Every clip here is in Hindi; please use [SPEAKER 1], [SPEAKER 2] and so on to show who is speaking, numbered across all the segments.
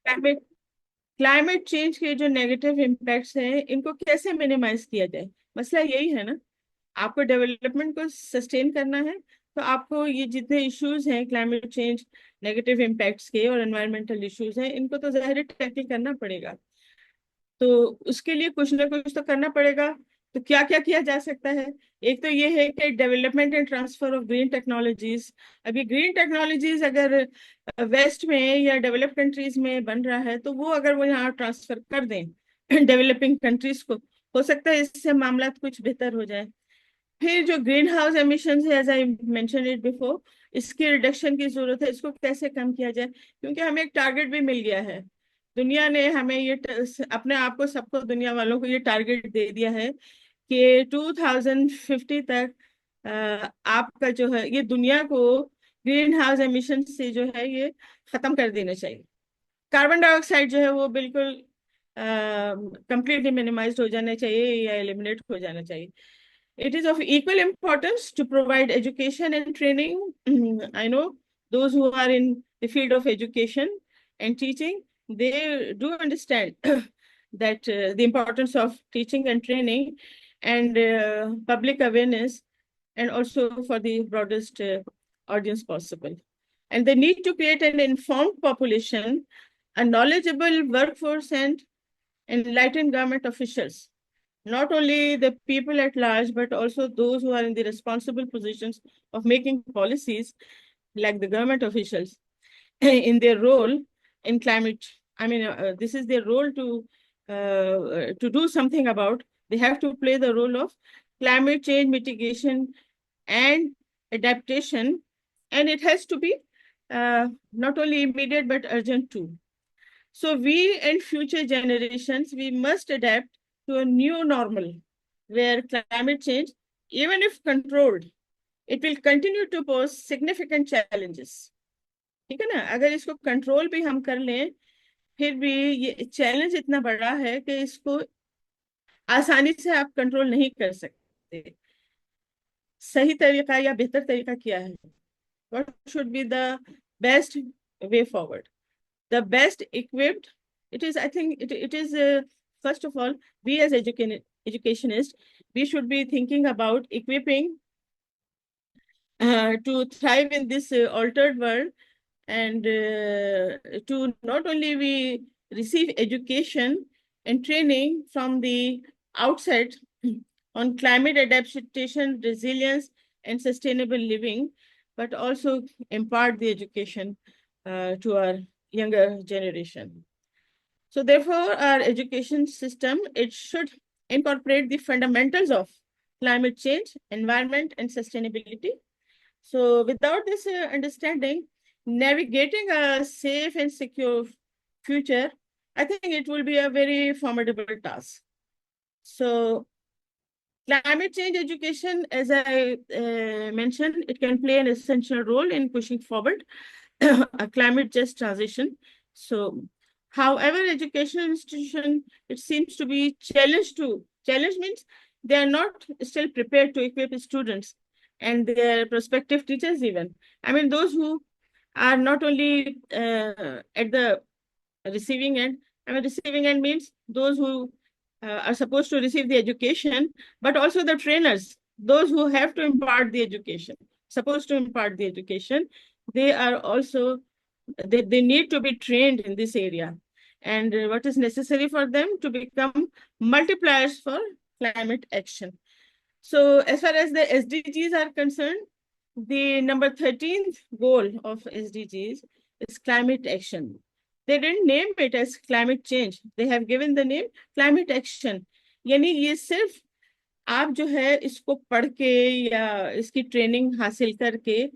[SPEAKER 1] क्लाइमेट क्लाइमेट चेंज के जो नेगेटिव इम्पैक्ट्स हैं इनको कैसे मिनिमाइज किया जाए, मसला यही है ना। आपको डेवलपमेंट को सस्टेन करना है, तो आपको ये जितने इश्यूज हैं क्लाइमेट चेंज नेगेटिव इम्पैक्ट्स के और एनवायरमेंटल इश्यूज हैं, इनको तो ज़ाहिर टैकल करना पड़ेगा। तो उसके लिए कुछ ना कुछ तो करना पड़ेगा। तो क्या क्या किया जा सकता है? एक तो ये है कि development and transfer of green technologies. अभी ग्रीन टेक्नोलॉजीज अगर वेस्ट में या डेवलप कंट्रीज में बन रहा है, तो वो अगर वो यहाँ ट्रांसफर कर दें डेवलपिंग कंट्रीज को, हो सकता है इससे मामला कुछ बेहतर हो जाए। फिर जो ग्रीन हाउस एमिशन है, as I mention it before, इसकी रिडक्शन की जरूरत है। इसको कैसे कम किया जाए, क्योंकि हमें एक टारगेट भी मिल गया है। दुनिया ने हमें ये अपने आप को, सबको, दुनिया वालों को ये टारगेट दे दिया है कि 2050 तक आपका जो है ये दुनिया को ग्रीन हाउस एमिशन से जो है ये खत्म कर देना चाहिए। कार्बन डाइऑक्साइड जो है वो बिल्कुल कंप्लीटली मिनिमाइज हो जाना चाहिए या एलिमिनेट हो जाना चाहिए। It is of equal importance to provide education and training. I know those who are in the field of education and teaching, they do understand that the importance of teaching and training and public awareness, and also for the broadest audience possible. And they need to create an informed population, a knowledgeable workforce, and enlightened government officials, not only the people at large, but also those who are in the responsible positions of making policies, like the government officials, in their role in climate. I mean, this is their role to do something about. They have to play the role of climate change mitigation and adaptation, and it has to be not only immediate but urgent too. So we and future generations, we must adapt to a new normal where climate change, even if controlled, it will continue to pose significant challenges. ठीक है ना? अगर इसको कंट्रोल भी हम कर लें, फिर भी ये चैलेंज इतना बड़ा है कि इसको आसानी से आप कंट्रोल नहीं कर सकते। सही तरीका या बेहतर तरीका क्या है? What should be the best way forward? The best equipped, it is, I think it is, first of all, we as educationists, we should be thinking about equipping to thrive in this altered world, and to not only we receive education and training from the outset on climate adaptation, resilience, and sustainable living, but also impart the education to our younger generation. So therefore, our education system, it should incorporate the fundamentals of climate change, environment, and sustainability. So without this understanding, navigating a safe and secure future, I think it will be a very formidable task. So climate change education, as I mentioned, it can play an essential role in pushing forward a climate just transition. So, however, educational institution, it seems to be challenged to. Challenge means they are not still prepared to equip students and their prospective teachers even. I mean, those who are not only at the receiving end. I mean, receiving end means those who are supposed to receive the education, but also the trainers, those who have to impart the education, supposed to impart the education, they are also, they need to be trained in this area. And what is necessary for them to become multipliers for climate action. So as far as the SDGs are concerned, the number 13th goal of SDGs is climate action. They didn't name it as climate change. They have given the name climate action. यानी ये सिर्फ आप जो है इसको पढ़ के या इसकी ट्रेनिंग हासिल करके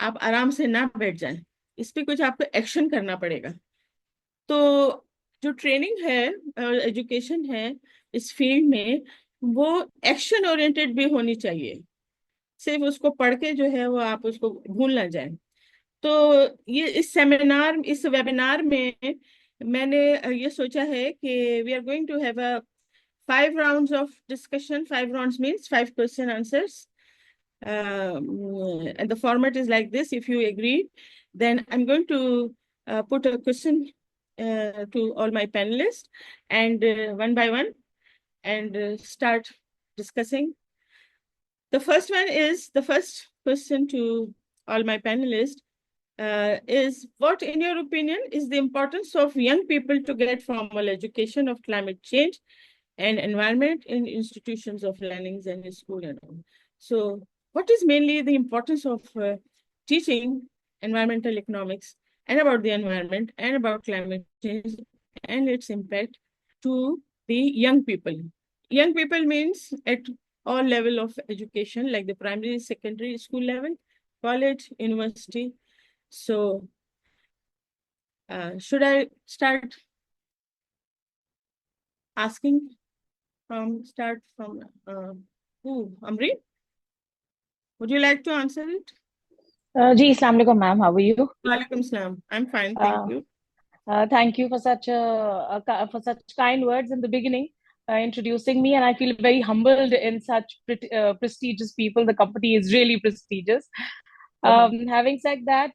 [SPEAKER 1] आप आराम से ना बैठ जाएं, इस पे कुछ आपको एक्शन करना पड़ेगा। तो जो ट्रेनिंग है और एजुकेशन है इस फील्ड में, वो एक्शन ओरिएंटेड भी होनी चाहिए। सिर्फ उसको पढ़ के जो है वो आप उसको भूल ना जाए। तो ये इस वेबिनार में मैंने ये सोचा है कि we are going to have a 5 rounds of discussion. 5 rounds means 5 question answers. And the format is like this. If you agree, then I'm going to put a question to all my panelists and one by one and start discussing. The first question to all my panelists is what, in your opinion, is the importance of young people to get formal education of climate change and environment in institutions of learnings and in school and all. So what is mainly the importance of teaching environmental economics and about the environment and about climate change and its impact to the young people? Young people means at all level of education, like the primary, secondary school level, college, university. So should I start asking start from who? Amri? Would you like to answer it?
[SPEAKER 2] जी अस्सलाम वालेकुम ma'am, how are you?
[SPEAKER 1] Walaikum salam. I'm fine, thank you.
[SPEAKER 2] Thank you for such kind words in the beginning, introducing me, and I feel very humbled in such prestigious people. The company is really prestigious. Having said that,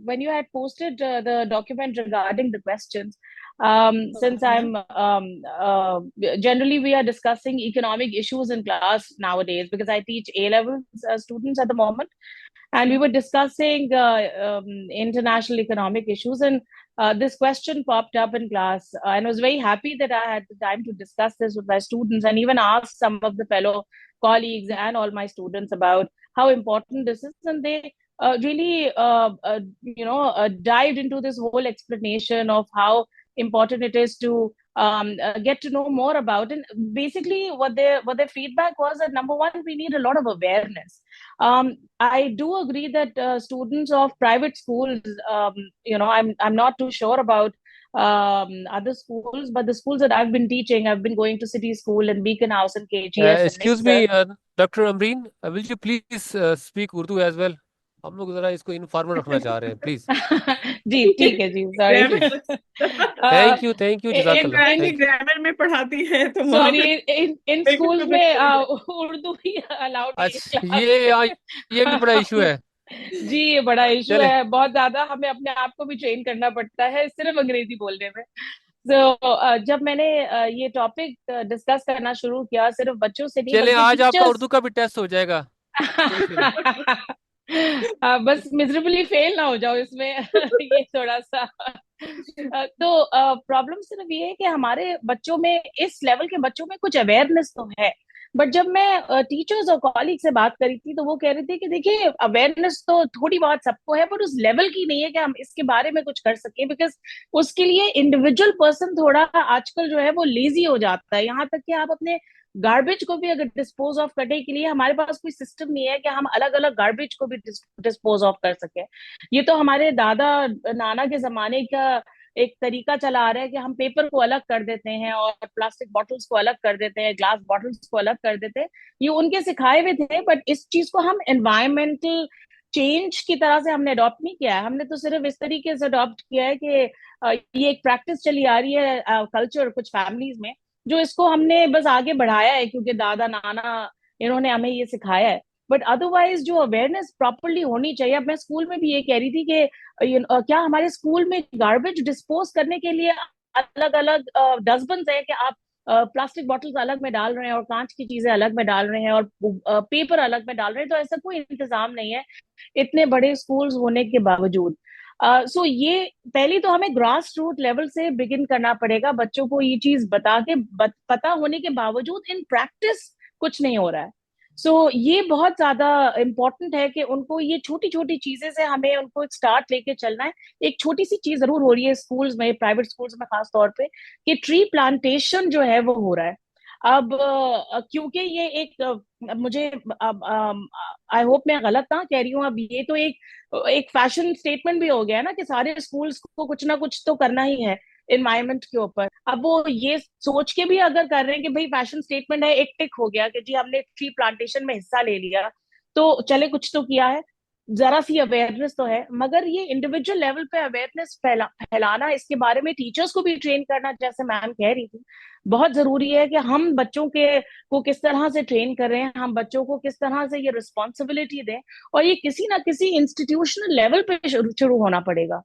[SPEAKER 2] when you had posted the document regarding the questions, since I'm generally we are discussing economic issues in class nowadays because I teach A-level students at the moment, and we were discussing international economic issues, and this question popped up in class, and I was very happy that I had the time to discuss this with my students and even ask some of the fellow colleagues and all my students about how important this is, and they really dived into this whole explanation of how important it is to get to know more about. And basically what their feedback was that, number one, we need a lot of awareness. I do agree that students of private schools, I'm not too sure about other schools, but the schools that I've been teaching, I've been going to City School and Beacon House and KGS and
[SPEAKER 3] Excuse
[SPEAKER 2] Mixer.
[SPEAKER 3] me, Dr. Amreen, will you please speak Urdu as well? हम लोग जरा इसको इनफॉर्मल रखना चाह रहे हैं, प्लीज.
[SPEAKER 2] जी ठीक है जी, सॉरी.
[SPEAKER 3] थैंक यू जज़ाकल्लाह.
[SPEAKER 1] Grammar
[SPEAKER 3] thank you.
[SPEAKER 1] ग्रामर में पढ़ाती है तो वहाँ
[SPEAKER 2] सॉरी,
[SPEAKER 1] पे
[SPEAKER 2] इन स्कूल्स में उर्दू ही अलाउड नहीं
[SPEAKER 3] अच्छा,
[SPEAKER 2] है.
[SPEAKER 3] ये भी बड़ा इशू है.
[SPEAKER 2] जी, ये बड़ा इशू
[SPEAKER 3] चले.
[SPEAKER 2] है, बहुत ज्यादा. हमें अपने आप को भी ट्रेन करना पड़ता है सिर्फ अंग्रेजी बोलने में. तो जब मैंने ये टॉपिक डिस्कस करना शुरू किया, सिर्फ बच्चों से नहीं
[SPEAKER 3] चले,
[SPEAKER 2] बल्कि
[SPEAKER 3] आज आपका
[SPEAKER 2] टीचर्स.
[SPEAKER 3] उर्दू का भी टेस्ट हो जाएगा.
[SPEAKER 2] बस मिजरेबली फेल ना हो जाओ इसमें. ये थोड़ा सा. तो प्रॉब्लम सिर्फ ये है कि हमारे बच्चों में, इस लेवल के बच्चों में कुछ अवेयरनेस तो है, बट जब मैं टीचर्स और कॉलीग से बात करी थी तो वो कह रहे थे कि देखिए, अवेयरनेस तो थोड़ी बहुत सबको है, पर उस लेवल की नहीं है कि हम इसके बारे में कुछ कर सकें, बिकॉज उसके लिए इंडिविजुअल पर्सन थोड़ा आजकल जो है वो लेजी हो जाता है. यहाँ तक कि आप अपने गार्बेज को भी अगर डिस्पोज ऑफ करने के लिए, हमारे पास कोई सिस्टम नहीं है कि हम अलग अलग गार्बेज को भी डिस्पोज ऑफ कर सके. ये तो हमारे दादा नाना के जमाने का एक तरीका चला आ रहा है कि हम पेपर को अलग कर देते हैं और प्लास्टिक बॉटल्स को अलग कर देते हैं, ग्लास बॉटल्स को अलग कर देते हैं. ये उनके सिखाए हुए थे, बट इस चीज को हम एनवायरमेंटल चेंज की तरह से हमने अडॉप्ट नहीं किया है. हमने तो सिर्फ इस तरीके से अडॉप्ट किया है कि ये एक प्रैक्टिस चली आ रही है कल्चर कुछ फैमिलीज में, जो इसको हमने बस आगे बढ़ाया है क्योंकि दादा नाना इन्होंने हमें ये सिखाया है. बट अदरवाइज जो अवेयरनेस प्रॉपरली होनी चाहिए. अब मैं स्कूल में भी ये कह रही थी कि क्या हमारे स्कूल में गार्बेज डिस्पोज करने के लिए अलग अलग डस्टबिन है कि आप प्लास्टिक बॉटल्स अलग में डाल रहे हैं और कांच की चीजें अलग में डाल रहे हैं और पेपर अलग में डाल रहे हैं. तो ऐसा कोई इंतजाम नहीं है इतने बड़े स्कूल्स होने के बावजूद. सो ये पहले तो हमें ग्रास रूट लेवल से बिगिन करना पड़ेगा. बच्चों को ये चीज बता के पता होने के बावजूद इन प्रैक्टिस कुछ नहीं हो रहा है. ये बहुत ज्यादा इम्पोर्टेंट है कि उनको ये छोटी छोटी चीजें से हमें उनको एक स्टार्ट लेके चलना है. एक छोटी सी चीज जरूर हो रही है स्कूल्स में, प्राइवेट स्कूल्स में खास तौर पे, कि ट्री प्लांटेशन जो है वो हो रहा है. अब क्योंकि ये एक मुझे, आई होप मैं गलत ना कह रही हूँ, अब ये तो एक फैशन स्टेटमेंट भी हो गया है ना कि सारे स्कूल्स को कुछ ना कुछ तो करना ही है एनवायरमेंट के ऊपर. अब वो ये सोच के भी अगर कर रहे हैं कि भाई फैशन स्टेटमेंट है, एक टिक हो गया कि जी हमने ट्री प्लांटेशन में हिस्सा ले लिया, तो चले कुछ तो किया है, जरा सी अवेयरनेस तो है. मगर ये इंडिविजुअल लेवल पे अवेयरनेस फैलाना, इसके बारे में टीचर्स को भी ट्रेन करना, जैसे मैम कह रही थी, बहुत जरूरी है कि हम बच्चों के को किस तरह से ट्रेन कर रहे हैं, हम बच्चों को किस तरह से ये रिस्पॉन्सिबिलिटी दें, और ये किसी ना किसी इंस्टीट्यूशनल लेवल पे शुरू होना पड़ेगा.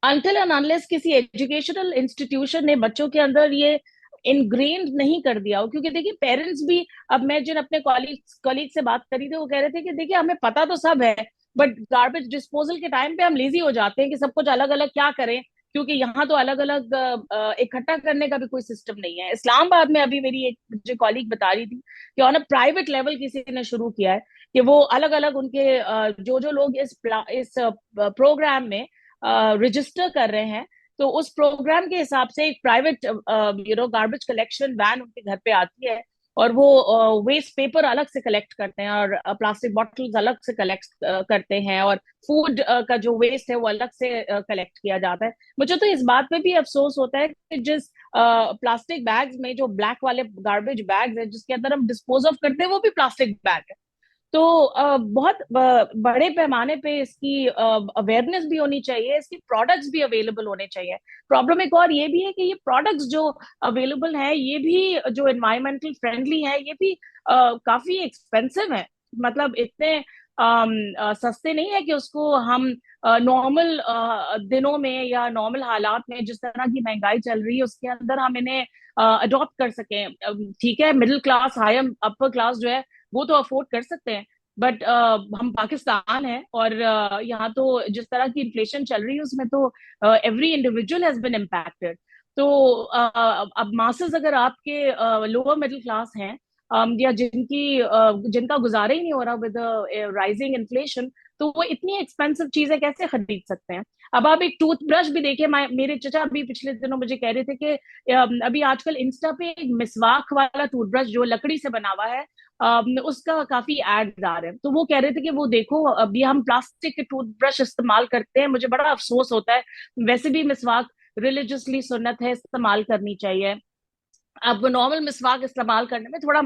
[SPEAKER 2] अनटिल एंड अनलेस किसी एजुकेशनल इंस्टीट्यूशन ने बच्चों के अंदर ये इनग्रेन्ड नहीं कर दिया हो, क्योंकि देखिए पेरेंट्स भी, अब मैं जिन अपने कॉलीग से बात करी थी वो कह रहे थे कि देखिए हमें पता तो सब है, बट गार्बेज डिस्पोजल के टाइम पे हम लेजी हो जाते हैं कि सब कुछ अलग अलग क्या करें, क्योंकि यहाँ तो अलग अलग इकट्ठा करने का भी कोई सिस्टम नहीं है। इस्लामाबाद में अभी मेरी एक जो कॉलीग बता रही थी कि ऑन अ प्राइवेट लेवल किसी ने शुरू किया है कि वो अलग अलग उनके जो जो लोग इस प्रोग्राम में रजिस्टर कर रहे हैं, तो उस प्रोग्राम के हिसाब से एक प्राइवेट गार्बेज कलेक्शन वैन उनके घर पे आती है, और वो वेस्ट पेपर अलग से कलेक्ट करते हैं, और प्लास्टिक बॉटल्स अलग से कलेक्ट करते हैं, और फूड का जो वेस्ट है वो अलग से कलेक्ट किया जाता है। मुझे तो इस बात पे भी अफसोस होता है कि जिस प्लास्टिक बैग्स में, जो ब्लैक वाले गार्बेज बैग्स है जिसके अंदर हम डिस्पोज ऑफ करते हैं, वो भी प्लास्टिक बैग है। तो बहुत बड़े पैमाने पे इसकी अवेयरनेस भी होनी चाहिए, इसकी प्रोडक्ट्स भी अवेलेबल होने चाहिए। प्रॉब्लम एक और ये भी है कि ये प्रोडक्ट्स जो अवेलेबल हैं ये भी जो एनवायरमेंटल फ्रेंडली है, ये भी काफी एक्सपेंसिव है। मतलब इतने सस्ते नहीं है कि उसको हम नॉर्मल दिनों में या नॉर्मल हालात में, जिस तरह की महंगाई चल रही है उसके अंदर, हम इन्हें अडॉप्ट कर सकें। ठीक है, middle class, high upper class जो है वो तो अफोर्ड कर सकते हैं, बट हम पाकिस्तान है, और यहाँ तो जिस तरह की इन्फ्लेशन चल रही है उसमें तो every individual has been impacted. तो अब मासेस अगर आपके लोअर मिडिल क्लास हैं, या जिनका गुजारा ही नहीं हो रहा विद राइजिंग इन्फ्लेशन, तो वो इतनी एक्सपेंसिव चीजें कैसे खरीद सकते हैं। अब आप एक टूथब्रश भी देखिए, मेरे चचा भी पिछले दिनों मुझे कह रहे थे कि अभी आजकल इंस्टा पे एक मिसवाक वाला टूथब्रश जो लकड़ी से बना हुआ है, उसका काफी एड आ रहे हैं, तो वो कह रहे थे कि वो देखो अभी हम प्लास्टिक के टूथब्रश इस्तेमाल करते हैं। मुझे बड़ा अफसोस होता है, वैसे भी मिसवाक रिलीजियसली सुन्नत है, इस्तेमाल करनी चाहिए। अब नॉर्मल मिसवाक इस्तेमाल करने में थोड़ा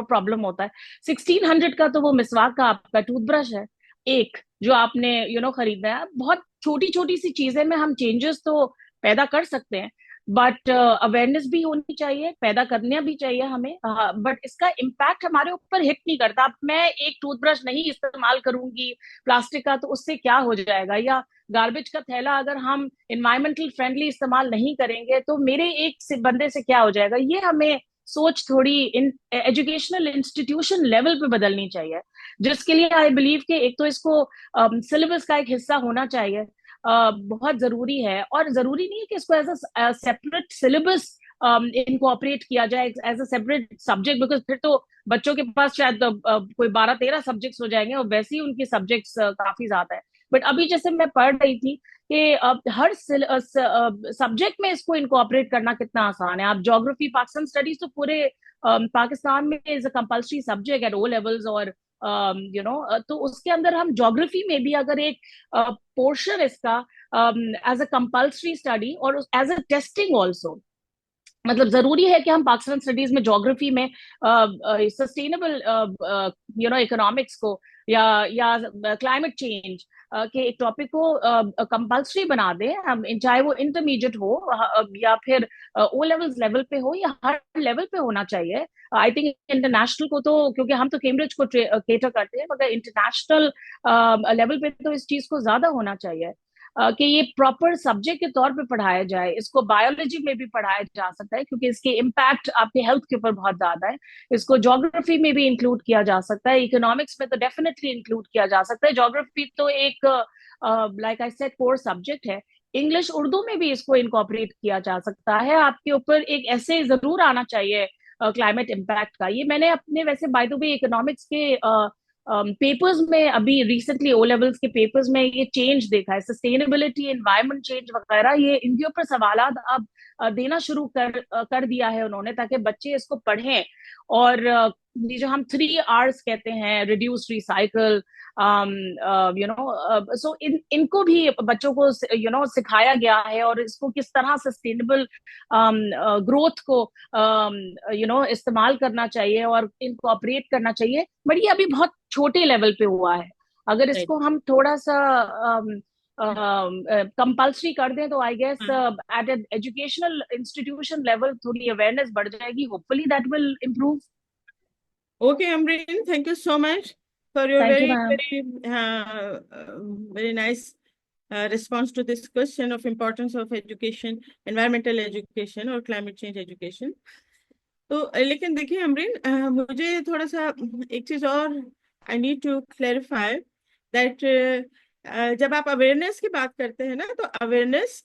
[SPEAKER 2] प्रॉब्लम होता है। 1600 का तो वो मिसवाक का आपका टूथब्रश है एक, जो आपने खरीदना है। बहुत छोटी छोटी सी चीजें में हम चेंजेस तो पैदा कर सकते हैं, बट अवेयरनेस भी होनी चाहिए, पैदा करना भी चाहिए हमें, बट इसका इम्पैक्ट हमारे ऊपर हिट नहीं करता। अब मैं एक टूथब्रश नहीं इस्तेमाल करूंगी प्लास्टिक का, तो उससे क्या हो जाएगा, या गार्बेज का थैला अगर हम इन्वायरमेंटल फ्रेंडली इस्तेमाल नहीं करेंगे तो मेरे एक से बंदे से क्या हो जाएगा। ये हमें सोच थोड़ी इन एजुकेशनल इंस्टीट्यूशन लेवल पे बदलनी चाहिए, जिसके लिए आई बिलीव कि एक तो इसको सिलेबस का एक हिस्सा होना चाहिए, बहुत जरूरी है। और जरूरी नहीं है कि इसको as a separate syllabus incorporate किया जाए as a separate subject, because फिर तो बच्चों के पास शायद कोई 12-13 सब्जेक्ट्स हो जाएंगे, और वैसे ही उनकी सब्जेक्ट्स काफी ज्यादा है। बट अभी जैसे मैं पढ़ रही थी कि हर सब्जेक्ट में इसको इनकॉपरेट करना कितना आसान है। आप ज्योग्राफी, पाकिस्तान स्टडीज तो पूरे पाकिस्तान में is a compulsory subject at O levels, और तो उसके अंदर हम ज्योग्राफी में भी अगर एक पोर्शन इसका एज अ कंपल्सरी स्टडी और एज अ टेस्टिंग ऑल्सो, मतलब जरूरी है कि हम पाकिस्तान स्टडीज में ज्योग्राफी में सस्टेनेबल इकोनॉमिक्स को, या क्लाइमेट चेंज के एक टॉपिक को कंपल्सरी बना दें हम, चाहे वो इंटरमीडिएट हो या फिर ओ लेवल्स लेवल पे हो, या हर लेवल पे होना चाहिए। आई थिंक इंटरनेशनल को तो, क्योंकि हम तो कैम्ब्रिज को केटर करते हैं, मगर इंटरनेशनल लेवल पे तो इस चीज को ज्यादा होना चाहिए कि ये प्रॉपर सब्जेक्ट के तौर पे पढ़ाया जाए। इसको बायोलॉजी में भी पढ़ाया जा सकता है क्योंकि इसके इम्पैक्ट आपके हेल्थ के ऊपर बहुत ज्यादा है। इसको ज्योग्राफी में भी इंक्लूड किया जा सकता है, इकोनॉमिक्स में तो डेफिनेटली इंक्लूड किया जा सकता है। ज्योग्राफी तो एक like I said core subject है। इंग्लिश उर्दू में भी इसको इनकॉपरेट किया जा सकता है। आपके ऊपर एक ऐसे जरूर आना चाहिए क्लाइमेट इम्पैक्ट का। ये मैंने अपने वैसे बाय द वे इकोनॉमिक्स के पेपर्स में, अभी रिसेंटली ओ लेवल्स के पेपर्स में ये चेंज देखा है, सस्टेनेबिलिटी, एनवायरमेंट चेंज वगैरह, ये इनके ऊपर सवालात अब देना शुरू कर दिया है उन्होंने, ताकि बच्चे इसको पढ़ें। और ये जो हम 3 Rs कहते हैं, रिड्यूस, रिसाइकल, सो इनको भी बच्चों को सिखाया गया है, और इसको किस तरह सस्टेनेबल ग्रोथ को इस्तेमाल करना चाहिए और इनकॉपरेट करना चाहिए। बट ये अभी बहुत छोटे लेवल पे हुआ है। अगर इसको हम थोड़ा सा कंपल्सरी कर दें तो I guess at an educational institution level थोड़ी अवेयरनेस बढ़ जाएगी। Hopefully that will improve.
[SPEAKER 1] Okay, Amreen, thank you so much for your
[SPEAKER 2] thank you
[SPEAKER 1] very,
[SPEAKER 2] ma'am.
[SPEAKER 1] very, very nice response to this question of importance of education, environmental education और climate change education. तो लेकिन देखिए अमरीन, मुझे थोड़ा सा एक चीज और I need to clarify that जब आप अवेयरनेस की बात करते हैं ना, तो अवेयरनेस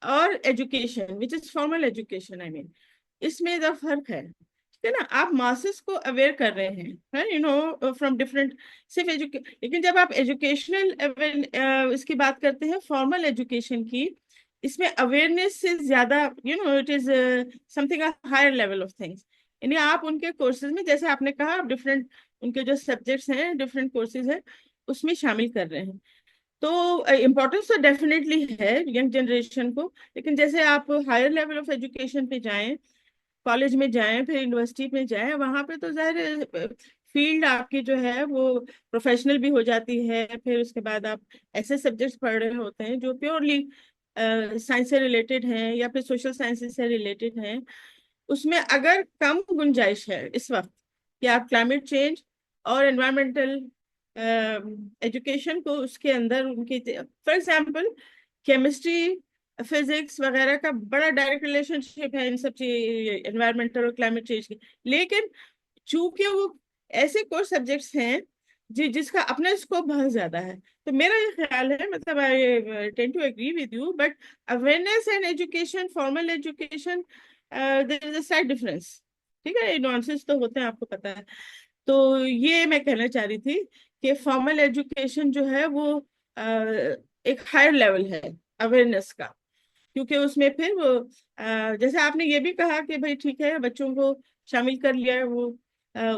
[SPEAKER 1] और education which is formal education, I mean, इसमें जो फर्क है, ठीक है ना? आप मासेस को अवेयर कर रहे हैं, यू नो, फ्रॉम डिफरेंट, सिर्फ लेकिन जब आप एजुकेशनल इसकी बात करते हैं, फॉर्मल एजुकेशन की, इसमें अवेयरनेस से ज्यादा, you know, it is something higher level of things. यानी आप उनके कोर्सेज में, जैसे आपने कहा, आप डिफरेंट उनके जो सब्जेक्ट्स हैं, डिफरेंट कोर्सेज हैं, उसमें शामिल कर रहे हैं। तो इम्पोर्टेंस तो डेफिनेटली है यंग जनरेशन को, लेकिन जैसे आप हायर लेवल ऑफ एजुकेशन पे जाएं, कॉलेज में जाएं, फिर यूनिवर्सिटी में जाएं, वहां पे तो जाहिर फील्ड आपकी जो है वो प्रोफेशनल भी हो जाती है। फिर उसके बाद आप ऐसे सब्जेक्ट्स पढ़ रहे होते हैं जो प्योरली साइंस से रिलेटेड हैं या फिर सोशल साइंसेज से रिलेटेड हैं। उसमें अगर कम गुंजाइश है इस वक्त कि आप क्लाइमेट चेंज और एनवायरमेंटल एजुकेशन को उसके अंदर उनके, फॉर एग्जांपल केमिस्ट्री, फिजिक्स वगैरह का बड़ा डायरेक्ट रिलेशनशिप है इन सब चीज, एनवायरमेंटल और क्लाइमेट चेंज की। लेकिन चूंकि वो ऐसे कोर्स सब्जेक्ट्स हैं जिसका अपना स्कोप बहुत ज्यादा है, तो मेरा ये ख्याल है, मतलब I tend to agree with you, but awareness and education, formal education, there is a slight difference. ठीक है, नॉनसेंस तो होते हैं, आपको पता है। तो ये मैं कहना चाह रही थी कि फॉर्मल एजुकेशन जो है वो एक हायर लेवल है अवेयरनेस का, क्योंकि उसमें फिर वो जैसे आपने ये भी कहा कि भाई ठीक है, बच्चों को शामिल कर लिया है, वो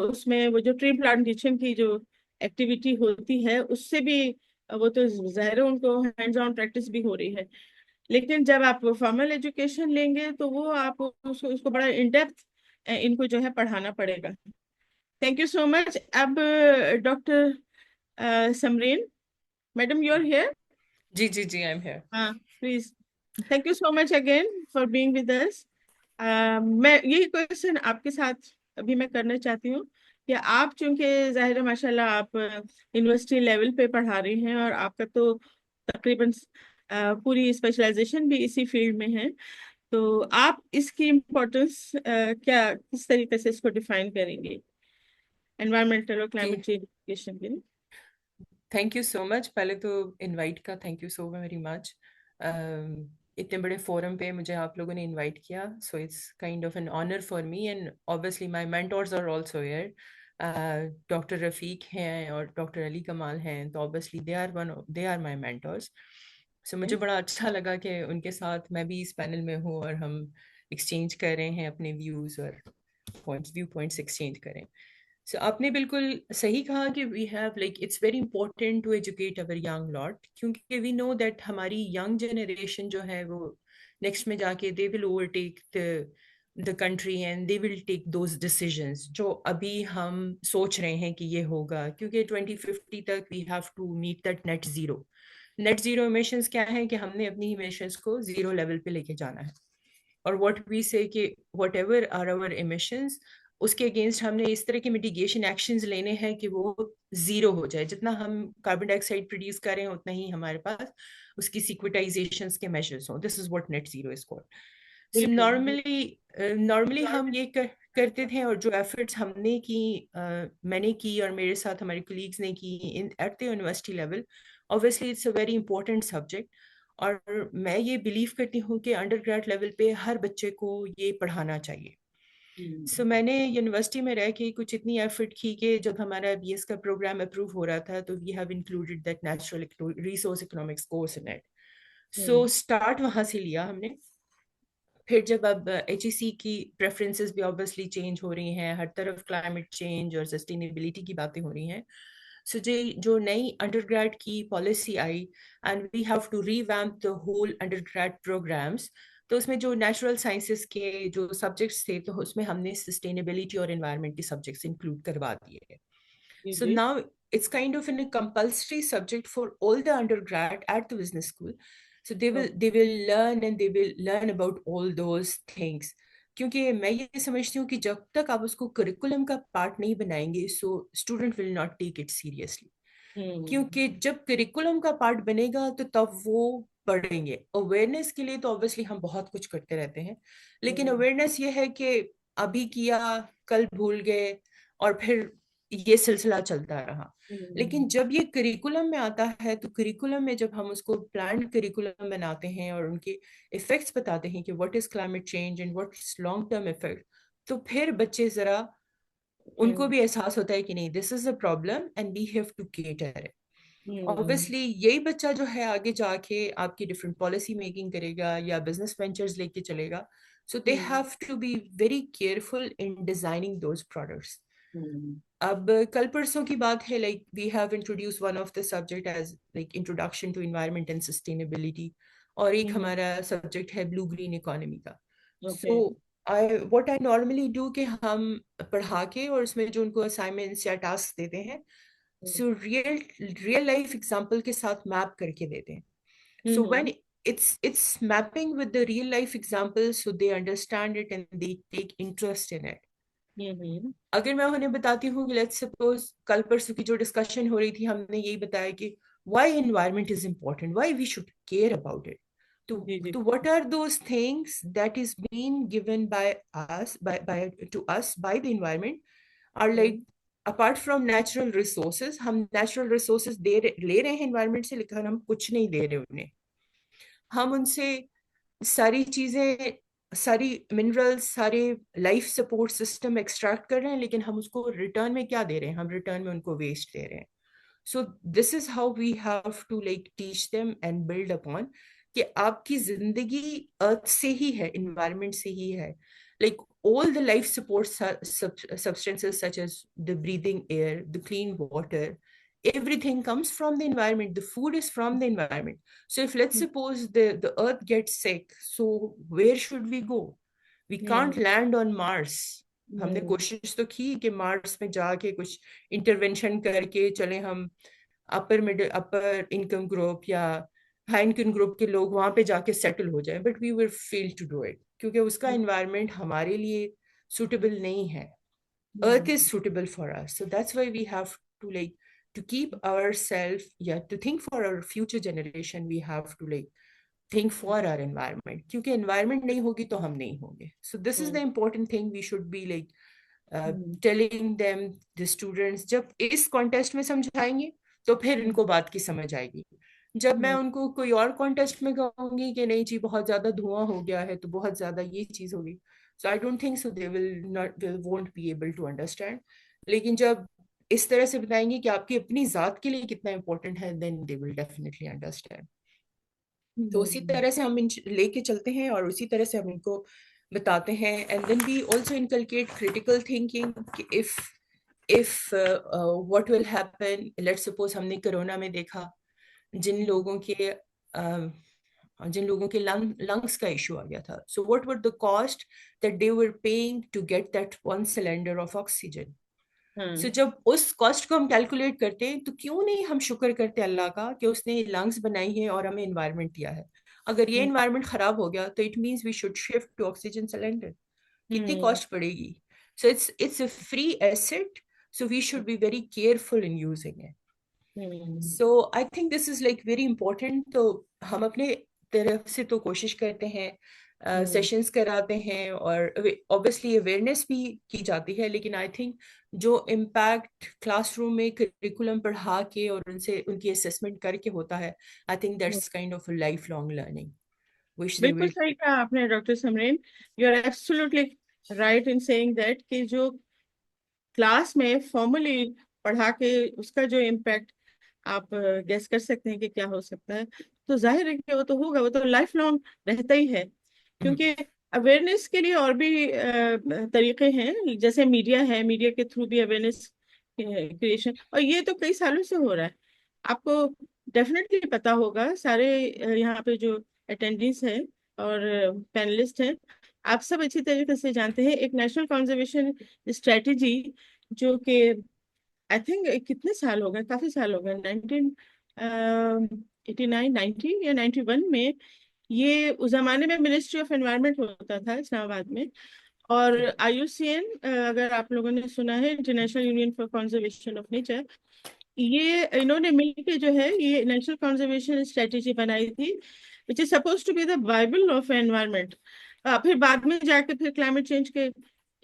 [SPEAKER 1] उसमें वो जो ट्री प्लांटेशन की जो एक्टिविटी होती है, उससे भी वो तो जाहिर है उनको हैंड्स ऑन प्रैक्टिस भी हो रही है। लेकिन जब आप फॉर्मल एजुकेशन लेंगे तो वो आप उसको बड़ा इन डेप्थ इनको जो है पढ़ाना पड़ेगा। Thank you so much. अब doctor Samreen madam, you are here?
[SPEAKER 4] जी जी जी, आई एम हियर।
[SPEAKER 1] हाँ, please. Thank you so much again for being with us. मैं यही क्वेश्चन आपके साथ अभी मैं करना चाहती हूँ कि आप चूंकि जाहिर है माशाल्लाह आप यूनिवर्सिटी लेवल पे पढ़ा रही हैं, और आपका तो तकरीबन पूरी स्पेशलाइजेशन भी इसी फील्ड में है, तो आप इसकी इम्पोर्टेंस क्या, किस तरीके से इसको डिफाइन करेंगे एनवायरमेंटल और
[SPEAKER 4] जी,
[SPEAKER 1] क्लाइमेट चेंज एजुकेशन के लिए?
[SPEAKER 4] Thank you so much. पहले तो इनवाइट का thank you so very much. इतने बड़े फोरम पे मुझे आप लोगों ने इनवाइट किया, so it's kind of an honour for me, and obviously my mentors are also here. Doctor Rafiq हैं और डॉक्टर अली कमाल हैं, तो obviously they are my mentors. So मुझे बड़ा अच्छा लगा कि उनके साथ मैं भी इस पैनल में हूँ और हम एक्सचेंज कर रहे हैं अपने व्यूज़ और व्यू पॉइंट्स एक्सचेंज करें। सो आपने बिल्कुल सही कहा कि we have like it's very important to educate our young lot, क्योंकि वी नो दैट हमारी यंग जनरेशन जो है वो नेक्स्ट में जाके they will overtake the country and they will take those decisions जो अभी हम सोच रहे हैं कि ये होगा, क्योंकि 2050 तक we have to meet that net zero. Net zero emissions क्या है कि हमने अपनी इमिशंस को जीरो लेवल पे लेके जाना है, और व्हाट वी से कि whatever are our emissions, उसके अगेंस्ट हमने इस तरह के मिटिगेशन एक्शंस लेने हैं कि वो जीरो हो जाए। जितना हम कार्बन डाइऑक्साइड प्रोड्यूस करें उतना ही हमारे पास उसकी सिक्विटाइजेशन के मेजर्स हों। This is what net zero is called. So
[SPEAKER 1] बिल्कुल।
[SPEAKER 4] नॉर्मली हम ये करते थे, और जो एफर्ट्स हमने की, मैंने की और मेरे साथ हमारे कोलीग्स ने की in at the university level, obviously it's a very important subject. और मैं ये बिलीव करती हूँ कि अंडर ग्रेड लेवल पे हर बच्चे को ये पढ़ाना चाहिए। सो मैंने यूनिवर्सिटी में रह के कुछ इतनी एफर्ट की कि जब हमारा बीएस का प्रोग्राम अप्रूव हो रहा था, तो we have included that natural resource economics course in it. So start वहाँ से लिया हमने। फिर जब अब HEC की प्रेफरेंसेस भी ऑब्वियसली चेंज हो रही हैं, हर तरफ क्लाइमेट चेंज और सस्टेनेबिलिटी की बातें हो रही हैं, सो जो नई अंडरग्रेड की पॉलिसी आई, and we have to revamp the whole undergrad programs, तो उसमें जो नेचुरल साइंसेस के जो सब्जेक्ट्स थे, तो उसमें हमने सस्टेनेबिलिटी और एनवायरनमेंट के सब्जेक्ट्स इंक्लूड करवा दिए। So
[SPEAKER 1] ji.
[SPEAKER 4] now it's kind of a compulsory subject for all the undergrad at the business school. So they will learn, and they will learn about all those things. क्योंकि मैं ये समझती हूँ कि जब तक आप उसको करिकुलम का पार्ट नहीं बनाएंगे, so student will not take it seriously. क्योंकि जब करिकुलम का पार्ट बनेगा तो तब वो पढ़ेंगे। अवेयरनेस के लिए तो ऑब्वियसली हम बहुत कुछ करते रहते हैं, लेकिन अवेयरनेस ये है कि अभी किया, कल भूल गए, और फिर ये सिलसिला चलता रहा। लेकिन जब ये करिकुलम में आता है, तो करिकुलम में जब हम उसको प्लान करिकुलम बनाते हैं और उनके इफेक्ट्स बताते हैं कि what is climate change and what is long term effect, तो फिर बच्चे जरा, उनको भी एहसास होता है कि नहीं, this is a problem and we have to cater. Obviously यही बच्चा जो है आगे जाके आपकी डिफरेंट पॉलिसी मेकिंग करेगा या बिजनेस वेंचर्स लेके चलेगा। So they have to be very careful in designing those products. अब कल परसों की बात है, like we have introduce one of the subject as like introduction to environment and sustainability, और एक हमारा सब्जेक्ट है ब्लू ग्रीन इकोनॉमी का। So I what I normally do कि हम पढ़ा के और उसमें जो उनको असाइनमेंट्स या टास्क देते हैं, सो रियल लाइफ एग्जांपल के साथ मैप करके देते हैं। So when it's mapping with the real life examples, so they understand it and they take interest in it. अगर मैं उन्हें बताती हूँ कि लेट्स सपोज कल परसों की जो डिस्कशन हो रही थी, हमने यही बताया कि why environment is important, why we should care about it. तो what are those things that is being given by us to us by the environment are like apart from natural resources, हम natural resources ले रहे हैं environment से, लेकिन हम कुछ नहीं दे रहे उन्हें। हम उनसे सारी चीजें, सारी मिनरल्स, सारे लाइफ सपोर्ट सिस्टम एक्सट्रैक्ट कर रहे हैं, लेकिन हम उसको रिटर्न में क्या दे रहे हैं? हम रिटर्न में उनको वेस्ट दे रहे हैं। So this is how we have to like teach them and build upon कि आपकी जिंदगी अर्थ से ही है, इन्वायरमेंट से ही है। Like all the life support substances such as the breathing air, the clean water, everything comes from the environment. The food is from the environment. So if let's suppose the earth gets sick, so where should we go? We can't land on Mars. हमने कोशिश तो की कि मार्स में जाके कुछ इंटरवेंशन करके चले हम, अपर इनकम ग्रुप या हाई इनकम ग्रुप के लोग वहां पे जाके सेटल हो जाए, but we will fail to do it क्योंकि उसका एनवायरनमेंट हमारे लिए सुटेबल नहीं है। Earth is suitable for us, so that's why we have to like to keep ourselves, yeah, to think for our future generation, we have to like think for our environment, क्योंकि environment नहीं होगी तो हम नहीं होंगे। So this is the important thing we should be like telling them, the students, जब इस कॉन्टेस्ट में समझाएंगे तो फिर इनको बात की समझ आएगी। जब मैं उनको कोई और कॉन्टेस्ट में कहूंगी कि नहीं जी बहुत ज्यादा धुआं हो गया है तो बहुत ज्यादा ये चीज होगी, so I don't think so they won't be able to understand. लेकिन जब इस तरह से बताएंगे कि आपकी अपनी जात के लिए कितना इम्पोर्टेंट है, then they will definitely understand. तो उसी तरह से हम लेके चलते हैं और उसी तरह से हम इनको बताते हैं। And then we also inculcate critical thinking कि if what will happen, let's suppose हमने कोरोना में देखा जिन लोगों के लंग्स का इशू आ गया था, so what were the cost that they were paying to get that one cylinder of oxygen. So जब उस कॉस्ट को हम कैलकुलेट करते हैं तो क्यों नहीं हम शुक्र करते अल्लाह का कि उसने लंग्स बनाई है और हमें एनवायरनमेंट दिया है। अगर ये एनवायरनमेंट खराब हो गया तो it means we should shift to oxygen cylinder. कितनी कॉस्ट पड़ेगी? So it's a free asset, so we should be very careful in using it. So I think this is like very important. तो हम अपने तरफ से तो कोशिश करते हैं, सेशंस कराते हैं और ऑब्वियसली अवेयरनेस भी की जाती है, लेकिन आई थिंक जो इम्पैक्ट क्लासरूम में करिकुलम पढ़ा के और उनसे उनकी असेसमेंट करके होता है, I think that's kind of life long learning which they
[SPEAKER 1] बिल्कुल
[SPEAKER 4] विल।
[SPEAKER 1] सही कहा आपने doctor Samreen, you are absolutely right in saying that कि जो क्लास में फॉर्मली पढ़ा के उसका जो इम्पैक्ट आप गेस कर सकते हैं कि क्या हो सकता है, तो जाहिर है कि वो तो होगा, वो तो लाइफ लॉन्ग रहता ही है। क्योंकि अवेयरनेस के लिए और भी तरीके हैं, जैसे मीडिया है, मीडिया के थ्रू भी अवेयरनेस क्रिएशन, और ये तो कई सालों से हो रहा है। आपको डेफिनेटली पता होगा, सारे यहाँ पे जो अटेंडेंट्स हैं और पैनलिस्ट हैं, आप सब अच्छी तरीके से जानते हैं एक नेशनल कंजर्वेशन स्ट्रेटेजी जो कि आई थिंक कितने साल हो गए, काफी साल हो गए, 1989 90 या 91 में, ये उस जमाने में मिनिस्ट्री ऑफ एनवायरनमेंट होता था इस्लामाबाद में। और IUCN, अगर आप लोगों ने सुना है, international union for conservation of nature, ये इन्होंने मिलके जो है ये नेशनल कंजर्वेशन स्ट्रेटेजी बनाई थी, which is suppose to be the Bible of environment. फिर बाद में जाके फिर क्लाइमेट चेंज के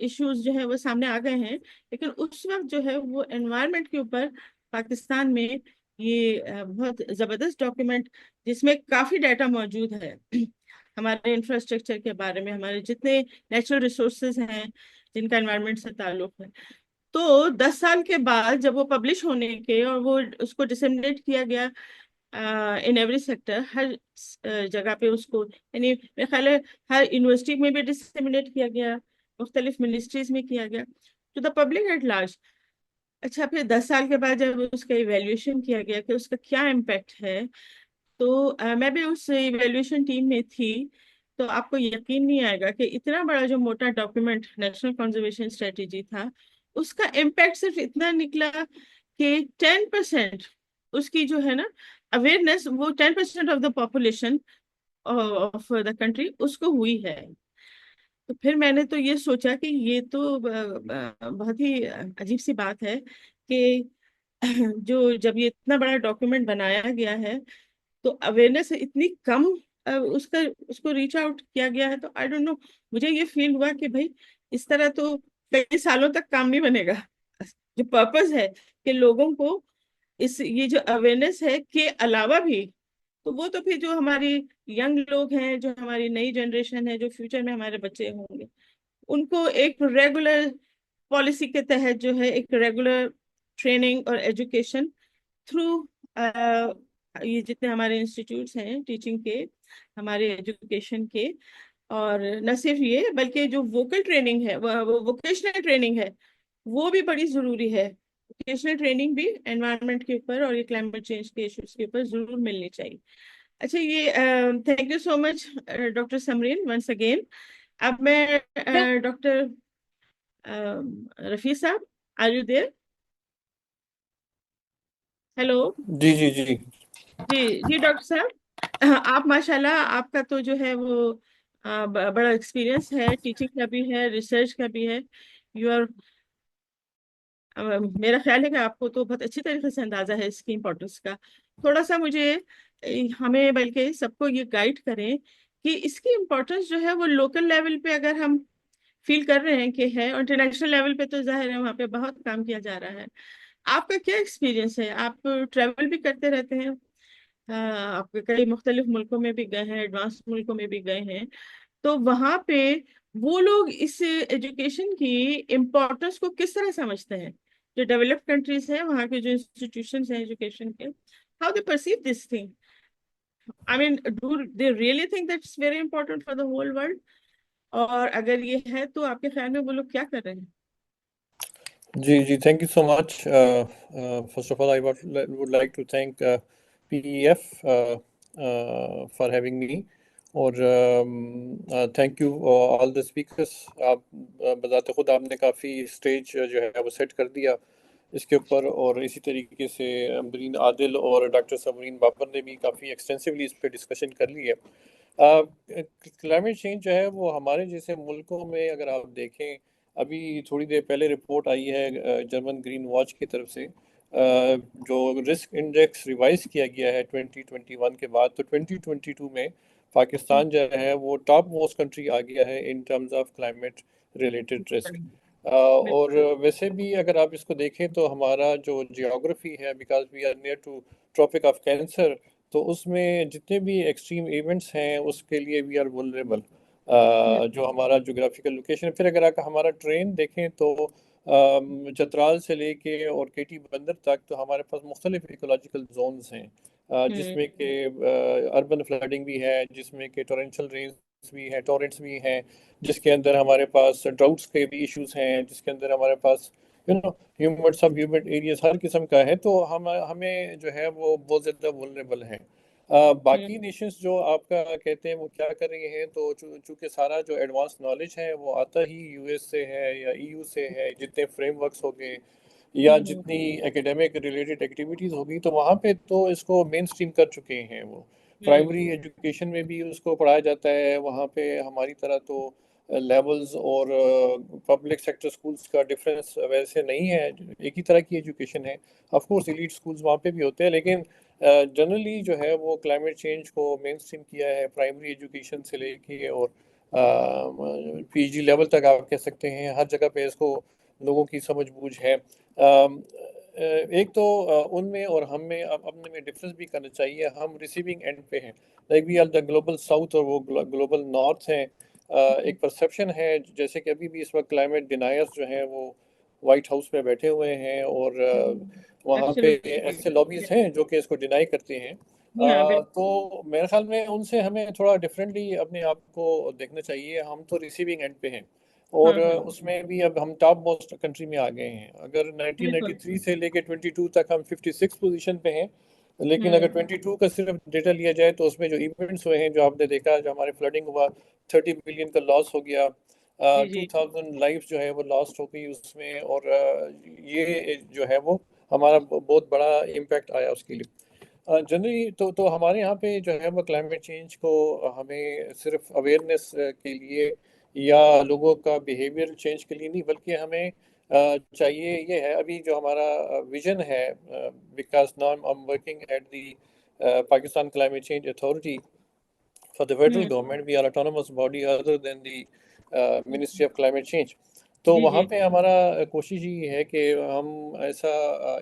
[SPEAKER 1] इश्यूज जो है वो सामने आ गए हैं, लेकिन उस वक्त जो है वो एनवायरनमेंट के ऊपर पाकिस्तान में ये बहुत जबरदस्त डॉक्यूमेंट, जिसमें काफी डाटा मौजूद है हमारे इंफ्रास्ट्रक्चर के बारे में, हमारे जितने नेचुरल रिसोर्सेज हैं जिनका एनवायरनमेंट से ताल्लुक है। तो 10 साल के बाद जब वो पब्लिश होने के और वो उसको डिसेमिनेट किया गया इन एवरी सेक्टर, हर जगह पे उसको, यानी मेरे ख्याल है हर यूनिवर्सिटी में भी डिसेमिनेट किया गया, मुख्तलिफ मिनिस्ट्रीज में किया गया, to the public at large. अच्छा, फिर 10 साल के बाद जब उसका इवेल्युएशन किया गया कि उसका क्या इम्पैक्ट है, तो मैं भी उस इवेल्युएशन टीम में थी। तो आपको यकीन नहीं आएगा कि इतना बड़ा जो मोटा डॉक्यूमेंट नेशनल कंजर्वेशन स्ट्रेटेजी था, उसका इम्पैक्ट सिर्फ इतना निकला कि 10% उसकी जो है ना अवेयरनेस, वो 10% of the population of the country उसको हुई है। तो फिर मैंने तो ये सोचा कि ये तो बहुत ही अजीब सी बात है कि जो जब ये इतना बड़ा डॉक्यूमेंट बनाया गया है तो अवेयरनेस इतनी कम उसका उसको रीच आउट किया गया है। तो आई डोंट नो, मुझे ये फील हुआ कि भाई इस तरह तो कई सालों तक काम नहीं बनेगा। जो पर्पस है कि लोगों को इस ये जो अवेयरनेस है के अलावा भी, तो वो तो फिर जो हमारी यंग लोग हैं, जो हमारी नई जनरेशन है, जो फ्यूचर में हमारे बच्चे होंगे, उनको एक रेगुलर पॉलिसी के तहत जो है एक रेगुलर ट्रेनिंग और एजुकेशन थ्रू ये जितने हमारे इंस्टीट्यूट्स हैं टीचिंग के, हमारे एजुकेशन के, और न सिर्फ ये बल्कि जो वोकल ट्रेनिंग है, वो वोकेशनल ट्रेनिंग है, वो भी बड़ी जरूरी है। वोकेशनल ट्रेनिंग भी एनवायरनमेंट के ऊपर और ये क्लाइमेट चेंज के इश्यूज के ऊपर जरूर मिलनी चाहिए। अच्छा, ये thank you so much doctor Samreen once अगेन। अब मैं डॉक्टर रफी साहब, आर यू देयर? हेलो।
[SPEAKER 5] जी जी जी।
[SPEAKER 1] जी जी डॉक्टर साहब, आप माशाल्लाह, आपका तो जो है वो बड़ा एक्सपीरियंस है, टीचिंग का भी है, रिसर्च का भी है। यू आर, मेरा ख्याल है कि आपको तो बहुत अच्छी तरीके से अंदाजा है इसकी इम्पोर्टेंस का। थोड़ा सा मुझे हमें बल्कि सबको ये गाइड करें कि इसकी इम्पोर्टेंस जो है वो लोकल लेवल पे अगर हम फील कर रहे हैं कि है, और इंटरनेशनल लेवल पे तो जाहिर है वहाँ पे बहुत काम किया जा रहा है। आपका क्या एक्सपीरियंस है? आप ट्रैवल भी करते रहते हैं, आप कई मुख्तलिफ मुल्कों में भी गए हैं, एडवांस मुल्कों में भी गए हैं, तो वहाँ पे वो लोग इस एजुकेशन की इम्पोर्टेंस को किस तरह समझते हैं? जो डेवलप्ड कंट्रीज हैं, वहाँ के जो इंस्टीट्यूशंस हैं एजुकेशन के, how they perceive this thing? I mean, do they really think that it's very important for the whole world? और अगर ये है तो आपके ख्याल में वो लोग क्या कर रहे हैं?
[SPEAKER 5] जी जी, thank you so much. First of all, I would like to thank PEF for having me. और thank you all the speakers. आप बजाते खुद आपने काफ़ी स्टेज जो है वो सेट कर दिया इसके ऊपर, और इसी तरीके से अमरीन आदिल और डॉक्टर समरीन बाबर ने भी काफ़ी एक्सटेंसिवली इस पर डिस्कशन कर ली है। क्लाइमेट चेंज जो है वो हमारे जैसे मुल्कों में अगर आप देखें, अभी थोड़ी देर पहले रिपोर्ट आई है जर्मन ग्रीन वॉच की तरफ से, जो रिस्क इंडेक्स रिवाइज किया गया है 2021 के बाद, तो 2022 में पाकिस्तान जो है वो टॉप मोस्ट कंट्री आ गया है in terms of climate related risk. और
[SPEAKER 1] बिल्कुल।
[SPEAKER 5] वैसे भी अगर आप इसको देखें तो हमारा जो जियोग्राफी है, because we are near to Tropic of Cancer, तो उसमें जितने भी एक्सट्रीम इवेंट्स हैं उसके लिए वी आर वुलरेबल। जो हमारा जोग्राफिकल लोकेशन, फिर अगर आप हमारा ट्रेन देखें तो चतराल से लेके और केटी बंदर तक तो हमारे पास मुख्तलिफ इकोलॉजिकल जोन्स हैं, जिसमें कि अर्बन फ्लडिंग भी है, जिसमें कि टोरेंशियल रेन्स भी है, टोरेंट्स भी हैं, जिसके अंदर हमारे पास ड्राउट्स के भी इश्यूज हैं, जिसके अंदर हमारे पास ह्यूमिड सब ह्यूमिड एरियाज हर किस्म का है। तो हम हमें जो है वो बहुत ज़्यादा वुलरेबल हैं। बाकी नेशंस जो आपका कहते हैं वो क्या कर रही हैं, तो चूंकि सारा जो एडवांस नॉलेज है वो आता ही यूएस से है या ईयू से है, जितने फ्रेमवर्क्स हो गए या जितनी एकेडमिक रिलेटेड एक्टिविटीज़ होगी, तो वहाँ पे तो इसको मेन स्ट्रीम कर चुके हैं वो। प्राइमरी एजुकेशन में भी उसको पढ़ाया जाता है वहाँ पे। हमारी तरह तो लेवल्स और पब्लिक सेक्टर स्कूल्स का डिफरेंस वैसे नहीं है, एक ही तरह की एजुकेशन है। ऑफ कोर्स एलीट स्कूल्स वहाँ पे भी होते हैं, लेकिन जनरली जो है वो क्लाइमेट चेंज को मेन स्ट्रीम किया है प्राइमरी एजुकेशन से लेके और पीजी लेवल तक आप कह सकते हैं, हर जगह पे इसको लोगों की समझ बूझ है। एक तो उनमें और हम में अपने में डिफरेंस भी करना चाहिए। हम रिसीविंग एंड पे हैं, like we are the global south और वो ग्लोबल नॉर्थ हैं। एक परसेप्शन है जैसे कि अभी भी इस वक्त क्लाइमेट डिनायर्स जो हैं वो वाइट हाउस में बैठे हुए हैं और वहाँ पे ऐसे लॉबीज हैं जो कि इसको डिनाई करते हैं।
[SPEAKER 1] हाँ
[SPEAKER 5] तो मेरे ख्याल में उनसे हमें थोड़ा डिफरेंटली अपने आप को देखना चाहिए। हम तो रिसीविंग एंड पे हैं और
[SPEAKER 1] हाँ
[SPEAKER 5] उसमें भी अब हम टॉप मोस्ट कंट्री में आ गए हैं। अगर
[SPEAKER 1] बिल्कुल।
[SPEAKER 5] 1993 से लेके 22 तक हम 56 पोजीशन पे हैं, लेकिन अगर 22 का सिर्फ डेटा लिया जाए तो उसमें जो इवेंट्स हुए हैं, जो आपने देखा, जो हमारे फ्लडिंग हुआ, 30 बिलियन का लॉस हो गया,
[SPEAKER 1] जी जी
[SPEAKER 5] 2000 लाइफ जो है वो लॉस्ट हो गई उसमें, और ये जो है वो हमारा बहुत बड़ा इम्पैक्ट आया उसके लिए। जनरली तो हमारे यहाँ पे जो है वो क्लाइमेट चेंज को हमें सिर्फ अवेयरनेस के लिए या लोगों का बिहेवियर चेंज के लिए नहीं, बल्कि हमें चाहिए ये है, अभी जो हमारा विजन है, because now I am working at the Pakistan climate change authority for the federal
[SPEAKER 1] hmm
[SPEAKER 5] government, we are autonomous body other than the Ministry of Climate Change। तो
[SPEAKER 1] जी
[SPEAKER 5] वहाँ
[SPEAKER 1] जी
[SPEAKER 5] पे हमारा कोशिश ये है कि हम ऐसा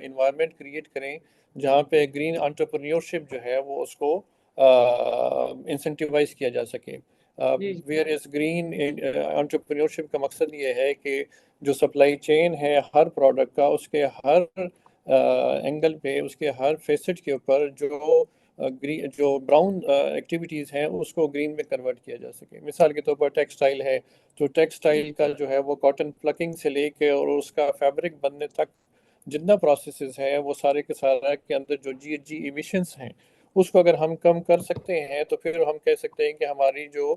[SPEAKER 5] इन्वायरमेंट क्रिएट करें जहाँ पे ग्रीन एंटरप्रेन्योरशिप जो है वो उसको इंसेंटिवाइज किया जा सके।
[SPEAKER 1] जी
[SPEAKER 5] वेयर इज ग्रीन एंटरप्रेन्योरशिप का मकसद ये है कि जो सप्लाई चेन है हर प्रोडक्ट का, उसके हर एंगल पे, उसके हर फेसेट के ऊपर जो ग्रीन, जो ब्राउन एक्टिविटीज़ हैं उसको ग्रीन में कन्वर्ट किया जा सके। मिसाल के तौर पर टेक्सटाइल है, तो टेक्सटाइल का जो है वो कॉटन प्लकिंग से लेके और उसका फैब्रिक बनने तक जितना प्रोसेसेस हैं, वो सारे के सारा के अंदर जो जीएचजी इमिशंस हैं उसको अगर हम कम कर सकते हैं तो फिर हम कह सकते हैं कि हमारी जो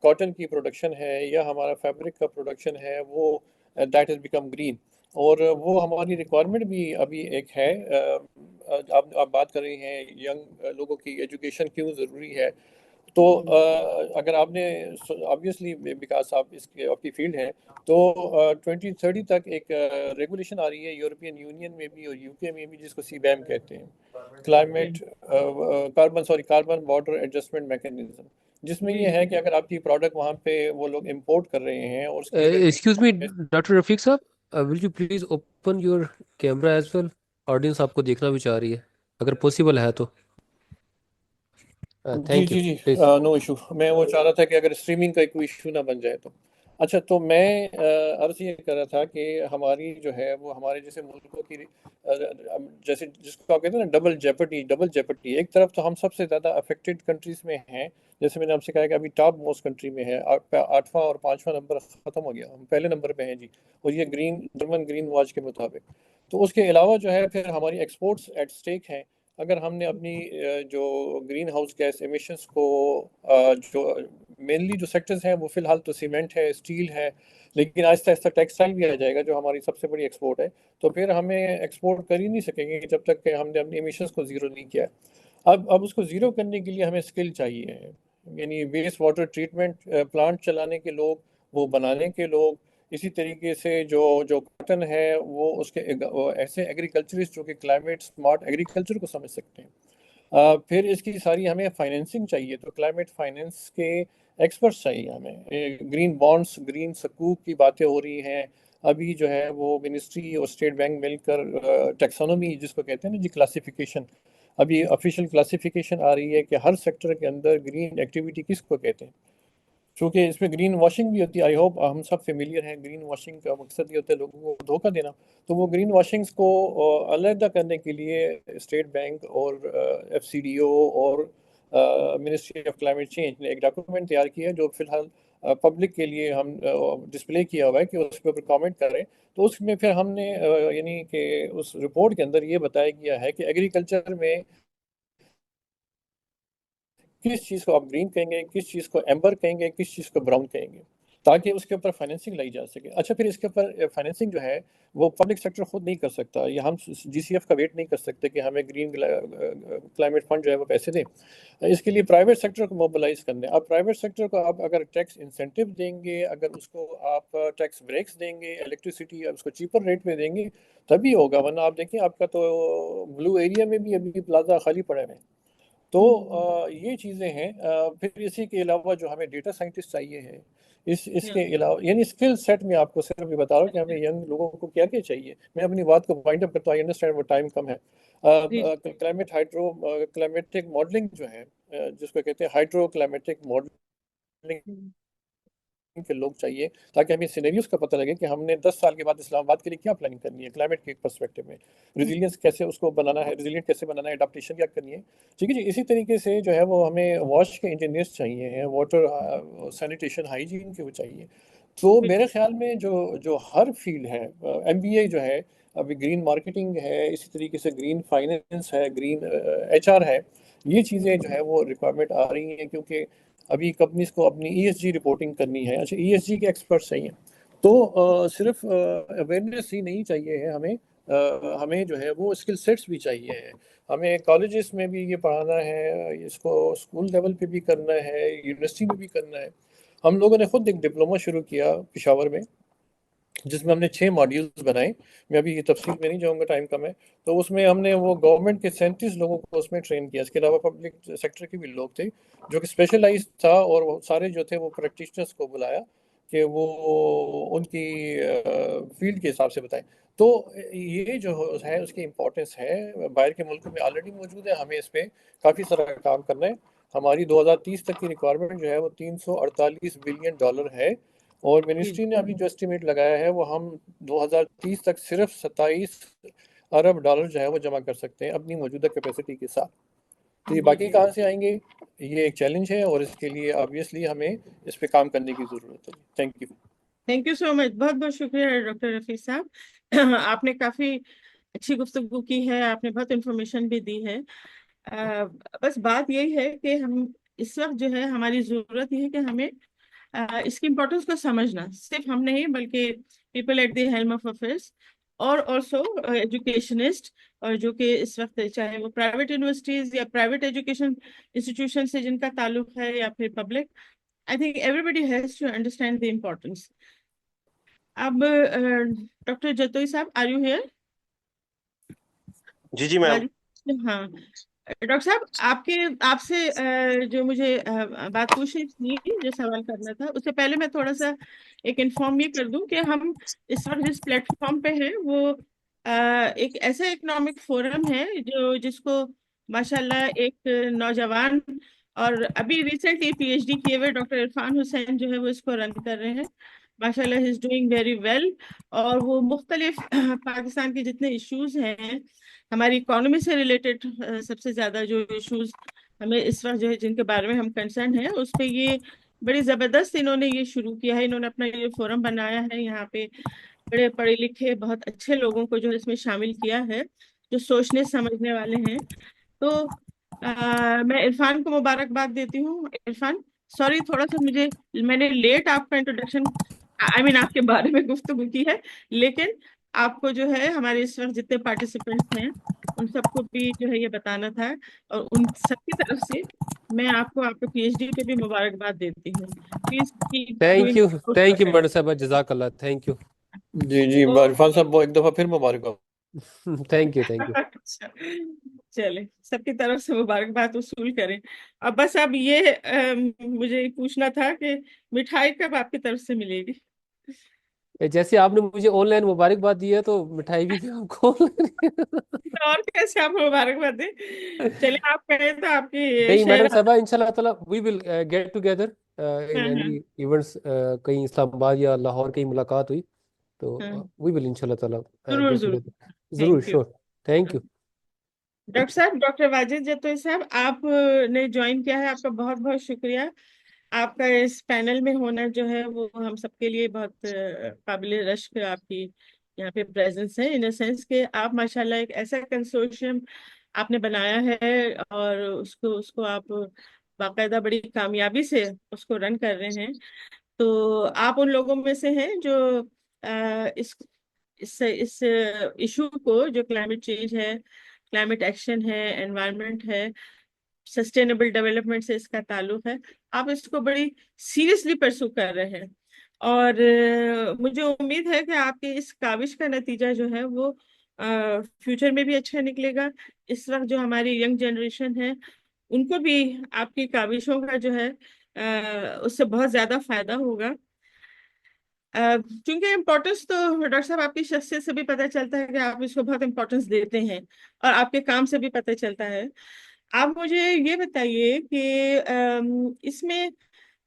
[SPEAKER 5] कॉटन की प्रोडक्शन है या हमारा फैब्रिक का प्रोडक्शन है वो दैट इज़ बिकम ग्रीन। और वो हमारी रिक्वायरमेंट भी अभी एक है। आप बात कर रही हैं यंग लोगों की एजुकेशन क्यों ज़रूरी है, तो अगर आपने ऑब्वियसली बिकॉज आप इसके आपकी फील्ड है, तो 2030 तक एक रेगुलेशन आ रही है यूरोपियन यूनियन में भी और यूके में भी, जिसको सीबैम कहते हैं, climate carbon border adjustment mechanism, जिसमें ये है कि अगर आपकी प्रोडक्ट वहाँ पे वो लोग इंपोर्ट कर रहे हैं और उसकी अगर
[SPEAKER 3] एक्सक्यूज मी डॉक्टर रफीक साहब, will you please open your camera as well? Audience आपको देखना भी चाह रही है, अगर पॉसिबल है तो।
[SPEAKER 5] जी
[SPEAKER 3] थैंक यू
[SPEAKER 5] जी जी,
[SPEAKER 3] प्लीज।
[SPEAKER 5] No issue. मैं वो चाह रहा था कि अगर स्ट्रीमिंग का कोई इशू ना बन जाए तो। अच्छा, तो मैं अर्ज ये कर रहा था कि हमारी जो है वो हमारे जैसे मुल्कों की जैसे जिसको आप कहते हैं ना डबल जेपटी, एक तरफ तो हम सबसे ज़्यादा अफेक्टेड कंट्रीज में हैं। जैसे मैंने आपसे कहा कि अभी टॉप मोस्ट कंट्री में है, 8वां और 5वां नंबर ख़त्म हो गया, हम पहले नंबर पे हैं जी, और ये जर्मन ग्रीन वॉच के मुताबिक। तो उसके अलावा जो है फिर हमारी एक्सपोर्ट्स एट स्टेक हैं। अगर हमने अपनी जो ग्रीन हाउस गैस एमिशंस को जो मेनली जो सेक्टर्स हैं वो फिलहाल तो सीमेंट है, स्टील है, लेकिन आहिस्ता आहिस्ता टेक्सटाइल भी आ जाएगा जो हमारी सबसे बड़ी एक्सपोर्ट है। तो फिर हमें एक्सपोर्ट कर ही नहीं सकेंगे जब तक कि हमने अपनी एमिशंस को ज़ीरो नहीं किया। अब उसको ज़ीरो करने के लिए हमें स्किल चाहिए, यानी वेस्ट वाटर ट्रीटमेंट प्लांट चलाने के लोग, वो बनाने के लोग, इसी तरीके से जो जो कॉटन है वो उसके वो ऐसे एग्रीकल्चरिस्ट जो कि क्लाइमेट स्मार्ट एग्रीकल्चर को समझ सकते हैं। फिर इसकी सारी हमें फाइनेंसिंग चाहिए, तो क्लाइमेट फाइनेंस के एक्सपर्ट्स चाहिए हमें। ग्रीन बॉन्ड्स, ग्रीन सकूक की बातें हो रही हैं अभी, जो है वो मिनिस्ट्री और स्टेट बैंक मिलकर टेक्सोनोमी जिसको कहते हैं ना जी, क्लासिफिकेशन, अभी ऑफिशियल क्लासिफिकेशन आ रही है कि हर सेक्टर के अंदर ग्रीन एक्टिविटी किसको कहते हैं। चूँकि इसमें ग्रीन वॉशिंग भी होती है, आई होप हम सब फेमिलियर हैं, ग्रीन वॉशिंग का मकसद ये होता है लोगों को धोखा देना। तो वो ग्रीन वॉशिंग्स को अलहदा करने के लिए स्टेट बैंक और एफसीडीओ और मिनिस्ट्री ऑफ क्लाइमेट चेंज ने एक डॉक्यूमेंट तैयार किया है जो फिलहाल पब्लिक के लिए हम डिस्प्ले किया हुआ है कि उस पर कमेंट करें। तो उसमें फिर हमने यानी कि उस रिपोर्ट के अंदर ये बताया गया है कि एग्रीकल्चर में किस चीज़ को आप ग्रीन कहेंगे, किस चीज़ को एम्बर कहेंगे, किस चीज़ को ब्राउन कहेंगे। ताकि उसके ऊपर फाइनेंसिंग लाई जा सके। अच्छा, फिर इसके ऊपर फाइनेंसिंग जो है वो पब्लिक सेक्टर खुद नहीं कर सकता, या हम GCF का वेट नहीं कर सकते कि हमें ग्रीन क्लाइमेट फंड जो है वो पैसे दें। इसके लिए प्राइवेट सेक्टर को मोबिलाइज करना है। अब प्राइवेट सेक्टर को आप अगर टैक्स इंसेंटिव देंगे, अगर उसको आप टैक्स ब्रेक्स देंगे, इलेक्ट्रिसिटी उसको चीपर रेट में देंगे, तभी होगा। वरना आप देखिए आपका तो ब्लू एरिया में भी अभी प्लाजा खाली पड़े हैं। तो ये चीज़ें हैं। फिर इसी के अलावा जो हमें डेटा साइंटिस्ट चाहिए है, इसके अलावा यानी स्किल सेट में आपको सिर्फ ये बता रहा हूँ कि हमें यंग लोगों को क्या क्या चाहिए। मैं अपनी बात को वाइंड अप करता हूँ, आई अंडरस्टैंड वो टाइम कम है। क्लाइमेट हाइड्रो क्लाइमेटिक मॉडलिंग जो है, जिसको कहते हैं हाइड्रो क्लाइमेटिक मॉडलिंग के लोग चाहिए, ताकि हमें सिनेरियोस का पता लगे कि हमने 10 साल के बाद इस्लामाबाद के लिए क्या प्लानिंग करनी है क्लाइमेट के पर्सपेक्टिव में, रेजिलियंस कैसे उसको बनाना है, रेजिलियंट कैसे बनाना है, एडाप्टेशन क्या करनी है। ठीक है जी। इसी तरीके से जो है वो हमें वॉश के इंजीनियर्स चाहिए हैं, वाटर सैनिटेशन हाइजीन के वो चाहिए। तो मेरे ख्याल में जो जो हर फील्ड है, MBA जो है, अभी ग्रीन मार्केटिंग है, इसी तरीके से ग्रीन फाइनेंस है, ग्रीन HR है, ये चीज़ें जो है वो रिक्वायरमेंट आ रही हैं, क्योंकि अभी कंपनीज को अपनी ESG रिपोर्टिंग करनी है। अच्छा, ESG के एक्सपर्ट्स चाहिए। तो सिर्फ अवेयरनेस ही नहीं चाहिए है हमें, हमें जो है वो स्किल सेट्स भी चाहिए है। हमें कॉलेजेस में भी ये पढ़ाना है, इसको स्कूल लेवल पे भी करना है, यूनिवर्सिटी में भी करना है। हम लोगों ने खुद एक डिप्लोमा शुरू किया पेशावर में, जिसमें हमने 6 मॉड्यूल्स बनाए। मैं अभी ये तफसील में नहीं जाऊँगा, टाइम कम है। तो उसमें हमने वो गवर्नमेंट के 37 लोगों को उसमें ट्रेन किया। इसके अलावा पब्लिक सेक्टर के भी लोग थे जो कि स्पेशलाइज था, और वो सारे जो थे वो प्रैक्टिशनर्स को बुलाया कि वो उनकी फील्ड के हिसाब से बताएं। तो ये जो है उसकी इम्पोर्टेंस है, बाहर के मुल्कों में ऑलरेडी मौजूद है, हमें इस पर काफ़ी सारा काम करना है। हमारी 2030 तक की रिक्वायरमेंट जो है वो $348 बिलियन है, और मिनिस्ट्री ने अभी जो एस्टिमेट लगाया है वो हम 2030 तक सिर्फ $27 अरब जो है वो जमा कर सकते हैं अपनी मौजूदा कैपेसिटी के साथ। तो ये बाकी कहाँ से आएंगे, ये एक चैलेंज है, और इसके लिए ऑब्वियसली हमें इस पे काम करने की ज़रूरत है। Thank you.
[SPEAKER 1] Thank you so much, बहुत बहुत शुक्रिया डॉक्टर रफीक साहब। आपने काफी अच्छी गुफ्तगू की है, आपने बहुत इंफॉर्मेशन भी दी है। अ, बस बात यही है कि हम इस वक्त जो है हमारी जरूरत ये है कि हमें इसकी इम्पोर्टेंस को समझना, सिर्फ हम नहीं बल्कि people at the helm of affairs और ऑल्सो एजुकेशनिस्ट, और जो कि इस वक्त चाहे वो प्राइवेट यूनिवर्सिटीज या प्राइवेट एजुकेशन इंस्टीट्यूशन से जिनका ताल्लुक है या फिर public, I think everybody has to understand the importance. अब डॉक्टर जतोई साहब, आर यू हियर?
[SPEAKER 6] जी जी मैम।
[SPEAKER 1] हाँ डॉक्टर साहब, आपके आपसे जो मुझे बात पूछनी थी, जो सवाल करना था, उससे पहले मैं थोड़ा सा एक इन्फॉर्म ये कर दूं कि हम इस वक्त जिस प्लेटफॉर्म पे हैं वो एक ऐसा इकोनॉमिक फोरम है जो जिसको माशाल्लाह एक नौजवान और अभी रिसेंटली PhD किए हुए डॉक्टर इरफान हुसैन जो है वो इसको रन कर रहे हैं। माशाल्लाह he is doing very well. और वो मुख्तलिफ पाकिस्तान के जितने इश्यूज हैं, हमारी इकोनॉमी से रिलेटेड सबसे ज्यादा जो इश्यूज हमें इस वक्त जो है जिनके बारे में हम कंसर्न हैं, उस पे ये बड़ी जबरदस्त इन्होंने ये शुरू किया है। इन्होंने अपना ये फोरम बनाया है, यहाँ पे बड़े पढ़े लिखे बहुत अच्छे लोगों को जो इसमें शामिल किया है, जो सोचने समझने वाले हैं। तो मैं इरफान को मुबारकबाद देती हूँ। इरफान, सॉरी थोड़ा सा मुझे, मैंने लेट आपका इंट्रोडक्शन, आई मीन आपके बारे में गुफ्तगू की है, लेकिन आपको जो है हमारे इस वक्त जितने पार्टिसिपेंट्स हैं उन सबको भी जो है ये बताना था, और उन सबकी तरफ से मैं आपको आपके PhD पे भी मुबारकबाद देती हूँ। Please keep
[SPEAKER 3] thank
[SPEAKER 1] doing
[SPEAKER 3] you, thank you
[SPEAKER 1] good.
[SPEAKER 3] Madam साहब, जजाकल्ला, थैंक यू।
[SPEAKER 5] जी जी, इरफान साहब एक दफ़ा फिर मुबारक हो।
[SPEAKER 3] Thank you, thank you.
[SPEAKER 1] अच्छा, चले सबकी तरफ से मुबारकबाद वसूल करें। अब बस अब ये मुझे पूछना था कि मिठाई कब आपकी तरफ से मिलेगी?
[SPEAKER 3] जैसे आपने मुझे ऑनलाइन मुबारकबाद दी है तो मिठाई भी आपको
[SPEAKER 1] और कैसे आप मुबारकबाद दें? चलिए आप कहें तो आपकी
[SPEAKER 3] नहीं मैडम
[SPEAKER 1] शेर।
[SPEAKER 3] साहबा, इंशाल्लाह ताला we will get together in
[SPEAKER 1] हाँ
[SPEAKER 3] एनी
[SPEAKER 1] हाँ
[SPEAKER 3] इवेंट्स, कहीं इस्लामाबाद या लाहौर कहीं मुलाकात हुई तो
[SPEAKER 1] हाँ,
[SPEAKER 3] वी विल इंशाल्लाह ताला
[SPEAKER 1] जरूर
[SPEAKER 3] गेट
[SPEAKER 1] जरूर।
[SPEAKER 3] टुगेदर, जरूर,
[SPEAKER 1] thank you.
[SPEAKER 3] Sure. Thank you.
[SPEAKER 1] Doctor साहब, डॉक्टर वाजिद जतोई साहब, आप ने ज्वाइन किया है, आपका बहुत बहुत शुक्रिया। आपका इस पैनल में होना जो है वो हम सबके लिए बहुत काबिल रश्क आपकी यहाँ पे प्रेजेंस है, इन द सेंस कि आप माशाल्लाह एक ऐसा कंसोर्शियम आपने बनाया है और उसको उसको आप बाकायदा बड़ी कामयाबी से उसको रन कर रहे हैं। तो आप उन लोगों में से हैं जो इस इशू को, जो क्लाइमेट चेंज है, क्लाइमेट एक्शन है, एनवायरनमेंट है, सस्टेनेबल डेवलपमेंट से इसका ताल्लुक है, आप इसको बड़ी सीरियसली परसू कर रहे हैं। और मुझे उम्मीद है कि आपके इस काविश का नतीजा जो है वो फ्यूचर में भी अच्छा निकलेगा। इस वक्त जो हमारी यंग जनरेशन है, उनको भी आपकी काविशों का जो है उससे बहुत ज्यादा फायदा होगा। क्योंकि इम्पोर्टेंस तो डॉक्टर साहब आपकी शख्सियत से भी पता चलता है कि आप इसको बहुत इम्पोर्टेंस देते हैं, और आपके काम से भी पता चलता है। आप मुझे ये बताइए कि इसमें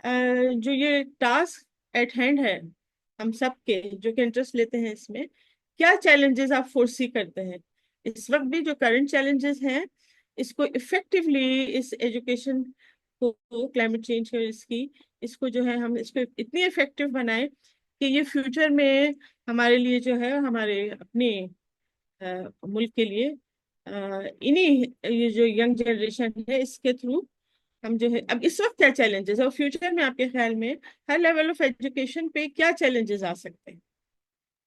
[SPEAKER 1] जो ये टास्क एट हैंड है, हम सब के जो कि इंटरेस्ट लेते हैं इसमें, क्या चैलेंजेस आप फोर्सी करते हैं इस वक्त भी, जो करंट चैलेंजेस हैं, इसको इफेक्टिवली इस एजुकेशन को, क्लाइमेट चेंज को, इसको जो है हम इसको इतनी इफेक्टिव बनाएं कि ये फ्यूचर में हमारे लिए जो है, हमारे अपने मुल्क के लिए, इन्हीं ये जो यंग जनरेशन है इसके थ्रू हम जो है, अब इस वक्त क्या चैलेंजेस और फ्यूचर में आपके ख्याल में हर लेवल ऑफ एजुकेशन पे क्या चैलेंजेस आ सकते हैं?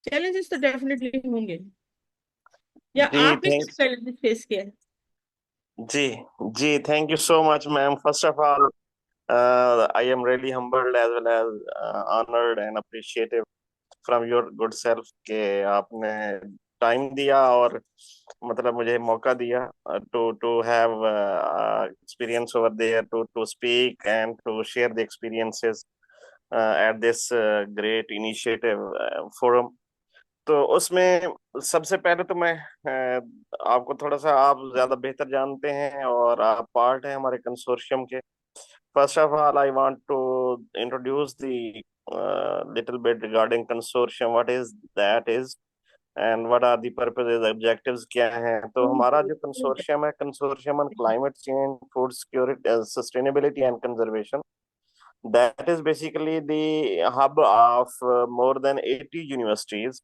[SPEAKER 1] चैलेंजेस तो डेफिनेटली होंगे, या
[SPEAKER 6] जी
[SPEAKER 1] आपने
[SPEAKER 6] थैंक
[SPEAKER 1] क्या चैलेंजेस फेस किया है?
[SPEAKER 6] जी जी thank you so much ma'am. First of all I am really humbled as well as honored and appreciative from your good self के आपने टाइम दिया और मतलब मुझे मौका दिया to have experience over there to speak and to share the experiences at this great initiative forum। तो उसमें सबसे पहले तो मैं आपको थोड़ा सा, आप ज्यादा बेहतर जानते हैं और आप पार्ट हैं हमारे कंसोर्शियम के। First of all, I want to introduce the little bit regarding consortium. What is that is, and what are the purposes, objectives क्या हैं? तो हमारा जो consortium है, consortium on climate change, food security, sustainability and conservation. That is basically the hub of more than 80 universities,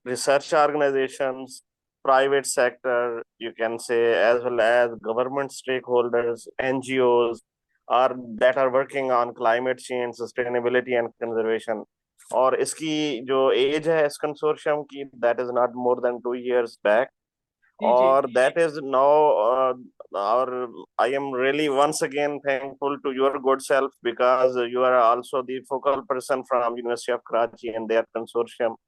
[SPEAKER 6] research organizations, private sector, you can say, as well as government stakeholders, NGOs, are that are working on climate change, sustainability and conservation। और इसकी जो एज है इस कंसोर्शियम की, that is not more than 2 years बैक,
[SPEAKER 1] जी जी।
[SPEAKER 6] or that is now or I am really once again thankful to your good self because you are also the focal person from University of Karachi and their consortium।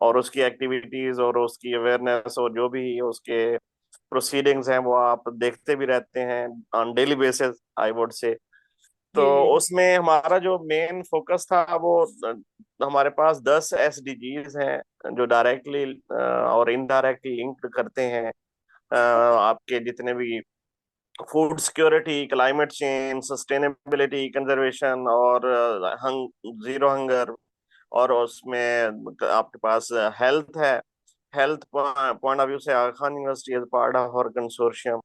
[SPEAKER 6] और उसकी एक्टिविटीज और उसकी अवेयरनेस और जो भी उसके प्रोसीडिंग्स हैं वो आप देखते भी रहते हैं on daily basis, I would say. तो
[SPEAKER 1] जी
[SPEAKER 6] उसमें हमारा जो मेन फोकस था वो हमारे पास 10 SDGs हैं जो डायरेक्टली और इनडायरेक्टली लिंक करते हैं आपके जितने भी food security, climate change, sustainability, conservation और जीरो हंगर। और उसमें आपके पास हेल्थ है। हेल्थ पॉइंट ऑफ व्यू से Aga Khan University is part of और कंसोर्शियम।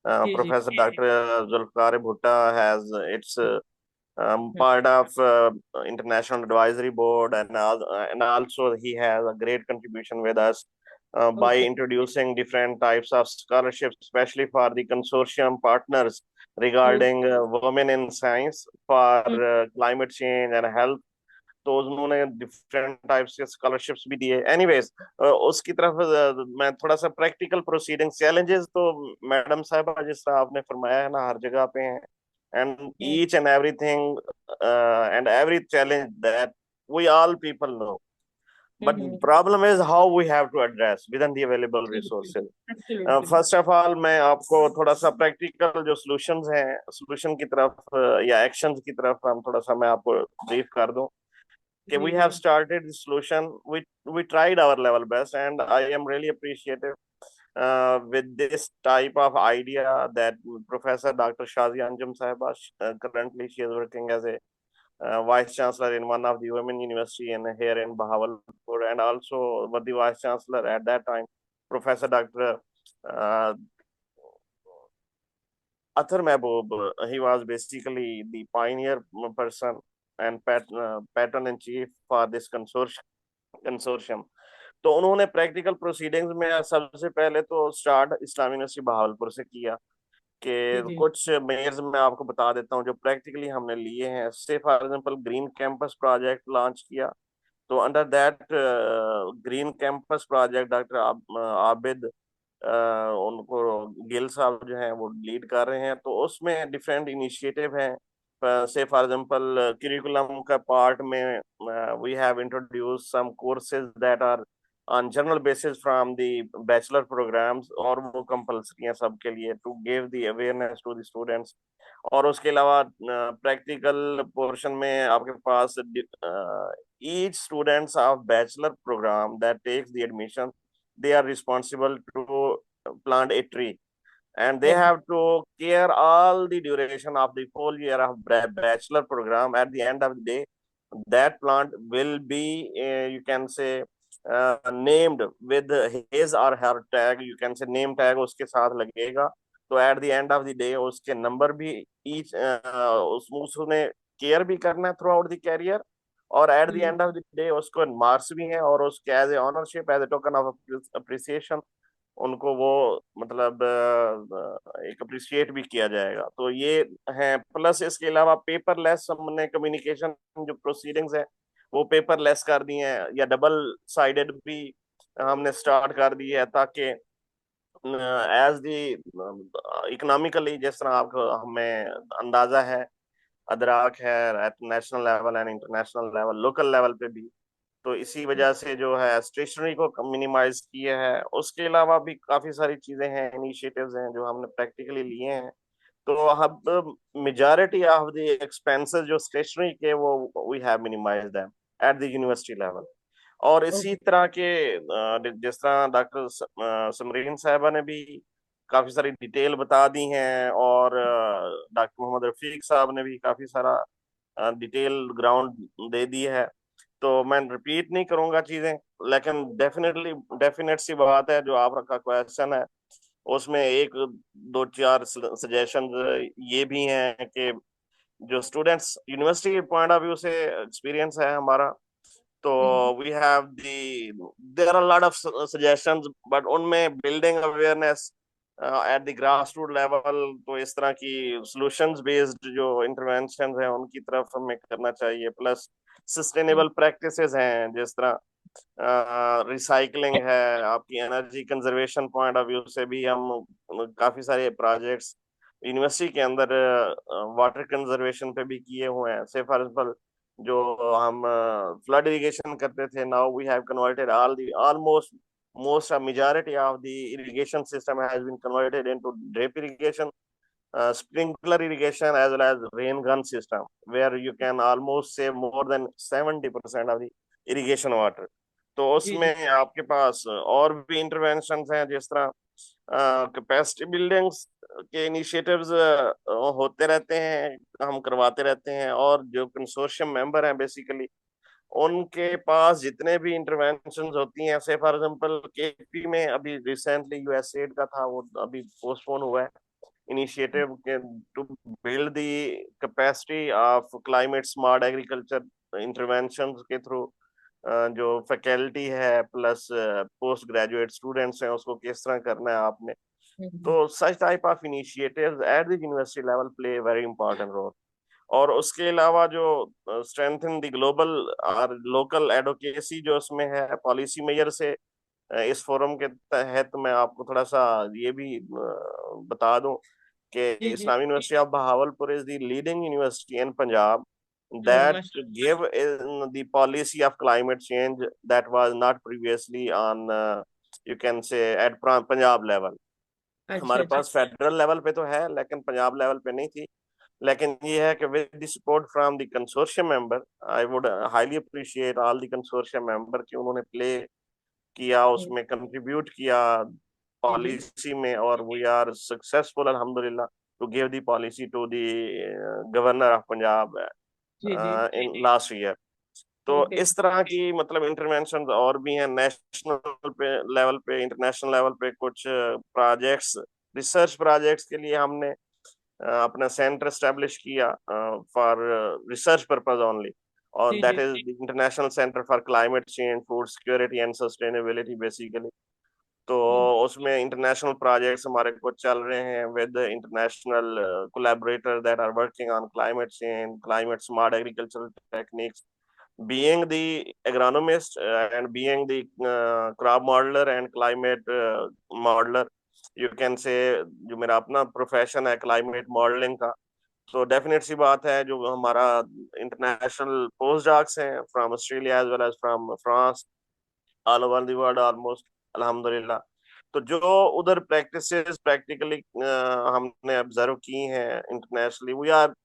[SPEAKER 1] जी जी।
[SPEAKER 6] Professor doctor Zulfiqar Bhutta has its part of international advisory board, and also he has a great contribution with us by
[SPEAKER 1] okay.
[SPEAKER 6] introducing different types of scholarships, especially for the consortium partners regarding women in science for climate change and health। तो उन्होंने डिफरेंट टाइप्स के स्कॉलरशिप्स भी दिए। एनीवेज उसकी तरफ मैं थोड़ा सा प्रैक्टिकल प्रोसीडिंग चैलेंजेस तो मैडम साहबा जिस तरह आपने फरमाया है ना, हर जगह पे हैं, and each and everything and every challenge that we all people know, but problem is how we have to address within the available resources। First of all मैं आपको थोड़ा सा प्रैक्टिकल जो सॉल्यूशंस हैं, सॉल्यूशन की तरफ या एक्शंस की तरफ हम थोड़ा सा मैं आपको ब्रीफ कर दूं कि we have started the solution, we tried our level best, and I am really appreciative with this type of idea that Professor Dr. Shazia Anjum Sahiba, currently she is working as a Vice Chancellor in one of the women university in here in Bahawalpur, and also was the Vice Chancellor at that time, Professor Dr. Uh, Athar Mehboob. He was basically the pioneer person and patron in chief for this consortium। तो उन्होंने प्रैक्टिकल प्रोसीडिंग्स में सबसे पहले तो स्टार्ट इस्लामी यूनिवर्सिटी बहावलपुर से किया।
[SPEAKER 1] जी
[SPEAKER 6] कि
[SPEAKER 1] जी
[SPEAKER 6] कुछ मेयर्स मैं आपको बता देता हूँ जो प्रैक्टिकली हमने लिए हैं। Say for example green campus project launch किया, तो under that green campus project doctor Abid उनको गिल साहब जो हैं वो लीड कर रहे हैं। तो उसमें डिफरेंट इनिशिएटिव हैं। से फॉर एग्जांपल करिकुलम का पार्ट में we have introduce some courses that are on general basis from the bachelor programs, और वो कंपल्सरी हैं सबके लिए to give the awareness to the students. और उसके अलावा प्रैक्टिकल पोर्शन में आपके पास each students of bachelor program that takes the admission, they are responsible to plant a tree, and they
[SPEAKER 1] okay
[SPEAKER 6] have to care all the duration of the full year of bachelor program. At the end of the day, that plant will be you can say named with his or her tag, you can say name tag उसके साथ लगेगा। तो at the end of the day उसके नंबर भी ईच उसने केयर भी करना है थ्रू आउट द कैरियर, और at the end of the day उसको मार्क्स भी हैं, और उसके as a ownership as a token of appreciation उनको वो मतलब एक अप्रिशिएट भी किया जाएगा। तो ये है। प्लस इसके अलावा पेपरलेस हमने कम्युनिकेशन जो प्रोसीडिंग्स है वो पेपरलेस कर दी हैं, या डबल साइडेड भी हमने स्टार्ट कर दी है, ताकि एज दी इकोनॉमिकली जिस तरह आपको हमें अंदाजा है अदराक है at national level and international level, local level पे भी, तो इसी वजह से जो है स्टेशनरी को मिनिमाइज किया है। उसके अलावा भी काफी सारी चीजें हैं, इनिशिएटिव्स हैं जो हमने प्रैक्टिकली लिए हैं। तो अब मेजॉरिटी ऑफ द एक्सपेंसेस जो स्टेशनरी के वो we have minimize them at the university level. और इसी
[SPEAKER 1] ओके
[SPEAKER 6] तरह के जिस तरह डॉक्टर समरीन साहिबा ने भी काफी सारी डिटेल बता दी हैं, और डॉक्टर मोहम्मद रफीक साहब ने भी काफी सारा डिटेल ग्राउंड दे दी है। तो मैं रिपीट नहीं करूंगा चीजें, लेकिन डेफिनेट सी बात है जो आपका क्वेश्चन है उसमें एक दो चार सजेशन ये भी हैं कि जो स्टूडेंट्स यूनिवर्सिटी के पॉइंट ऑफ व्यू से एक्सपीरियंस है हमारा, तो we have the there are lot of suggestions, but उनमें building awareness at the grass root level, तो इस तरह की सॉल्यूशंस बेस्ड जो इंटरवेंशन है उनकी तरफ हमें करना चाहिए। प्लस सस्टेनेबल प्रैक्टिसेस हैं जिस तरह रिसाइकलिंग है, आपकी energy conservation point of view से भी हम काफी सारे प्रोजेक्ट्स यूनिवर्सिटी के अंदर वाटर कंजर्वेशन पे भी किए हुए हैं। से फॉर एग्जांपल जो हम फ्लड इरिगेशन करते थे, now we have converted almost most a majority of the irrigation system has been converted into drip irrigation, sprinkler irrigation, as well as rain gun system, where you can almost save more than 70% of the irrigation water. तो
[SPEAKER 1] जी जी
[SPEAKER 6] उसमें आपके पास और भी इंटरवेंशन हैं जिस तरह कैपेसिटी बिल्डिंग्स के इनिशिएटिव्स होते रहते हैं, हम करवाते रहते हैं। और जो कंसोर्शियम मेंबर हैं बेसिकली उनके पास जितने भी इंटरवेंशंस होती हैं, से फॉर एग्जांपल केपी में अभी रिसेंटली यूएसएड का था, वो अभी पोस्टपोन हुआ है, इनिशिएटिव के to build the capacity of climate smart agriculture interventions के थ्रू जो फैकल्टी है प्लस पोस्ट ग्रेजुएट स्टूडेंट्स हैं उसको किस तरह करना है आपने। तो such type of initiatives at the university level play very important role. और उसके अलावा जो स्ट्रेंथन द ग्लोबल और लोकल एडवोकेसी जो उसमें है पॉलिसी मेजर से, इस फोरम के तहत मैं आपको थोड़ा सा ये भी बता दूं कि
[SPEAKER 1] जी जी
[SPEAKER 6] Islami University of Bahawalpur is the leading university in Punjab that
[SPEAKER 1] माशा
[SPEAKER 6] give in the policy of climate change that was not previously on you can say at Punjab level.
[SPEAKER 1] अच्छा
[SPEAKER 6] हमारे
[SPEAKER 1] अच्छा
[SPEAKER 6] पास फेडरल लेवल पे तो है लेकिन पंजाब लेवल पे नहीं थी। लेकिन ये है कि with the support from the consortium member, I would highly appreciate all the consortium member कि उन्होंने प्ले किया, उसमें कंट्रीब्यूट किया
[SPEAKER 1] जी जी
[SPEAKER 6] पॉलिसी में, और वी आर सक्सेसफुल अल्हम्दुलिल्लाह to give the policy to the governor of Punjab
[SPEAKER 1] जी जी
[SPEAKER 6] इन लास्ट ईयर। तो
[SPEAKER 1] ओके
[SPEAKER 6] इस तरह की मतलब इंटरवेंशन और भी हैं नेशनल पे लेवल पे, इंटरनेशनल लेवल पे। कुछ प्रोजेक्ट्स रिसर्च प्रोजेक्ट्स के लिए हमने अपना सेंटर स्टैब्लिश किया फॉर रिसर्च पर्पस ओनली, और
[SPEAKER 1] जी
[SPEAKER 6] दैट
[SPEAKER 1] जी
[SPEAKER 6] is the international centre for climate change, food security and sustainability basically. तो उसमें इंटरनेशनल प्रोजेक्ट्स हमारे कुछ चल रहे हैं with international collaborator that are working on climate change, climate smart agricultural techniques. Being the agronomist and being the crop modeler and climate modeler, you can say जो मेरा अपना प्रोफेशन है क्लाइमेट मॉडलिंग का, तो डेफिनेट सी बात है जो हमारा इंटरनेशनल पोस्ट डॉक्स हैं from Australia as well as from France, all over the world almost, अल्हम्दुलिल्लाह. तो जो उधर प्रैक्टिसेस प्रैक्टिकली हमने ऑब्जर्व की हैं internationally, we are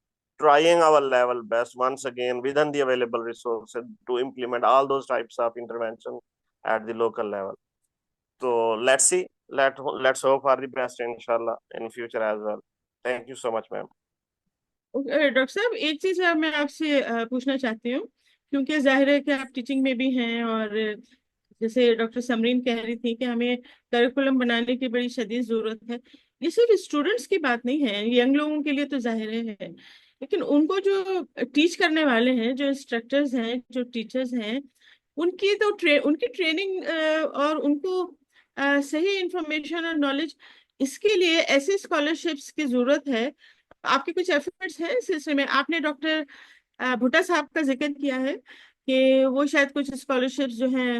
[SPEAKER 6] trying our level best once again within the available resources to implement all those types of intervention at the local level. So let's see, let's hope for the best inshallah in future as well. Thank you so much, ma'am.
[SPEAKER 1] Doctor साहब, एक चीज मैं आपसे पूछना चाहती हूँ, क्योंकि जाहिर है कि आप टीचिंग में भी हैं, और जैसे डॉक्टर समरीन कह रही थी कि हमें करिकुलम बनाने की बड़ी शदीद जरूरत है. ये सिर्फ स्टूडेंट्स की बात नहीं है, यंग लोगों के लिए तो जाहिर है, लेकिन उनको जो टीच करने वाले हैं, जो इंस्ट्रक्टर्स हैं, जो टीचर्स हैं, उनकी ट्रेनिंग और उनको सही इंफॉर्मेशन और नॉलेज, इसके लिए ऐसी स्कॉलरशिप्स की जरूरत है. आपके कुछ एफर्ट्स हैं इस सिलसिले में? आपने डॉक्टर भुट्टा साहब का जिक्र किया है कि वो शायद कुछ स्कॉलरशिप्स जो हैं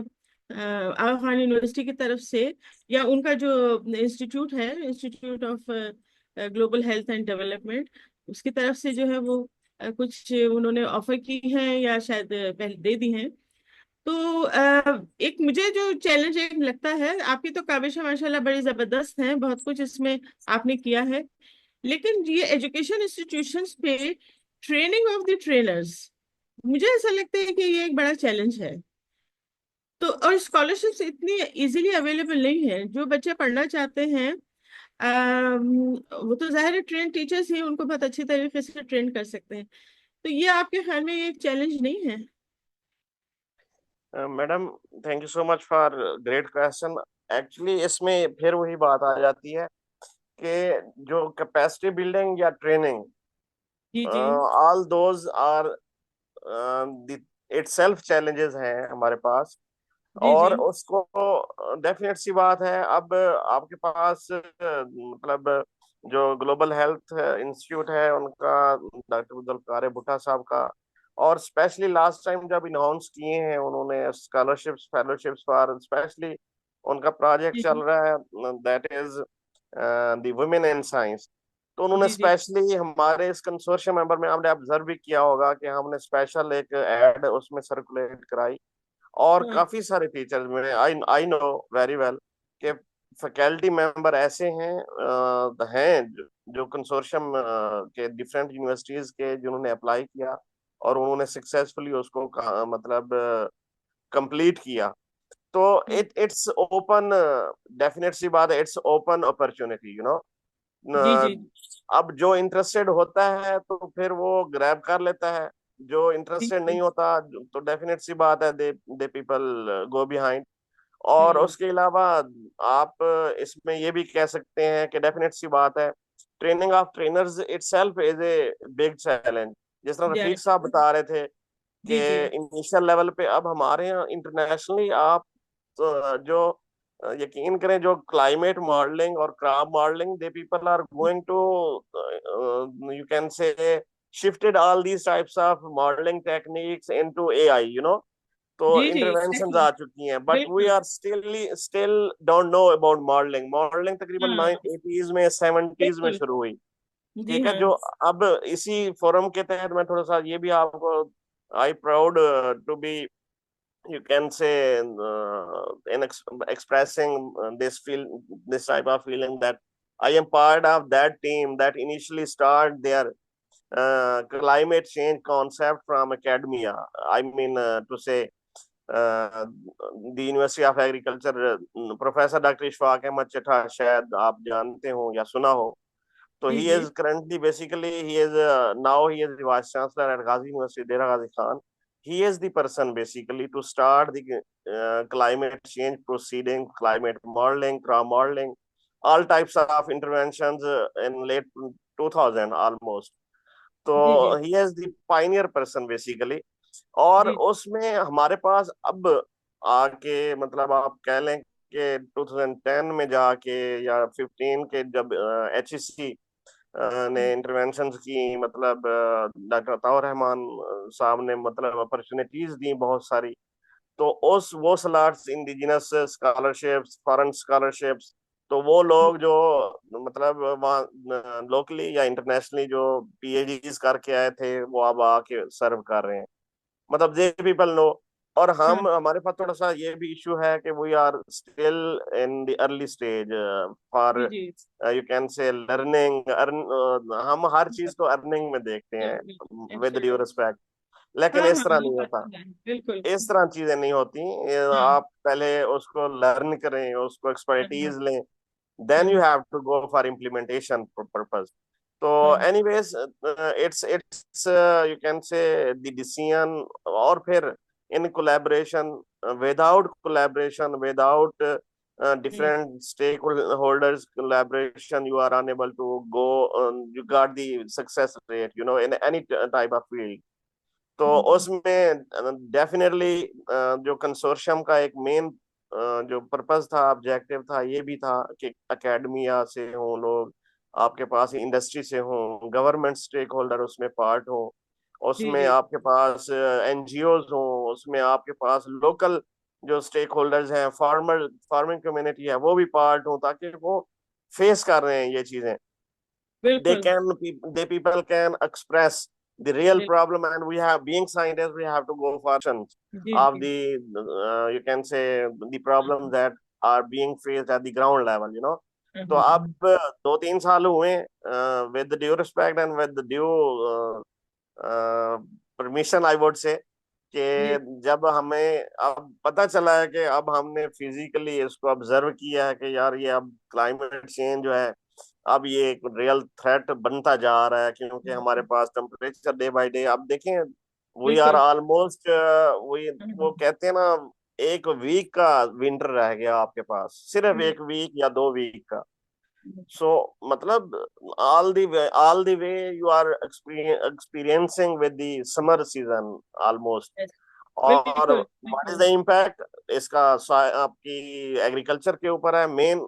[SPEAKER 1] आगा खान यूनिवर्सिटी की तरफ से, या उनका जो इंस्टीट्यूट है, institute of global health and development, उसकी तरफ से जो है वो कुछ उन्होंने ऑफर की है या शायद पहले दे दी हैं. तो एक मुझे जो चैलेंज एक लगता है, आपकी तो काबिश माशाल्लाह बड़ी जबरदस्त हैं, बहुत कुछ इसमें आपने किया है, लेकिन ये एजुकेशन इंस्टीट्यूशंस पे ट्रेनिंग ऑफ द ट्रेनर्स, मुझे ऐसा लगता है कि ये एक बड़ा चैलेंज है. तो और स्कॉलरशिप्स इतनी इजीली अवेलेबल नहीं है. जो बच्चे पढ़ना चाहते हैं वो तो जाहिर है ट्रेन टीचर्स ही उनको बहुत अच्छी तरीके से ट्रेन कर सकते हैं. तो ये आपके ख्याल में ये एक चैलेंज नहीं है?
[SPEAKER 6] Madam, thank you so much for great question. Actually इसमें फिर वही बात आ जाती है कि जो कैपेसिटी बिल्डिंग या ट्रेनिंग,
[SPEAKER 1] जी जी
[SPEAKER 6] all those are itself challenges हैं हमारे पास.
[SPEAKER 1] जी जी
[SPEAKER 6] और उसको डेफिनेट सी बात है, अब आपके पास मतलब जो ग्लोबल हेल्थ इंस्टीट्यूट है उनका, डॉक्टर जुल्फकार भुट्टा साहब का, और स्पेशली लास्ट टाइम जब इनाउंस किए हैं उन्होंने स्कॉलरशिप्स फेलोशिप्स फॉर, स्पेशली उनका प्रोजेक्ट
[SPEAKER 1] जी
[SPEAKER 6] चल रहा है that is the women in science. तो उन्होंने
[SPEAKER 1] जी जी
[SPEAKER 6] स्पेशली हमारे इस कंसोर्शियम मेंबर में, आपने ऑब्जर्व भी किया होगा कि हमने स्पेशल एक एड उसमें सर्कुलेट कराई, और
[SPEAKER 1] हाँ
[SPEAKER 6] काफी सारे टीचर्स में आई नो वेरी वेल कि फैकल्टी मेंबर ऐसे जो कंसोर्शियम के डिफरेंट यूनिवर्सिटीज के जिन्होंने अप्लाई किया और उन्होंने सक्सेसफुली उसको मतलब कंप्लीट किया. तो इट्स ओपन, डेफिनेट सी बात है, it's open opportunity, you know.
[SPEAKER 1] जी जी
[SPEAKER 6] अब जो इंटरेस्टेड होता है तो फिर वो ग्रैब कर लेता है, जो
[SPEAKER 1] जी
[SPEAKER 6] इंटरेस्टेड
[SPEAKER 1] जी
[SPEAKER 6] नहीं होता तो डेफिनेट सी बात है दे पीपल गो बिहाइंड. और
[SPEAKER 1] हम्म
[SPEAKER 6] उसके अलावा आप इसमें ये भी कह सकते हैं कि डेफिनेट सी बात है, training of trainers itself is a big challenge. जिस तरह
[SPEAKER 1] या
[SPEAKER 6] रफीक साहब बता रहे थे
[SPEAKER 1] जी जी
[SPEAKER 6] कि इनिशियल लेवल पे, अब हमारे यहाँ इंटरनेशनली आप जो यकीन करें, जो क्लाइमेट मॉडलिंग और crop modelling, they people are going to, you can say, shifted all these types of modeling techniques into AI, you know. तो
[SPEAKER 1] जी जी
[SPEAKER 6] इंटरवेंशंस
[SPEAKER 1] एग्जैक्टली
[SPEAKER 6] आ चुकी हैं, बट वी
[SPEAKER 1] बिल्कुल.
[SPEAKER 6] Are still don't know about modelling. Modelling तकरीबन
[SPEAKER 1] हाँ
[SPEAKER 6] 80s में 70s में
[SPEAKER 1] बिल्कुल.
[SPEAKER 6] शुरू हुई.
[SPEAKER 1] जी
[SPEAKER 6] ठीक है,
[SPEAKER 1] हाँ
[SPEAKER 6] जो अब इसी फोरम के तहत मैं थोड़ा सा ये भी आपको, I proud to be, you can say, in expressing this type of feeling that I am part of that team that initially started their climate change concept from academia. I mean, to say, uh, the University of Agriculture, professor doctor Ishfaq Ahmad Chatta, शायद आप जानते हो या सुना हो. तो
[SPEAKER 1] जी
[SPEAKER 6] he
[SPEAKER 1] ji
[SPEAKER 6] is currently, basically he is now he is the vice chancellor at Ghazi University, Dera Ghazi Khan. He is the person basically to start the climate change proceeding, climate modeling, crop modeling, all types of interventions in late 2000 almost. तो
[SPEAKER 1] जी जी
[SPEAKER 6] he is the pioneer person basically. और
[SPEAKER 1] जी
[SPEAKER 6] उसमें हमारे पास अब आके, मतलब आप कह लें के 2010 में जाके या 15 के जब HEC ने इंटरवेंशन की, मतलब डॉक्टर अताउर रहमान साहब ने मतलब अपॉर्चुनिटीज दी बहुत सारी। तो उस वो slots, indigenous scholarships, foreign scholarships, तो वो लोग जो मतलब वहाँ लोकली या इंटरनेशनली जो PhDs करके आए थे वो अब आके सर्व कर रहे हैं, मतलब दे पीपल नो। और हम हमारे पास थोड़ा सा ये भी इशू है कि we are still in the early stage for
[SPEAKER 1] जी जी
[SPEAKER 6] यू कैन से लर्निंग हम हर चीज को अर्निंग में देखते हैं, विद ड्यू
[SPEAKER 1] एब्सोल्युटली।
[SPEAKER 6] रिस्पेक्ट। लेकिन
[SPEAKER 1] हाँ
[SPEAKER 6] इस
[SPEAKER 1] हाँ,
[SPEAKER 6] तरह
[SPEAKER 1] ये
[SPEAKER 6] नहीं
[SPEAKER 1] बात
[SPEAKER 6] होता,
[SPEAKER 1] तो है, बिल्कुल।
[SPEAKER 6] इस तरह चीजें नहीं होती।
[SPEAKER 1] हाँ
[SPEAKER 6] आप पहले उसको लर्न करें, उसको
[SPEAKER 1] हाँ हाँ
[SPEAKER 6] एक्सपर्टीज लें, then you
[SPEAKER 1] हाँ
[SPEAKER 6] have to go for implementation purpose. So
[SPEAKER 1] हाँ
[SPEAKER 6] anyways, it's you can say the decision, और फिर in collaboration, without collaboration, without
[SPEAKER 1] hmm,
[SPEAKER 6] different stakeholders collaboration, you are unable to go, you got the success rate, you know, in any type of field. तो
[SPEAKER 1] हम्म,
[SPEAKER 6] उसमें डेफिनेटली जो कंसोर्शियम का एक मेन जो पर्पस था, ऑब्जेक्टिव था, ये भी था कि एकेडमिया से हों लोग, आपके पास इंडस्ट्री से हों, गवर्नमेंट स्टेक होल्डर उसमें पार्ट हो,
[SPEAKER 1] जी
[SPEAKER 6] उसमें
[SPEAKER 1] जी
[SPEAKER 6] आपके पास NGOs हों, उसमें आपके पास लोकल जो स्टेक होल्डर्स हैं, फार्मिंग कम्युनिटी है, वो भी पार्ट हो, ताकि वो फेस कर रहे हैं ये चीजें, they
[SPEAKER 1] बिल्कुल।
[SPEAKER 6] can they people can express the real
[SPEAKER 1] बिल्कुल
[SPEAKER 6] problem, and we have, being scientists, we have to go for solutions
[SPEAKER 1] ji
[SPEAKER 6] of
[SPEAKER 1] ji.
[SPEAKER 6] the you can say the problems that are being faced at the ground level, you know. तो अब 2-3 साल हुए, with due respect and with due permission, I would say,
[SPEAKER 1] ये
[SPEAKER 6] कि जब हमें अब पता चला है कि अब हमने फिजिकली इसको ऑब्जर्व किया है कि यार ये अब क्लाइमेट चेंज जो है, अब ये एक रियल थ्रेट बनता जा रहा है, क्योंकि हमारे पास टेम्परेचर डे बाय डे, अब देखें, वी आर
[SPEAKER 1] बिल्कुल।
[SPEAKER 6] ऑलमोस्ट, वी वो कहते हैं ना, एक वीक का विंटर रह गया आपके पास, सिर्फ एक वीक या 2 वीक का। सो मतलब all the way you are experiencing with the summer season almost. और
[SPEAKER 1] बिल्कुल
[SPEAKER 6] व्हाट इज
[SPEAKER 1] बिल्कुल।
[SPEAKER 6] द इम्पैक्ट इसका, आपकी एग्रीकल्चर के ऊपर है मेन।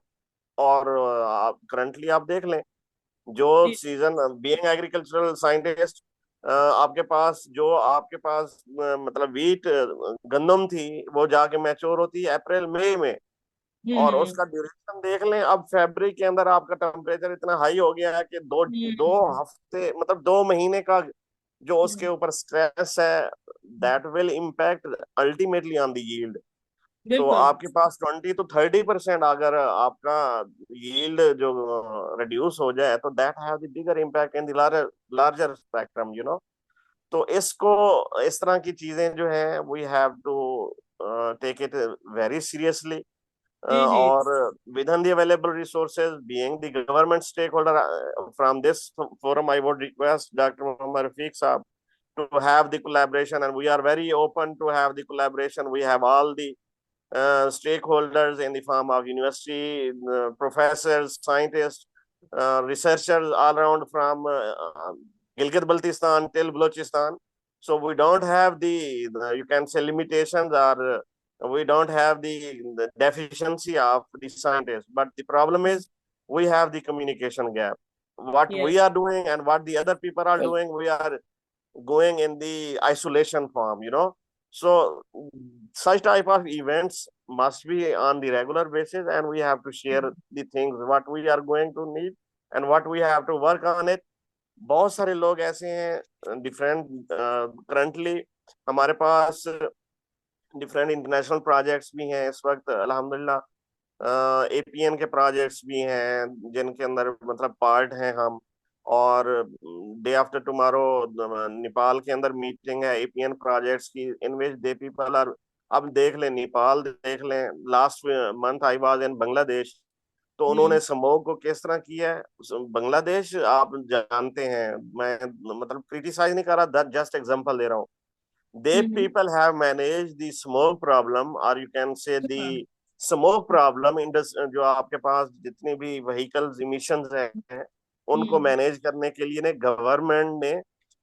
[SPEAKER 6] और आप करंटली आप देख लें, जो
[SPEAKER 1] जी
[SPEAKER 6] सीजन, बीइंग एग्रीकल्चरल साइंटिस्ट, आपके पास जो आपके पास मतलब वीट, गंदम थी, वो जाके मैच्योर होती है अप्रैल मई में, और
[SPEAKER 1] हम्म
[SPEAKER 6] उसका ड्यूरेशन देख लें, अब फरवरी के अंदर आपका टेम्परेचर इतना हाई हो गया है कि दो दो
[SPEAKER 1] हम्म
[SPEAKER 6] हफ्ते मतलब 2 महीने का जो उसके
[SPEAKER 1] हम्म,
[SPEAKER 6] ऊपर स्ट्रेस है, that will impact ultimately on the yield. तो
[SPEAKER 1] बिल्कुल।
[SPEAKER 6] आपके पास 20 to 30% अगर आपका यील्ड जो रिड्यूस हो जाए, तो that have the bigger impact in the larger spectrum, you know. तो इसको, इस तरह की चीजें जो है, we have to take it very seriously.
[SPEAKER 1] जी जी
[SPEAKER 6] or within the available resources, being the government stakeholder, from this forum, I would request Dr. Muhammad Rafiq Saab to have the collaboration, and we are very open to have the collaboration. We have all the stakeholders in the form of university, professors, scientists, researchers all around from Gilgit-Baltistan till Balochistan. So we don't have the you can say limitations, or we don't have the deficiency of the scientists. But the problem is we have the communication gap. What
[SPEAKER 1] yes
[SPEAKER 6] we are doing and what the other people are doing, we are going in the isolation form, you know. So such type of events must be on the regular basis, and we have to share the things what we are going to need and what we have to work on it. बहुत सारे लोग ऐसे हैं डिफरेंट, करंटली हमारे पास डिफरेंट इंटरनेशनल प्रोजेक्ट्स भी हैं इस वक्त अल्हम्दुलिल्लाह। APN के प्रोजेक्ट्स भी हैं जिनके अंदर मतलब पार्ट हैं हम। और डे आफ्टर टुमारो नेपाल के अंदर मीटिंग है APN प्रोजेक्ट्स की, इन विच दे पीपल आर, अब देख लें नेपाल, देख लें last month I was in Bangladesh, तो उन्होंने समूह को किस तरह किया है। बांग्लादेश आप जानते हैं, मैं मतलब क्रिटिसाइज नहीं कर रहा, जस्ट एग्जांपल दे रहा हूँ। They people have managed the smoke problem, or you can say the smoke problem in the, जो आपके पास जितने भी vehicles emissions हैं, उनको मैनेज करने के लिए ने गवर्नमेंट ने,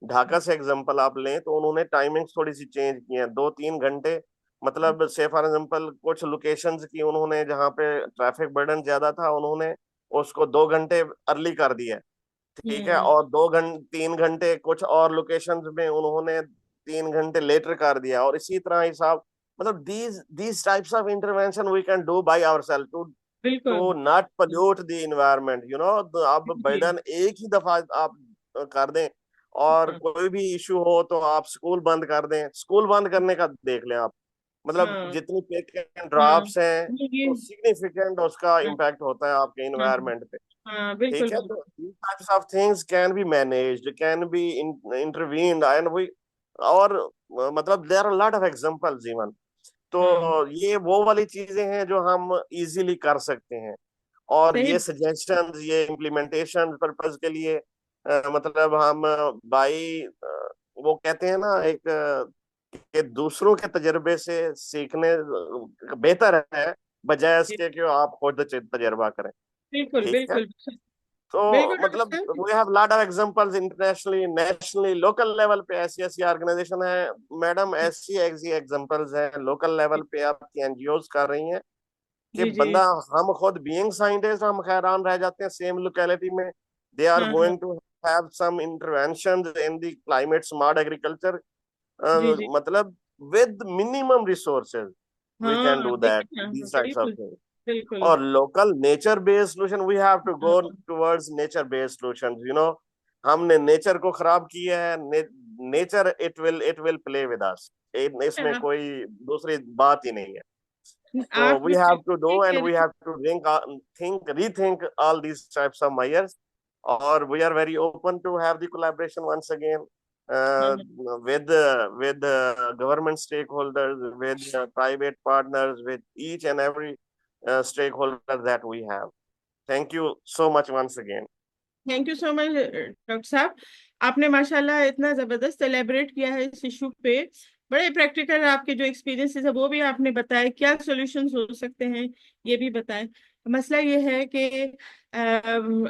[SPEAKER 6] ढाका से एग्जांपल आप लें तो उन्होंने टाइमिंग्स थोड़ी सी चेंज की हैं, 2-3 घंटे मतलब से फॉर एग्जाम्पल कुछ लोकेशंस की उन्होंने जहाँ पे ट्रैफिक बर्डन ज्यादा था उन्होंने उसको 2 घंटे अर्ली कर दिया, ठीक है, और 3 घंटे कुछ और लोकेशंस में उन्होंने 3 घंटे लेटर कर दिया, और इसी तरह हिसाब, मतलब these types of intervention we can do by ourselves to
[SPEAKER 1] बिल्कुल
[SPEAKER 6] not pollute the environment, तो आप
[SPEAKER 1] जी।
[SPEAKER 6] बर्डन एक ही दफा आप कर दें, और
[SPEAKER 1] हाँ
[SPEAKER 6] कोई भी इशू हो तो आप स्कूल बंद कर दें, स्कूल बंद करने का देख लें आप, मतलब
[SPEAKER 1] हाँ
[SPEAKER 6] जितनी पिक एंड
[SPEAKER 1] हाँ
[SPEAKER 6] ड्रॉप्स हैं
[SPEAKER 1] ये
[SPEAKER 6] तो सिग्निफिकेंट उसका
[SPEAKER 1] हाँ
[SPEAKER 6] इम्पैक्ट होता है आपके
[SPEAKER 1] हाँ
[SPEAKER 6] इन्वायरमेंट पे,
[SPEAKER 1] हाँ, बिल्कुल
[SPEAKER 6] ठीक है,
[SPEAKER 1] बिल्कुल।
[SPEAKER 6] तो these types of things can be managed, can be intervened, and we, और मतलब there are a lot of examples even, तो
[SPEAKER 1] हाँ
[SPEAKER 6] ये वो वाली चीजें हैं जो हम इजीली कर सकते हैं, और
[SPEAKER 1] सही।
[SPEAKER 6] ये सजेशंस ये इम्प्लीमेंटेशन पर्पस के लिए मतलब हम बाई वो कहते हैं ना एक कि दूसरों के तजर्बे से सीखने बेहतर है बजाय
[SPEAKER 1] जी,
[SPEAKER 6] इसके कि आप खुद तजर्बा करें,
[SPEAKER 1] बिल्कुल
[SPEAKER 6] ठीक है,
[SPEAKER 1] बिल्कुल
[SPEAKER 6] तो
[SPEAKER 1] बिल्कुल डॉक्टर
[SPEAKER 6] मतलब
[SPEAKER 1] साहब।
[SPEAKER 6] We have lot of examples internationally, nationally, local level पे ऐसी ऐसी ऑर्गेनाइजेशन है मैडम, ऐसी ऐसी एग्जांपल्स हैं लोकल लेवल पे आपकी एनजीओज कर रही हैं कि
[SPEAKER 1] जी जी।
[SPEAKER 6] बंदा, हम खुद बीइंग साइंटिस्ट हम हैरान रह जाते हैं, सेम लोकेलिटी में दे आर
[SPEAKER 1] हाँ हाँ
[SPEAKER 6] going to have some interventions in the climate smart agriculture,
[SPEAKER 1] जी जी।
[SPEAKER 6] मतलब with minimum resources we can
[SPEAKER 1] हाँ
[SPEAKER 6] do that,
[SPEAKER 1] देखिए ना,
[SPEAKER 6] these types of
[SPEAKER 1] बिल्कुल
[SPEAKER 6] things,
[SPEAKER 1] बिल्कुल।
[SPEAKER 6] or local nature based solution we have to go
[SPEAKER 1] हाँ
[SPEAKER 6] towards nature based solutions, हमने नेचर को खराब किया है, nature it will play with us, इसमें
[SPEAKER 1] हाँ,
[SPEAKER 6] कोई दूसरी बात ही नहीं है, so
[SPEAKER 1] आप
[SPEAKER 6] we have to do
[SPEAKER 1] ठीक कह
[SPEAKER 6] and we
[SPEAKER 1] रहे
[SPEAKER 6] have to rethink all these types of measures, or we are very open to have the collaboration once again uh,
[SPEAKER 1] हैं।
[SPEAKER 6] with government stakeholders, with private partners, with each and every stakeholder that we have. Thank you so much once again.
[SPEAKER 1] Thank you so much doctor साहब, आपने माशाल्लाह इतना जबरदस्त एलेबरेट किया है इस इशू पे। बड़े प्रैक्टिकल आपके जो एक्सपीरियंसेस है वो भी आपने बताए, क्या सॉल्यूशंस हो सकते हैं ये भी बताएं। मसला ये है कि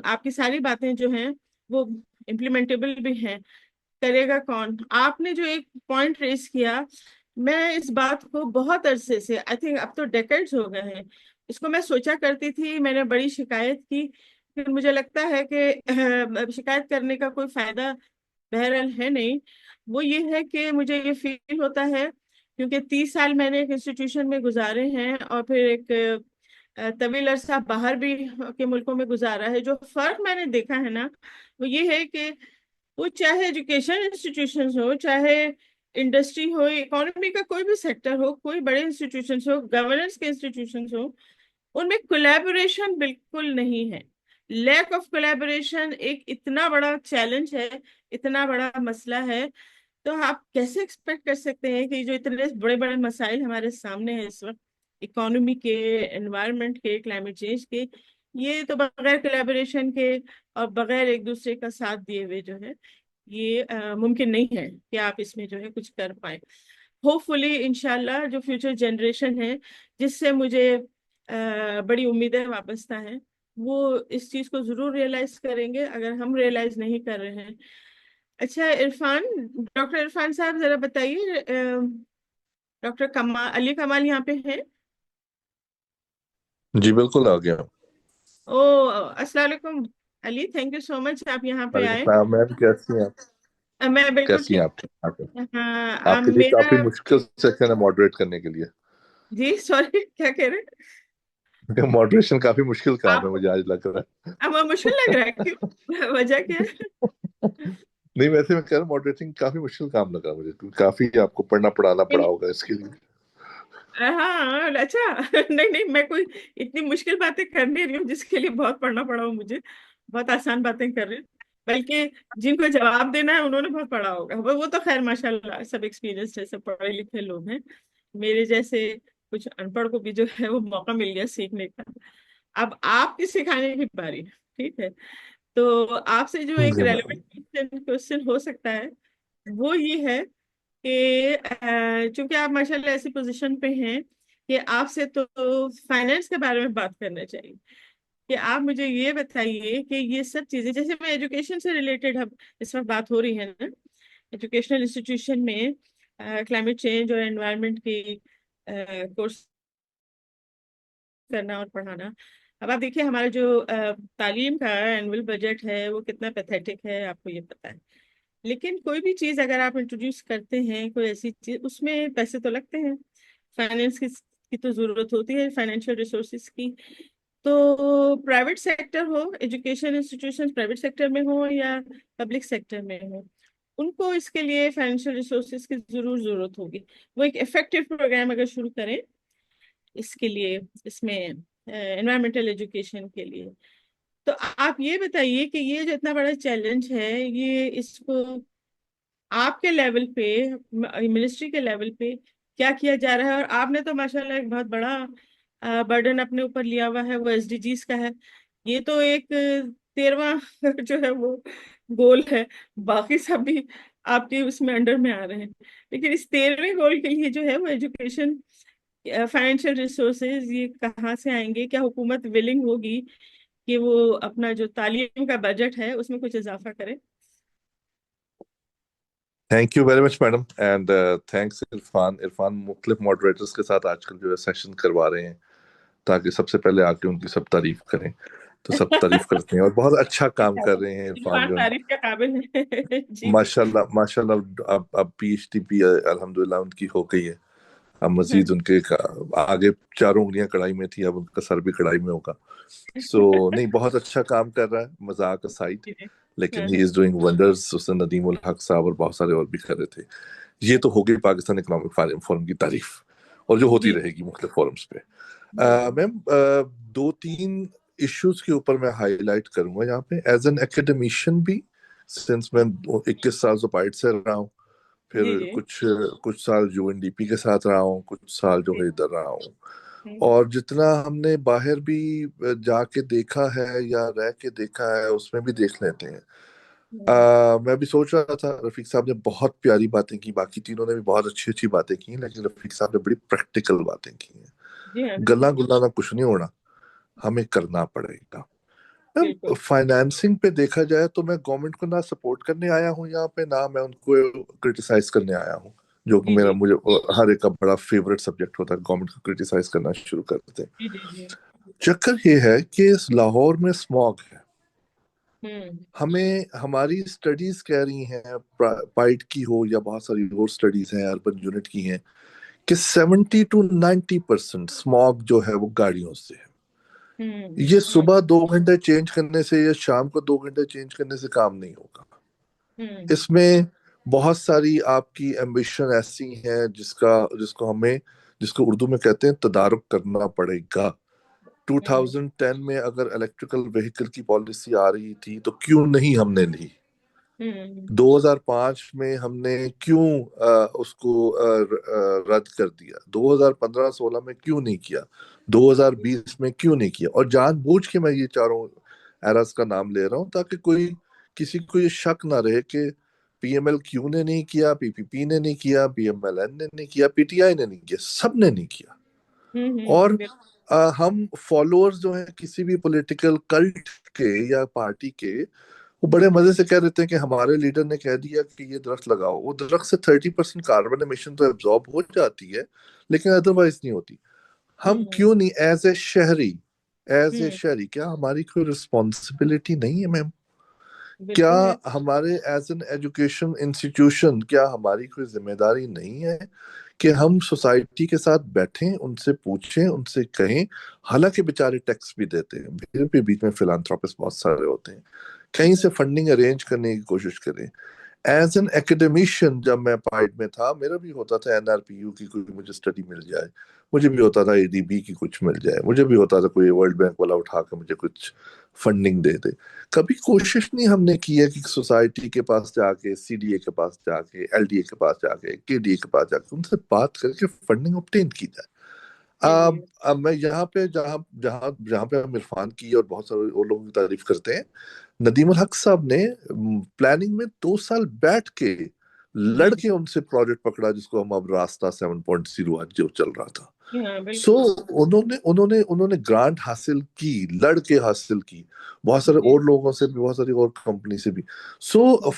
[SPEAKER 1] आपकी सारी बातें जो हैं वो इम्प्लीमेंटेबल भी हैं, करेगा कौन। आपने जो एक पॉइंट रेस किया, मैं इस बात को बहुत अरसे से, आई थिंक अब तो डेकेड्स हो गए हैं, इसको मैं सोचा करती थी, मैंने बड़ी शिकायत की, फिर मुझे लगता है कि शिकायत करने का कोई फायदा बहरहाल है नहीं। वो ये है कि मुझे ये फील होता है, क्योंकि 30 साल मैंने एक इंस्टीट्यूशन में गुजारे हैं और फिर एक तवील अरसा बाहर भी के मुल्कों में गुजारा है। जो फर्क मैंने देखा है ना, वो ये है कि वो चाहे एजुकेशन इंस्टीट्यूशन हो, चाहे इंडस्ट्री हो, इकोनॉमी का कोई भी सेक्टर हो, कोई बड़े इंस्टीट्यूशन हो, गवर्नेंस के इंस्टीट्यूशन हो, उनमें कोलैबोरेशन बिल्कुल नहीं है। लैक ऑफ कोलैबोरेशन एक इतना बड़ा चैलेंज है, इतना बड़ा मसला है। तो आप कैसे एक्सपेक्ट कर सकते हैं कि जो इतने बड़े बड़े मसाइल हमारे सामने हैं इस वक्त, इकोनॉमी के, एनवायरनमेंट के, क्लाइमेट चेंज के, ये तो बगैर कोलैबोरेशन के और बगैर एक दूसरे का साथ दिए हुए जो है ये मुमकिन नहीं है कि आप इसमें जो है कुछ कर पाए। होपफुली इंशाल्लाह जो फ्यूचर जनरेशन है, जिससे मुझे बड़ी उम्मीदें वाबस्ता हैं, वो इस चीज को जरूर रियलाइज करेंगे अगर हम रियलाइज नहीं कर रहे हैं। अच्छा इरफान, डॉक्टर इरफान साहब जरा बताइए, डॉक्टर कमाल, अली कमाल यहाँ पे है?
[SPEAKER 7] जी बिल्कुल आ गया।
[SPEAKER 1] ओ अस्सलाम वालेकुम Ali, thank you so much आप यहाँ पे
[SPEAKER 7] वालेकुम
[SPEAKER 1] आए।
[SPEAKER 7] सलाम मैम, कैसी हैं आप?
[SPEAKER 1] मैं बिल्कुल
[SPEAKER 7] कैसी हैं
[SPEAKER 1] ठीक।
[SPEAKER 7] आप? ठीक ठाक हैं?
[SPEAKER 1] हाँ
[SPEAKER 7] आपके लिए
[SPEAKER 1] मेरा,
[SPEAKER 7] काफी मुश्किल सेक्शन है मॉडरेट करने के लिए।
[SPEAKER 1] जी सॉरी क्या कह रहे
[SPEAKER 7] मॉडरेशन काफी मुश्किल
[SPEAKER 1] हैं
[SPEAKER 7] काम है
[SPEAKER 1] आप?
[SPEAKER 7] मुझे आज लग रहा
[SPEAKER 1] अब मुश्किल लग रहा है, क्यों, वजह क्या है?
[SPEAKER 7] है। नहीं वैसे मैं कह रहा हूँ मॉडरेटिंग काफी मुश्किल काम लगा मुझे, क्योंकि काफी आपको पढ़ना पढ़ाना पड़ा होगा इसके लिए।
[SPEAKER 1] हाँ अच्छा नहीं नहीं, मैं कोई इतनी मुश्किल बातें कर नहीं रही हूँ जिसके लिए बहुत पढ़ना पड़ा हो मुझे, बहुत आसान बातें कर रही हूँ। बल्कि जिनको जवाब देना है उन्होंने बहुत पढ़ा होगा, वो तो खैर माशाल्लाह सब एक्सपीरियंस जैसे पढ़े लिखे लोग हैं। मेरे जैसे कुछ अनपढ़ को भी जो है वो मौका मिल गया सीखने का। अब आपकी सिखाने की बारी है, ठीक है। तो आपसे जो एक
[SPEAKER 7] जी मैम।
[SPEAKER 1] रेलेवेंट क्वेश्चन हो सकता है वो ये है कि चूंकि आप माशाल्लाह ऐसी पोजीशन पे हैं कि आपसे तो फाइनेंस के बारे में बात करना चाहिए, कि आप मुझे ये बताइए कि ये सब चीजें, जैसे मैं एजुकेशन से रिलेटेड अब इस वक्त बात हो रही है ना, एजुकेशनल इंस्टीट्यूशन में क्लाइमेट चेंज और एनवायरनमेंट की कोर्स करना और पढ़ाना। अब आप देखिए हमारा जो तालीम का एनुअल बजट है वो कितना पैथेटिक है, आपको ये पता है। लेकिन कोई भी चीज़ अगर आप इंट्रोड्यूस करते हैं, कोई ऐसी चीज़, उसमें पैसे तो लगते हैं। फाइनेंस की तो ज़रूरत होती है, फाइनेंशियल रिसोर्सेज की। तो प्राइवेट सेक्टर हो, एजुकेशन इंस्टीट्यूशन प्राइवेट सेक्टर में हो या पब्लिक सेक्टर में हो, उनको इसके लिए फाइनेंशियल रिसोर्सेज की जरूर जरूरत होगी। वो एक इफेक्टिव प्रोग्राम अगर शुरू करें इसके लिए, इसमें एनवायरमेंटल एजुकेशन के लिए। तो आप ये बताइए कि ये जो इतना बड़ा चैलेंज है, ये इसको आपके लेवल पे, मिनिस्ट्री के लेवल पे क्या किया जा रहा है? और आपने तो माशाल्लाह एक बहुत बड़ा बर्डन अपने ऊपर लिया हुआ है, वो एसडीजीज का है। ये तो एक 13वां जो है वो गोल है, बाकी सब भी आपके उसमें अंडर में आ रहे हैं। लेकिन इस 13वें गोल के लिए जो है वो एजुकेशन, फाइनेंशियल रिसोर्सेज ये कहाँ से आएंगे? क्या हुकूमत विलिंग होगी कि वो अपना जो तालीम का बजट है उसमें कुछ इजाफा करे?
[SPEAKER 7] Thank you very much madam, and thanks Irfan. Irfan मुख्तलिफ मॉडरेटर्स के साथ आजकल जो है सेशन करवा रहे हैं ताकि सबसे पहले आके उनकी सब तारीफ करें, तो सब तारीफ करते हैं और बहुत अच्छा काम कर रहे हैं इरफान
[SPEAKER 1] इरफान
[SPEAKER 7] जो है।
[SPEAKER 1] तारीफ के काबिल है। जी जी।
[SPEAKER 7] माशाल्लाह माशाल्लाह, अब पीएचडी भी अल्हम्दुलिल्लाह उनकी हो गई है। अब मजीद उनके आगे 4 उंगलियां कढ़ाई में थी, अब उनका सर भी कढ़ाई में होगा। सो नहीं, बहुत अच्छा काम कर रहा है, मजाक असाइड,
[SPEAKER 1] जी, जी।
[SPEAKER 7] लेकिन
[SPEAKER 1] हाँ,
[SPEAKER 7] ही इज डूइंग वंडर्स। उसने नदीम उल हक साहब और बहुत सारे और भी कर रहे थे। ये तो हो गई पाकिस्तान इकोनॉमिक फोरम की तारीफ, और जो होती
[SPEAKER 1] जी
[SPEAKER 7] रहेगी मुख्तलिफ फोरम्स पे।
[SPEAKER 1] बिल्कुल।
[SPEAKER 7] मैम, 2-3 इश्यूज के ऊपर मैं हाईलाइट करूंगा यहाँ पे एज एन एकेडमिशियन भी, सिंस मैं 21 साल तो पाइट से रहा हूँ, फिर
[SPEAKER 1] जी जी
[SPEAKER 7] कुछ कुछ साल यूएनडीपी के साथ रहा हूँ, कुछ साल जो
[SPEAKER 1] जी।
[SPEAKER 7] है इधर रहा हूँ।
[SPEAKER 1] हम्म,
[SPEAKER 7] और जितना हमने बाहर भी जाके देखा है या रह के देखा है, उसमें भी देख लेते हैं।
[SPEAKER 1] हम्म,
[SPEAKER 7] मैं भी सोच रहा था, रफीक साहब ने बहुत प्यारी बातें की, बाकी तीनों ने भी बहुत अच्छी अच्छी बातें की, लेकिन रफीक साहब ने बड़ी प्रैक्टिकल बातें की हैं।
[SPEAKER 1] जी हाँ
[SPEAKER 7] गला
[SPEAKER 1] बिल्कुल
[SPEAKER 7] गुला ना कुछ नहीं होना, हमें करना पड़ेगा।
[SPEAKER 1] बिल्कुल।
[SPEAKER 7] फाइनेंसिंग पे देखा जाए तो मैं गवर्नमेंट को ना सपोर्ट करने आया हूँ यहाँ पे, ना मैं उनको क्रिटिसाइज करने आया हूँ, जो कि
[SPEAKER 1] जी
[SPEAKER 7] मेरा
[SPEAKER 1] जी
[SPEAKER 7] मुझे हर एक का बड़ा फेवरेट सब्जेक्ट होता है, गवर्नमेंट को क्रिटिसाइज करना शुरू कर देते हैं।
[SPEAKER 1] जी जी जी।
[SPEAKER 7] चक्कर ये है कि इस लाहौर में स्मॉग है।
[SPEAKER 1] हम्म
[SPEAKER 7] हमें हमारी स्टडीज कह रही हैं, पाइट की हो या बहुत सारी और स्टडीज हैं अर्बन यूनिट की हैं, कि 70 to 90% स्मॉग जो है वो गाड़ियों से है। ये सुबह 2 घंटे चेंज करने से या शाम को 2 घंटे चेंज करने से काम नहीं होगा।
[SPEAKER 1] हम्म
[SPEAKER 7] इसमें बहुत सारी आपकी एम्बिशन ऐसी हैं जिसको उर्दू में कहते हैं तदारुक करना पड़ेगा।
[SPEAKER 1] हम्म
[SPEAKER 7] 2010 में अगर इलेक्ट्रिकल व्हीकल की पॉलिसी आ रही थी तो क्यों नहीं हमने ली?
[SPEAKER 1] हम्म
[SPEAKER 7] 2005 में हमने क्यों उसको रद्द कर दिया? 2015-16 में क्यों नहीं किया? 2020 में क्यों नहीं किया? और जानबूझ के मैं ये चारों एरर्स का नाम ले रहा हूं ताकि किसी को ये शक ना रहे कि पीएमएल क्यू ने नहीं किया, पीपीपी ने नहीं किया, पीएमएलएन ने नहीं किया, पीटीआई ने नहीं किया, सब ने नहीं किया। और
[SPEAKER 1] बिल्कुल।
[SPEAKER 7] हम फॉलोअर्स जो हैं किसी भी पॉलिटिकल कल्ट के या पार्टी के, वो बड़े मजे से कह देते हैं कि हमारे लीडर ने कह दिया कि ये दरख्त लगाओ। वो दरख्त से 30% कार्बन एमिशन तो एब्जॉर्ब हो जाती है, लेकिन अदरवाइज नहीं होती। हम
[SPEAKER 1] हम्म
[SPEAKER 7] क्यों नहीं एज ए
[SPEAKER 1] हम्म
[SPEAKER 7] शहरी, क्या हमारी कोई रिस्पॉन्सिबिलिटी नहीं है मैम? क्या
[SPEAKER 1] बिल्कुल है।
[SPEAKER 7] हमारे एज एन एजुकेशन इंस्टीट्यूशन, क्या हमारी कोई जिम्मेदारी नहीं है कि हम सोसाइटी के साथ बैठें, उनसे पूछें, उनसे कहें? हालांकि बेचारे टैक्स भी देते हैं, फिर भी बीच में फिलांथ्रोपिस्ट बहुत सारे होते हैं, कहीं से फंडिंग अरेंज करने की कोशिश करें। एज एन एकेडमिशियन जब मैं पाइड में था, मेरा भी होता था एनआरपीयू की कोई मुझे स्टडी मिल जाए, मुझे भी होता था एडीबी की कुछ मिल जाए, मुझे भी होता था कोई वर्ल्ड बैंक वाला उठा के मुझे कुछ फंडिंग दे दे। कभी कोशिश नहीं हमने की है कि सोसाइटी के पास जाके, सीडीए के पास जाके, एलडीए के पास जाके, केडीए के पास जाके उनसे बात करके फंडिंग ऑब्टेन की जाए।
[SPEAKER 1] जी जी
[SPEAKER 7] अब मैं यहाँ पे जहाँ जहाँ जहाँ पे हम इरफान की और बहुत सारे और लोगों की तारीफ करते हैं, नदीम उल हक साहब ने प्लानिंग में 2 साल बैठ के
[SPEAKER 1] जी जी
[SPEAKER 7] लड़के उनसे प्रोजेक्ट पकड़ा, जिसको हम अब रास्ता 7.0 आज जो चल रहा था।
[SPEAKER 1] जी हाँ
[SPEAKER 7] सो
[SPEAKER 1] बिल्कुल।
[SPEAKER 7] उन्होंने ग्रांट हासिल की, लड़के हासिल की, बहुत सारे
[SPEAKER 1] जी
[SPEAKER 7] और लोगों से भी, बहुत सारी और कंपनी से भी। सो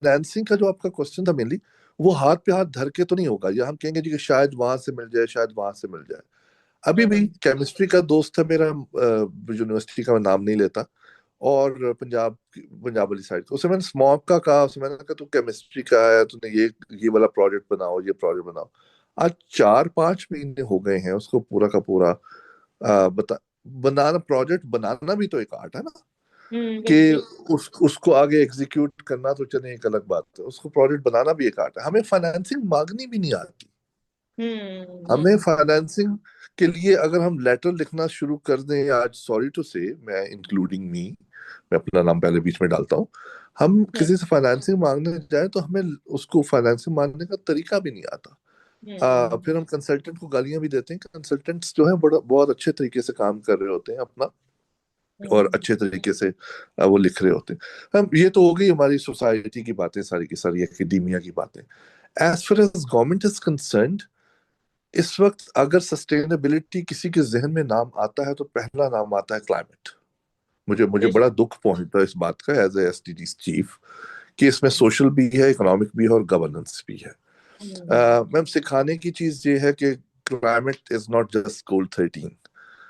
[SPEAKER 7] फाइनेंसिंग का जो आपका क्वेश्चन था मेनली, वो हाथ पे हाथ धर के तो नहीं होगा, या हम कहेंगे जी कि शायद वहां से मिल जाए, शायद वहां से मिल जाए। अभी भी केमिस्ट्री का दोस्त है मेरा, यूनिवर्सिटी का मैं नाम नहीं लेता, और पंजाब वाली साइड का, उसे मैंने स्मॉग का कहा, उसे मैंने कहा तू केमिस्ट्री का है, तूने ये वाला प्रोजेक्ट बनाओ, ये प्रोजेक्ट बनाओ। आज 4-5 महीने हो गए हैं उसको पूरा का पूरा बनाना, प्रोजेक्ट बनाना भी तो एक आर्ट है ना, कि
[SPEAKER 1] बिल्कुल।
[SPEAKER 7] उसको आगे एग्जीक्यूट करना तो चले एक अलग बात है, उसको प्रोजेक्ट बनाना भी एक आर्ट है। हमें फाइनेंसिंग मांगनी भी नहीं आती। हमें फाइनेंसिंग के लिए अगर हम लेटर लिखना शुरू कर दें आज, सॉरी टू से, मैं इंक्लूडिंग मी, मैं अपना नाम पहले बीच में डालता हूँ, हम किसी से फाइनेंसिंग मांगने जाए तो हमें उसको फाइनेंसिंग मांगने का तरीका भी नहीं आता। फिर हम कंसल्टेंट को गालियां भी देते हैं। कंसल्टेंट्स जो है बहुत अच्छे तरीके से काम कर रहे होते हैं अपना, और अच्छे तरीके से वो लिख रहे होते हैं। हम, ये तो हो गई हमारी सोसाइटी की बातें, सारी की सारी एकेडेमिया की बातें। As far as government is concerned, इस वक्त अगर सस्टेनेबिलिटी किसी के जहन में नाम आता है तो पहला नाम आता है क्लाइमेट। मुझे बड़ा दुख पहुंचता है इस बात का एज ए एसडीजी चीफ, कि इसमें सोशल भी है, इकोनॉमिक भी है, और गवर्नेंस भी है। मैम, सिखाने की चीज ये है कि क्लाइमेट इज नॉट जस्ट गोल 13।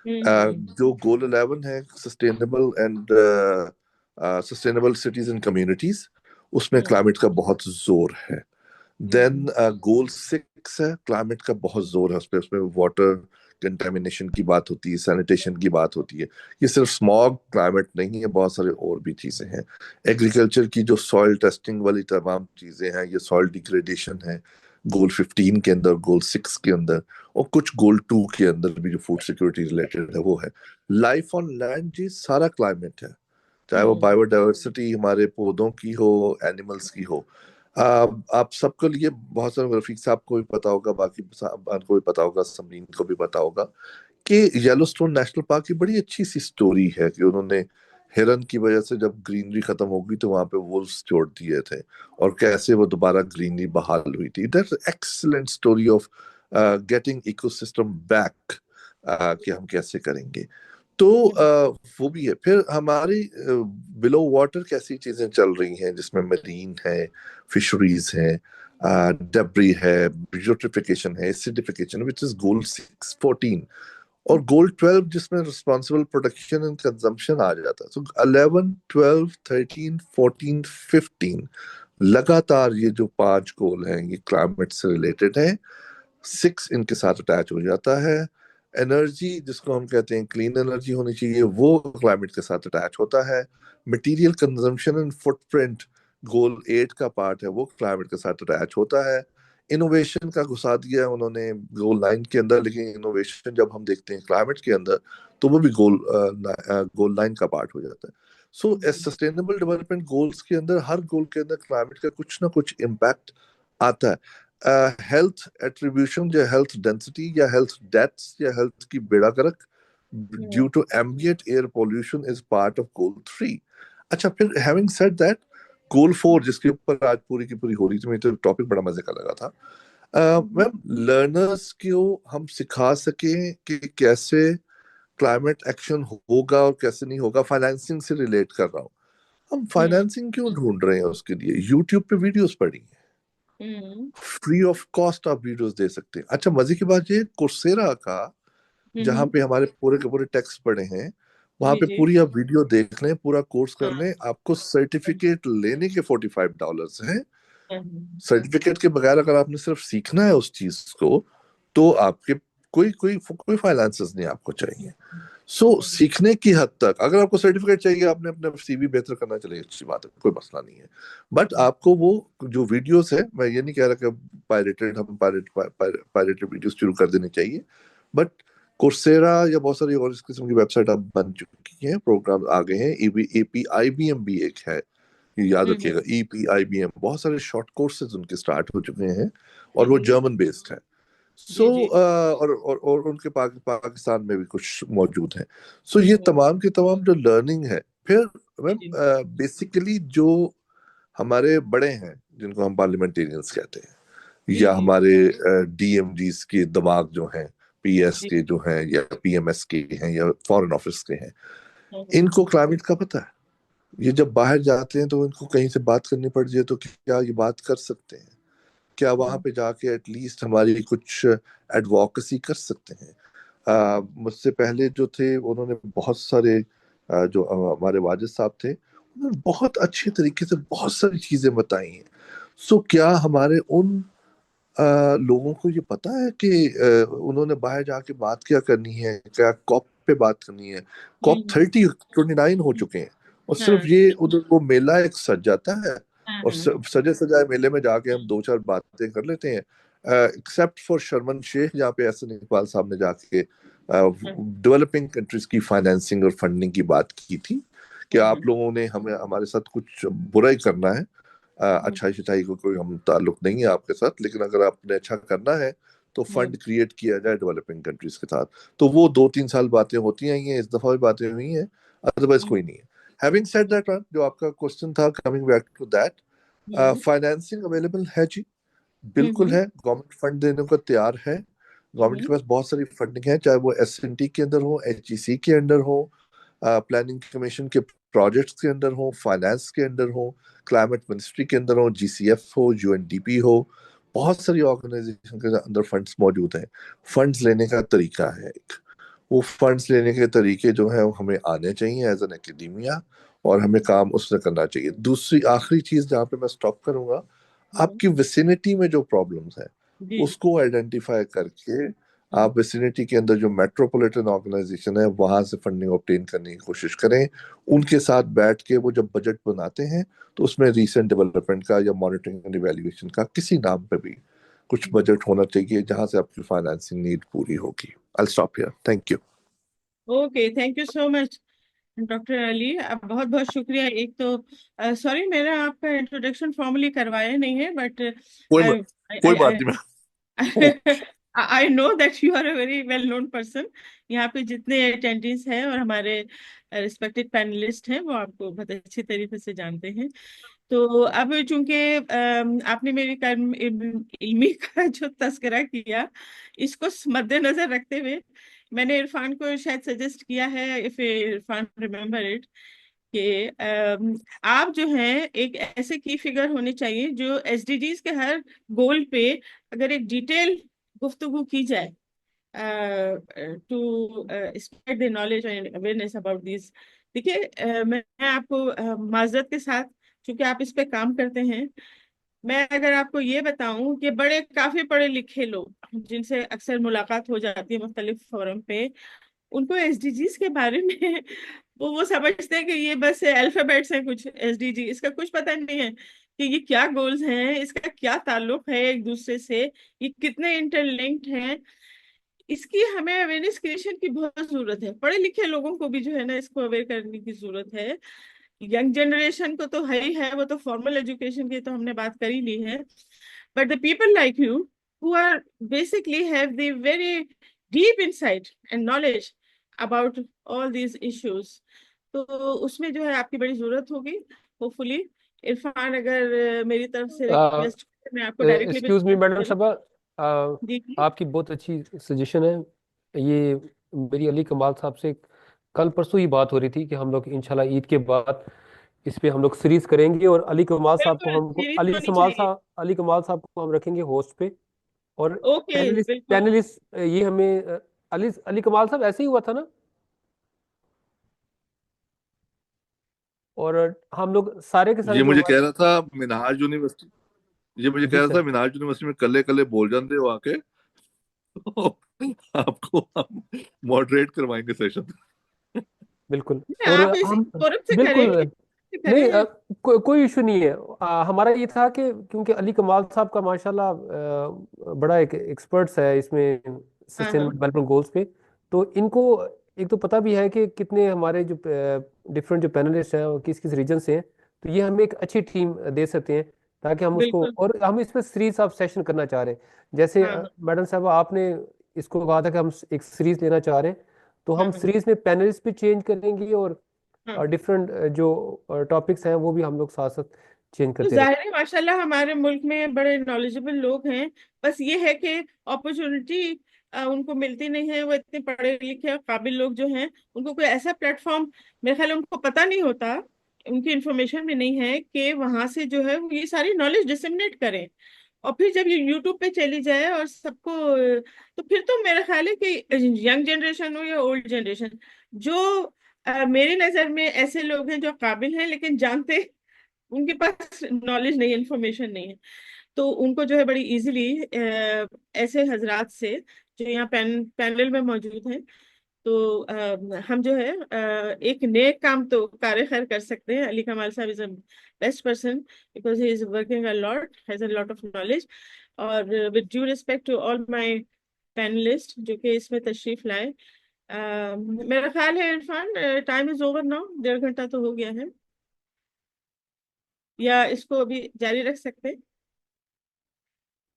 [SPEAKER 7] जो गोल 11 है, sustainable and sustainable cities and communities, उसमें क्लाइमेट का बहुत जोर है। देन गोल 6 है, क्लाइमेट का बहुत जोर है उसमें वाटर कंटेमिनेशन की बात होती है, सैनिटेशन की बात होती है। ये सिर्फ स्मॉग क्लाइमेट नहीं है, बहुत सारे और भी चीजें हैं। एग्रीकल्चर की जो सॉइल टेस्टिंग वाली तमाम चीजें हैं, ये सॉइल डिग्रेडेशन है गोल 15 के अंदर, गोल 6 के अंदर, और कुछ गोल 2 के अंदर भी जो फूड सिक्योरिटी रिलेटेड है वो है। लाइफ ऑन लैंड जी सारा क्लाइमेट है, चाहे वो बायोडाइवर्सिटी हमारे पौधों की हो, एनिमल्स की हो। आप सबके लिए, बहुत सारे, रफीक साहब को भी पता होगा, बाकी को भी पता होगा, समरीन को भी पता होगा, कि येलोस्टोन नेशनल पार्क की बड़ी अच्छी सी स्टोरी है कि उन्होंने हिरन की वजह से जब ग्रीनरी खत्म हो गई तो वहां पे वुल्व्स छोड़ दिए थे, और कैसे वो दोबारा ग्रीनरी बहाल हुई थी। That's excellent story of getting ecosystem back, कि हम कैसे करेंगे। तो वो भी है। फिर हमारी बिलो वाटर कैसी चीजें चल रही हैं, जिसमें मरीन है, फिशरीज है, डेब्री है, ब्यूटिफिकेशन है, एसिडिफिकेशन, विच इज गोल 6-14, और गोल 12 जिसमें रिस्पॉन्सिबल प्रोडक्शन एंड कंजम्पशन आ जाता है। सो 11, 12, 13, 14, 15 लगातार ये जो 5 गोल हैं ये क्लाइमेट से रिलेटेड है। 6 इनके साथ अटैच हो जाता है। एनर्जी, जिसको हम कहते हैं क्लीन एनर्जी होनी चाहिए, वो क्लाइमेट के साथ अटैच होता है। मटेरियल कंजम्पशन एंड फुटप्रिंट गोल 8 का पार्ट है, वो क्लाइमेट के साथ अटैच होता है। इनोवेशन का घुसा दिया उन्होंने गोल 9 के अंदर, लेकिन इनोवेशन जब हम देखते हैं क्लाइमेट के अंदर तो वो भी गोल 9 का पार्ट हो जाता है। सो सस्टेनेबल डेवलपमेंट गोल्स के अंदर, हर गोल के अंदर क्लाइमेट का कुछ ना कुछ इम्पैक्ट आता है। हेल्थ एट्रीब्यूशन या हेल्थ डेंसिटी या हेल्थ डेथ्स या हेल्थ की बेड़ा गर्क due to ambient air pollution is part of goal 3। अच्छा, फिर हैविंग सेड दैट, गोल 4 जिसके ऊपर आज पूरी की पूरी हो रही थी, मुझे तो टॉपिक बड़ा मजे का लगा था। मैम, लर्नर्स को हम सिखा सकें कि कैसे क्लाइमेट एक्शन होगा और कैसे नहीं होगा। फाइनेंसिंग से रिलेट कर रहा हूँ। हम फाइनेंसिंग क्यों ढूंढ रहे हैं? उसके लिए यूट्यूब पे वीडियोस पड़ी हैं, फ्री ऑफ कॉस्ट आप वीडियोस दे सकते हैं। अच्छा, मजे की बात ये, कोर्सेरा का, जहाँ पे हमारे पूरे के पूरे टेक्स्ट पड़े हैं, वहां पे पूरी आप वीडियो देख लें, पूरा कोर्स कर लें, आपको सर्टिफिकेट लेने के $45 हैं। सर्टिफिकेट के बगैर अगर आपने सिर्फ सीखना है उस चीज को, तो आपके कोई फाइनेंसेस नहीं आपको चाहिए। सीखने की हद तक, अगर आपको सर्टिफिकेट चाहिए, आपने अपने सीवी बेहतर करना, चलिए अच्छी बात है, कोई मसला नहीं है। बट आपको वो जो वीडियोस है, मैं ये नहीं कह रहा कि पायरेटेड वीडियोस शुरू कर देनी चाहिए, बट कोर्सेरा या बहुत सारी और इस किस्म की वेबसाइट अब बन चुकी हैं, प्रोग्राम आ गए हैं। EPIBM भी एक है, याद रखिएगा, EPIBM, बहुत सारे शॉर्ट कोर्सेज उनके स्टार्ट हो चुके हैं, और वो जर्मन बेस्ड है। और उनके पाकिस्तान में भी कुछ मौजूद हैं। ये तमाम के तमाम जो लर्निंग है। फिर बेसिकली जो हमारे बड़े हैं, जिनको हम पार्लियामेंटेरियंस कहते हैं, या हमारे DMGs के दिमाग जो हैं, PS के जो हैं, या PMS के हैं, या फॉरेन ऑफिस के हैं, इनको क्लाइमेट का पता है। ये जब बाहर जाते हैं तो इनको कहीं से बात करनी पड़ जाए तो क्या ये बात कर सकते हैं? क्या वहां पे जाके एटलीस्ट हमारी कुछ एडवोकेसी कर सकते हैं? मुझसे पहले जो थे उन्होंने बहुत सारे जो हमारे वाजिद साहब थे, उन्होंने बहुत अच्छे तरीके से बहुत सारी चीजें बताई हैं। सो क्या हमारे उन लोगों को ये पता है कि उन्होंने बाहर जाके बात क्या करनी है, क्या कॉप पे बात करनी है? कॉप
[SPEAKER 1] हम्म।
[SPEAKER 7] 29 हो चुके हैं और सिर्फ
[SPEAKER 1] हाँ
[SPEAKER 7] ये उधर वो मेला एक सज जाता है
[SPEAKER 1] हाँ
[SPEAKER 7] और
[SPEAKER 1] हाँ।
[SPEAKER 7] सजे सजाए मेले में जाके हम दो चार बातें कर लेते हैं। एक्सेप्ट फॉर शर्मन शेख जहाँ पे एहसन इकबाल साहब ने जाके
[SPEAKER 1] हाँ
[SPEAKER 7] डेवलपिंग कंट्रीज की फाइनेंसिंग और फंडिंग की बात की थी कि
[SPEAKER 1] हाँ
[SPEAKER 7] आप लोगों ने हमें हमारे साथ कुछ बुरा ही करना है। अच्छाई सच्चाई को कोई हम ताल्लुक नहीं है आपके साथ, लेकिन अगर आपने अच्छा करना है तो फंड क्रिएट किया जाए डेवलपिंग कंट्रीज के साथ। तो वो 2-3 साल बातें होती आई हैं, इस दफा भी बातें हुई हैं, अदरवाइज कोई नहीं है। हैविंग सेड दैट, जो आपका क्वेश्चन था, coming back to that, financing available है जी, बिल्कुल है। गवर्नमेंट फंड देने को तैयार है। गवर्नमेंट के पास बहुत सारी फंडिंग है, चाहे वो एस के अंदर हो, HEC के अंदर हो, प्लानिंग कमीशन के प्रोजेक्ट्स के अंदर हो, फाइनेंस के अंदर हो, क्लाइमेट मिनिस्ट्री के अंदर हो, GCF हो, UNDP हो, बहुत सारी ऑर्गेनाइजेशन के अंदर फंड्स मौजूद हैं। फंड्स लेने का तरीका है एक, वो फंड्स लेने के तरीके जो है वो हमें आने चाहिए एज एन एकेडमिया, और हमें काम उससे करना चाहिए। दूसरी आखिरी चीज जहाँ पे मैं स्टॉप करूंगा, आपकी विसिनिटी में जो प्रॉब्लम्स हैं
[SPEAKER 1] जी।
[SPEAKER 7] उसको आइडेंटिफाई करके आप विसिनिटी के अंदर जो मेट्रोपॉलिटन ऑर्गेनाइजेशन है वहां से फंडिंग ऑब्टेन करने की कोशिश करें। उनके साथ बैठ के वो जब बजट बनाते हैं तो उसमें रीसेंट डेवलपमेंट का या मॉनिटरिंग एंड इवैल्यूएशन का किसी नाम पे भी कुछ बजट होना चाहिए जहां से आपकी फाइनेंसिंग नीड पूरी होगी। I stop here, thank you.
[SPEAKER 1] Okay, thank you so much doctor Ali, आप बहुत बहुत शुक्रिया। एक तो सॉरी, मैंने आपका इंट्रोडक्शन फॉर्मली करवाया नहीं है, बट
[SPEAKER 7] कोई
[SPEAKER 1] आई
[SPEAKER 7] कोई
[SPEAKER 1] आई
[SPEAKER 7] बात नहीं मैं
[SPEAKER 1] I know that you are a very well known person. यहाँ पे जितने अटेंडेंट्स हैं और हमारे रिस्पेक्टेड पैनलिस्ट हैं वो आपको बहुत अच्छी तरीके से जानते हैं। तो अब चूंकि आपने मेरी कर्म इल्मी का जो तस्करा किया, इसको मद्देनजर रखते हुए मैंने इरफान को शायद सजेस्ट किया है, इफ इरफान रिमेम्बर इट, कि आप जो हैं एक ऐसे की फिगर होने चाहिए जो SDGs के हर गोल पे अगर एक डिटेल गुफ्तगू की जाए to spread the knowledge and awareness about this. देखिए, मैं आपको माजरत के साथ, क्योंकि आप इस पे काम करते हैं, मैं अगर आपको ये बताऊं कि बड़े काफी पढ़े लिखे लोग जिनसे अक्सर मुलाकात हो जाती है मुख्तलिफ फोरम पे, उनको SDGs के बारे में वो समझते हैं कि ये बस अल्फाबेट्स हैं, कुछ SDG, इसका कुछ पता नहीं है कि ये क्या गोल्स हैं, इसका क्या ताल्लुक है एक दूसरे से, ये कितने इंटरलिंक्ड हैं। इसकी हमें अवेयरनेस क्रिएशन की बहुत जरूरत है। पढ़े लिखे लोगों को भी जो है ना, इसको अवेयर करने की जरूरत है। यंग जनरेशन को तो है ही है, वो तो फॉर्मल एजुकेशन की तो हमने बात कर ही ली है, but the people like you who are basically have the very deep insight and knowledge about all these issues, तो उसमें जो है आपकी बड़ी जरूरत होगी। होपफुली इरफान, अगर मेरी तरफ से रिक्वेस्ट, मैं आपको डायरेक्टली भी
[SPEAKER 3] एक्सक्यूज मी मैडम
[SPEAKER 1] करूँ।
[SPEAKER 3] साहबा,
[SPEAKER 1] जी जी।
[SPEAKER 3] आपकी बहुत अच्छी सजेशन है ये। मेरी अली कमाल साहब से कल परसों ही बात हो रही थी कि हम लोग इंशाल्लाह ईद के बाद इस पे हम लोग सीरीज करेंगे, और अली कमाल साहब को
[SPEAKER 1] बिल्कुल
[SPEAKER 3] हमको
[SPEAKER 1] सीरीज होनी चाहिए।
[SPEAKER 3] अली कमाल साहब को हम रखेंगे होस्ट पे। और
[SPEAKER 1] ओके,
[SPEAKER 3] पैनलिस्ट
[SPEAKER 1] बिल्कुल।
[SPEAKER 3] पैनलिस्ट ये हमें अली अली कमाल साहब ऐसे ही हुआ था ना, और हम लोग सारे के सारे
[SPEAKER 7] ये
[SPEAKER 3] जो
[SPEAKER 7] मुझे कह
[SPEAKER 3] हमारे।
[SPEAKER 7] रहा था मिनहाज यूनिवर्सिटी ये मुझे कह
[SPEAKER 3] जी
[SPEAKER 7] रहा था
[SPEAKER 3] सर।
[SPEAKER 7] मिनहाज यूनिवर्सिटी में कल्ले कल्ले बोल जाते हो आके तो आपको हम मॉडरेट करवाएंगे सेशन।
[SPEAKER 3] बिल्कुल। और
[SPEAKER 1] आप इस
[SPEAKER 3] हम
[SPEAKER 1] फोरम से करें,
[SPEAKER 3] बिल्कुल
[SPEAKER 1] से
[SPEAKER 3] नहीं,
[SPEAKER 1] करें।
[SPEAKER 3] कोई इशू नहीं है। हमारा ये था कि क्योंकि अली कमाल साहब का माशाल्लाह बड़ा एक एक्सपर्ट्स है इसमें
[SPEAKER 1] हाँ
[SPEAKER 3] सस्टेनेबल
[SPEAKER 1] हाँ।
[SPEAKER 3] डेवलपमेंट गोल्स पे। तो इनको एक तो पता भी है कि कितने हमारे जो डिफरेंट जो पैनलिस्ट हैं और किस किस रीजन से हैं, तो ये हमें एक अच्छी टीम दे सकते हैं ताकि हम उसको,
[SPEAKER 1] बिल्कुल।
[SPEAKER 3] और हम इसमें सीरीज ऑफ सेशन करना चाह रहे हैं। जैसे
[SPEAKER 1] हाँ हाँ
[SPEAKER 3] मैडम साहब आपने इसको कहा था कि हम एक सीरीज लेना चाह रहे हैं, तो
[SPEAKER 1] हाँ
[SPEAKER 3] हम
[SPEAKER 1] हाँ
[SPEAKER 3] सीरीज में पैनलिस्ट भी चेंज करेंगे, और
[SPEAKER 1] हाँ।
[SPEAKER 3] डिफरेंट जो टॉपिक्स हैं वो भी हम लोग साथ साथ चेंज
[SPEAKER 1] तो
[SPEAKER 3] करते
[SPEAKER 1] जाहिर
[SPEAKER 3] रहेंगे।
[SPEAKER 1] है माशाल्लाह हमारे मुल्क में बड़े नॉलेजेबल लोग हैं, बस ये है कि अपॉर्चुनिटी उनको मिलती नहीं है। वो इतने पढ़े लिखे और काबिल लोग जो हैं, उनको कोई ऐसा प्लेटफॉर्म, मेरे ख्याल है उनको पता नहीं होता उनकी इंफॉर्मेशन में नहीं है कि वहां से जो है वो ये सारी नॉलेज डिसेमिनेट करें। और फिर जब ये यूट्यूब पे चली जाए और सबको, तो फिर तो मेरा ख्याल है कि यंग जनरेशन हो या ओल्ड जनरेशन, जो मेरी नज़र में ऐसे लोग हैं जो काबिल हैं लेकिन जानते, उनके पास नॉलेज नहीं है, इंफॉर्मेशन नहीं है, तो उनको जो है बड़ी इजीली ऐसे हजरात से जो यहाँ पैनल में मौजूद हैं, तो हम जो है एक नेक काम तो कार खैर कर सकते हैं। अली कमाल साहब is a best person because he is working a lot, has a lot of knowledge. और with due respect to all my panellist जो कि इसमें तशरीफ लाए, मेरा ख्याल है Irfan time is over now, 1.5 घंटा तो हो गया है, या इसको अभी जारी रख सकते हैं?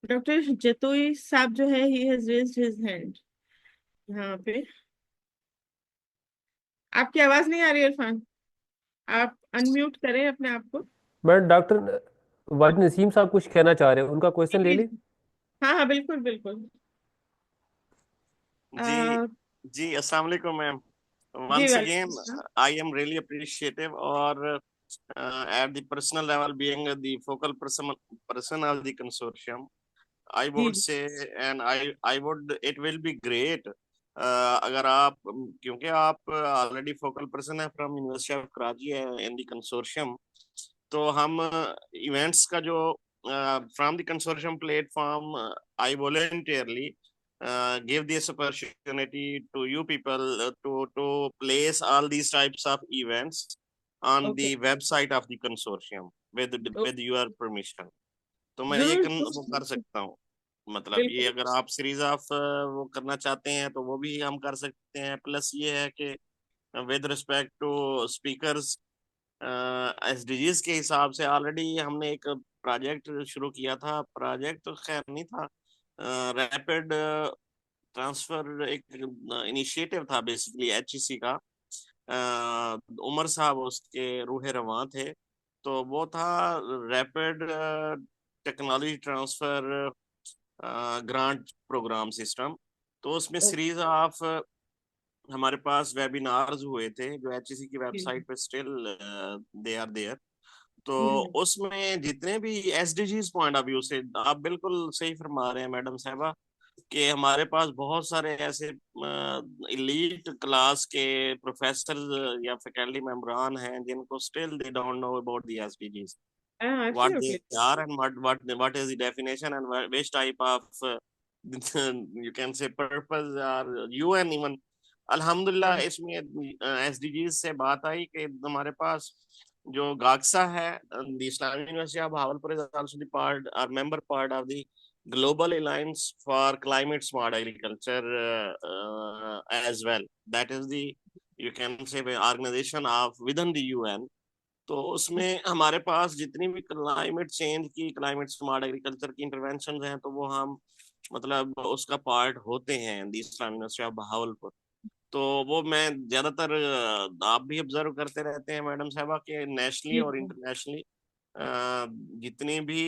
[SPEAKER 1] डॉक्टर जतोई साहब जो है, he has raised his hand यहाँ पे। आपकी आवाज नहीं आ रही इरफान, आप अनम्यूट करें अपने आप को।
[SPEAKER 3] मैडम डॉक्टर वाजिद नसीम साहब कुछ कहना चाह रहे हैं, उनका
[SPEAKER 1] जी
[SPEAKER 3] क्वेश्चन ले लें।
[SPEAKER 1] जी, हाँ हाँ बिल्कुल बिल्कुल।
[SPEAKER 6] जी
[SPEAKER 1] आ,
[SPEAKER 6] जी, अस्सलाम वालेकुम मैम।
[SPEAKER 1] जी
[SPEAKER 6] Once again,
[SPEAKER 1] वालेकुम।
[SPEAKER 6] I am really appreciative or at the personal level, being the focal person of the consortium, I
[SPEAKER 1] जी
[SPEAKER 6] would say, and I would, it will be great अगर आप, क्योंकि आप ऑलरेडी फोकल पर्सन है from university of Karachi in the consortium, तो हम इवेंट्स का जो from the consortium platform, I voluntarily give this opportunity to you people to place all these types of events on
[SPEAKER 1] okay,
[SPEAKER 6] the website of the consortium with your permission. तो मैं ये
[SPEAKER 1] जरूर
[SPEAKER 6] वो कर सकता हूँ। मतलब ये
[SPEAKER 1] बिल्कुल।
[SPEAKER 6] अगर आप सीरीज ऑफ वो करना चाहते हैं तो वो भी हम कर सकते हैं। प्लस ये है कि with respect to speakers, SDGs के हिसाब से ऑलरेडी हमने एक प्रोजेक्ट शुरू किया था। प्रोजेक्ट तो खैर नहीं था, रैपिड ट्रांसफर एक इनिशिएटिव था बेसिकली एचईसी का। उमर साहब उसके रूहे रवां थे, तो वो था rapid technology transfer grant program system. तो उसमें सीरीज ऑफ हमारे पास वेबिनार्स हुए थे जो एचईसी की वेबसाइट पे स्टिल दे आर देयर। तो उसमें जितने भी एसडीजीज पॉइंट ऑफ व्यू से आप बिल्कुल सही फरमा रहे हैं मैडम साहबा, कि हमारे पास बहुत सारे ऐसे इलीट क्लास के प्रोफेसर या फैकल्टी मेंबरान हैं जिनको still they don't know about the SDGs, what they
[SPEAKER 1] absolutely.
[SPEAKER 6] are and what is the definition and which type of you can say purpose or UN even। अल्हम्दुलिल्लाह इसमें एसडीजीज से बात आई कि हमारे पास जो गाक्सा है, the Islamic University of Bahawalpur is also the part और member part of the Global Alliance for Climate Smart Agriculture as well. That is the, you can say, organization of within the UN। तो उसमें हमारे पास जितनी भी क्लाइमेट चेंज की, क्लाइमेट स्मार्ट एग्रीकल्चर की इंटरवेंशन हैं, तो वो हम मतलब उसका पार्ट होते हैं दी इस्लामिक यूनिवर्सिटी ऑफ बहावलपुर। तो वो मैं ज्यादातर आप भी ऑब्जर्व करते रहते हैं मैडम साहबा के नेशनली और इंटरनेशनली जितनी भी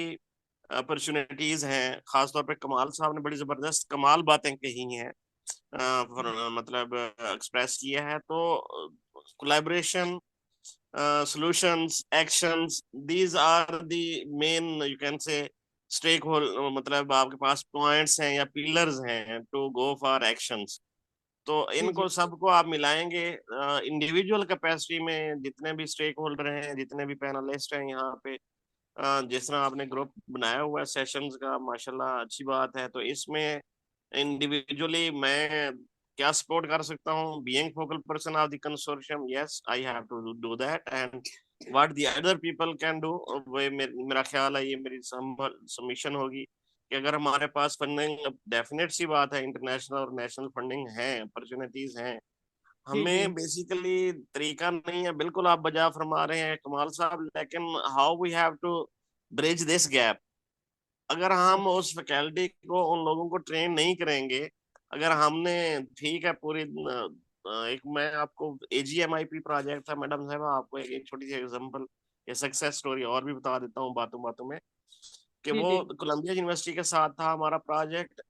[SPEAKER 6] अपॉर्चुनिटीज हैं, खासतौर पे कमाल साहब ने बड़ी जबरदस्त कमाल बातें कही हैं, मतलब एक्सप्रेस किया है। तो collaboration, solutions, actions, these are the main, you can say, stakeholder, मतलब आपके पास पॉइंट्स हैं या पिलर्स हैं टू गो फॉर एक्शंस। तो इनको सबको आप मिलाएंगे इंडिविजुअल कैपेसिटी में, जितने भी स्टेक होल्डर हैं, जितने भी पैनलिस्ट हैं यहाँ पे, जिस तरह आपने ग्रुप बनाया हुआ है सेशंस का, माशाल्लाह अच्छी बात है। तो इसमें इंडिविजुअली मैं क्या सपोर्ट कर सकता हूँ, being focal person of the consortium, yes I have to do that, and what the other people can do, वो मेरा ख्याल है ये मेरी सबमिशन होगी कि अगर हमारे पास फंडिंग, डेफिनेट सी बात है इंटरनेशनल और नेशनल फंडिंग है, अपॉर्चुनिटीज हैं, हमें बेसिकली तरीका नहीं है। बिल्कुल आप बजा फरमा रहे हैं कमाल साहब, लेकिन how we have to bridge this gap. अगर हम उस फैकल्टी को, उन लोगों को ट्रेन नहीं करेंगे, अगर हमने, ठीक है, पूरी एक मैं आपको AGMIP प्रोजेक्ट था मैडम साहब, आपको एक छोटी सी एग्जांपल या सक्सेस स्टोरी और भी बता देता हूँ बातों बातों में, कि वो कोलंबिया यूनिवर्सिटी के साथ था हमारा project,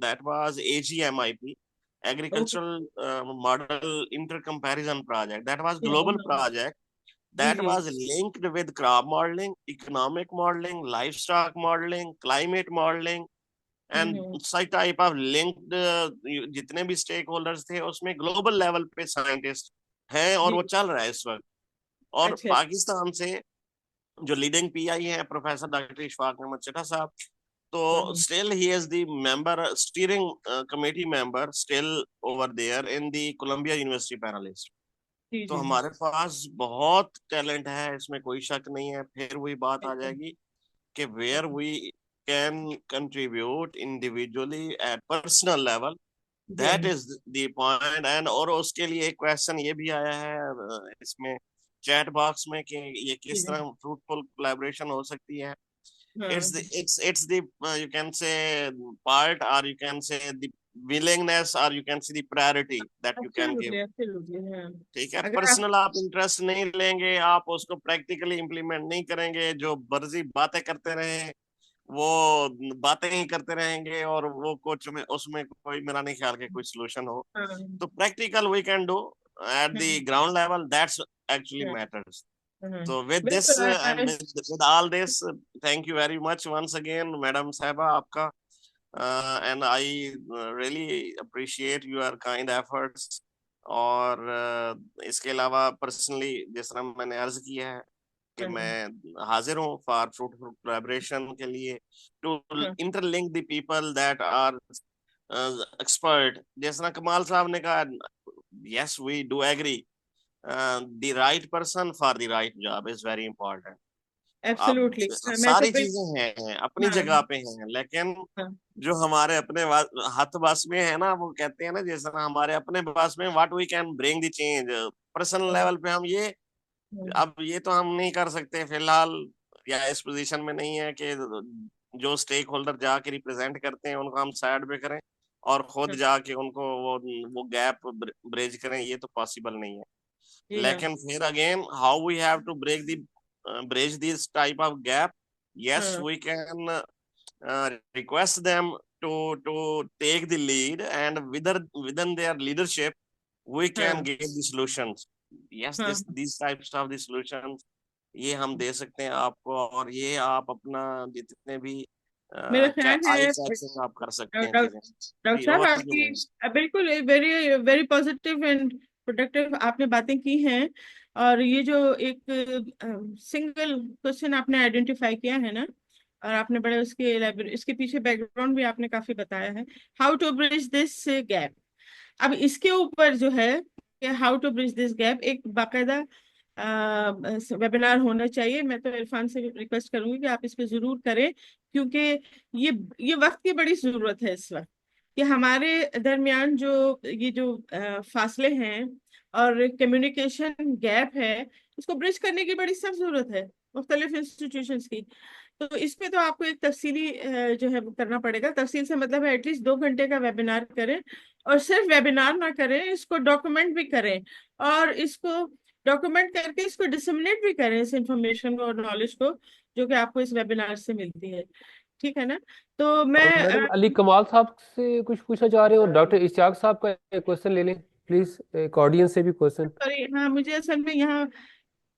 [SPEAKER 6] that was AGMIP, agricultural model inter comparison project, that was global project. that
[SPEAKER 1] जी
[SPEAKER 6] was linked with crop modeling, economic modeling, livestock modeling, climate modeling, and such type of linked जितने भी स्टेक होल्डर्स थे उसमें ग्लोबल लेवल पे साइंटिस्ट हैं और
[SPEAKER 1] जी
[SPEAKER 6] वो चल रहा है इस वक्त। और
[SPEAKER 1] अच्छा
[SPEAKER 6] पाकिस्तान से जो लीडिंग पीआई है प्रोफेसर डॉक्टर इशफाक अहमद चड्ढा साहब, तो still he is the member steering committee member still over there in the Columbia University Paralysd।
[SPEAKER 1] जी
[SPEAKER 6] तो
[SPEAKER 1] जी
[SPEAKER 6] हमारे पास बहुत टैलेंट है, इसमें कोई शक नहीं है। फिर वही बात आ जाएगी कि where we can contribute individually at personal level, that is the point। and और उसके लिए एक क्वेश्चन ये भी आया है इसमें चैट बॉक्स में कि ये किस तरह फ्रूटफुल कोलैबोरेशन हो सकती है। it's the you can say part, or you can say the willingness, or you can say the priority that you can give। ठीक है,
[SPEAKER 1] अगर
[SPEAKER 6] पर्सनल आप इंटरेस्ट नहीं लेंगे, आप उसको प्रैक्टिकली इम्प्लीमेंट नहीं करेंगे, जो बर्जी बातें करते रहे वो बातें ही करते रहेंगे और वो कुछ में उसमें कोई मेरा नहीं ख्याल के कोई सोल्यूशन हो। तो practical we can do at the ground level, that's actually matters। So with this and with all this, thank you very much once again, Madam Sahiba, आपका and I really appreciate your kind efforts। और इसके अलावा पर्सनली जिस तरह मैंने अर्ज किया है कि मैं हाजिर हूँ फॉर फ्रूटफुल कोलैबोरेशन के लिए, to interlink the people that are expert. जिस तरह कमाल साहब ने कहा, yes we do agree, the right person for the right job is very important। अब
[SPEAKER 1] एब्सोल्युटली मैं तो
[SPEAKER 6] सारी चीजें हैं अपनी जगह पे हैं, लेकिन जो हमारे अपने हाथ बस में है ना, वो कहते हैं ना जिस तरह हमारे अपने बस में what we can bring the change, personal level पे हम ये अब ये तो हम नहीं कर सकते फिलहाल, या इस पोजीशन में नहीं है कि जो स्टेक होल्डर जाके रिप्रेजेंट करते हैं उनको हम साइड पे करें और खुद जाके उनको वो गैप ब्रिज करें, ये तो पॉसिबल नहीं है। लेकिन फिर again how we have to break the bridge this type of gap, yes we can request them to take the lead, and within their leadership we can give the solutions। yes these types of the solutions ये हम दे सकते हैं आपको, और ये आप अपना जितने भी
[SPEAKER 1] मेरा ख्याल है
[SPEAKER 6] आप कर सकते हैं
[SPEAKER 1] डॉक्टर साहब आपकी बिल्कुल very very positive and productive आपने बातें की हैं। और ये जो एक सिंगल क्वेश्चन आपने आइडेंटिफाई किया है ना, और आपने बड़े इसके पीछे बैकग्राउंड भी आपने काफी बताया है, how to bridge this gap. अब इसके ऊपर जो है कि how to bridge this gap एक बाकायदा वेबिनार होना चाहिए। मैं तो इरफान से रिक्वेस्ट करूंगी कि आप इस पे जरूर करें, क्योंकि ये वक्त की बड़ी जरूरत है इस वक्त कि हमारे दरमियान जो ये जो फासले हैं और कम्युनिकेशन गैप है, इसको ब्रिज करने की बड़ी सख्त जरूरत है मुख्तलिफ इंस्टीट्यूशंस की। तो इस पे तो आपको एक तफसीली जो है वो करना पड़ेगा। तफसील से मतलब है एटलीस्ट 2 घंटे का वेबिनार करें, और सिर्फ वेबिनार ना करें, इसको डॉक्यूमेंट भी करें, और इसको डॉक्यूमेंट करके इसको डिसमिनेट भी करें, इस इंफॉर्मेशन को और नॉलेज को जो कि आपको इस वेबिनार से मिलती है। ठीक है ना? तो मैं
[SPEAKER 3] मैडम अली कमाल साहब से कुछ पूछना चाह रहे हो, डॉक्टर इश्तियाक साहब का एक क्वेश्चन ले लें प्लीज, एक ऑडियंस से भी क्वेश्चन।
[SPEAKER 1] सॉरी, हाँ मुझे असल में यहाँ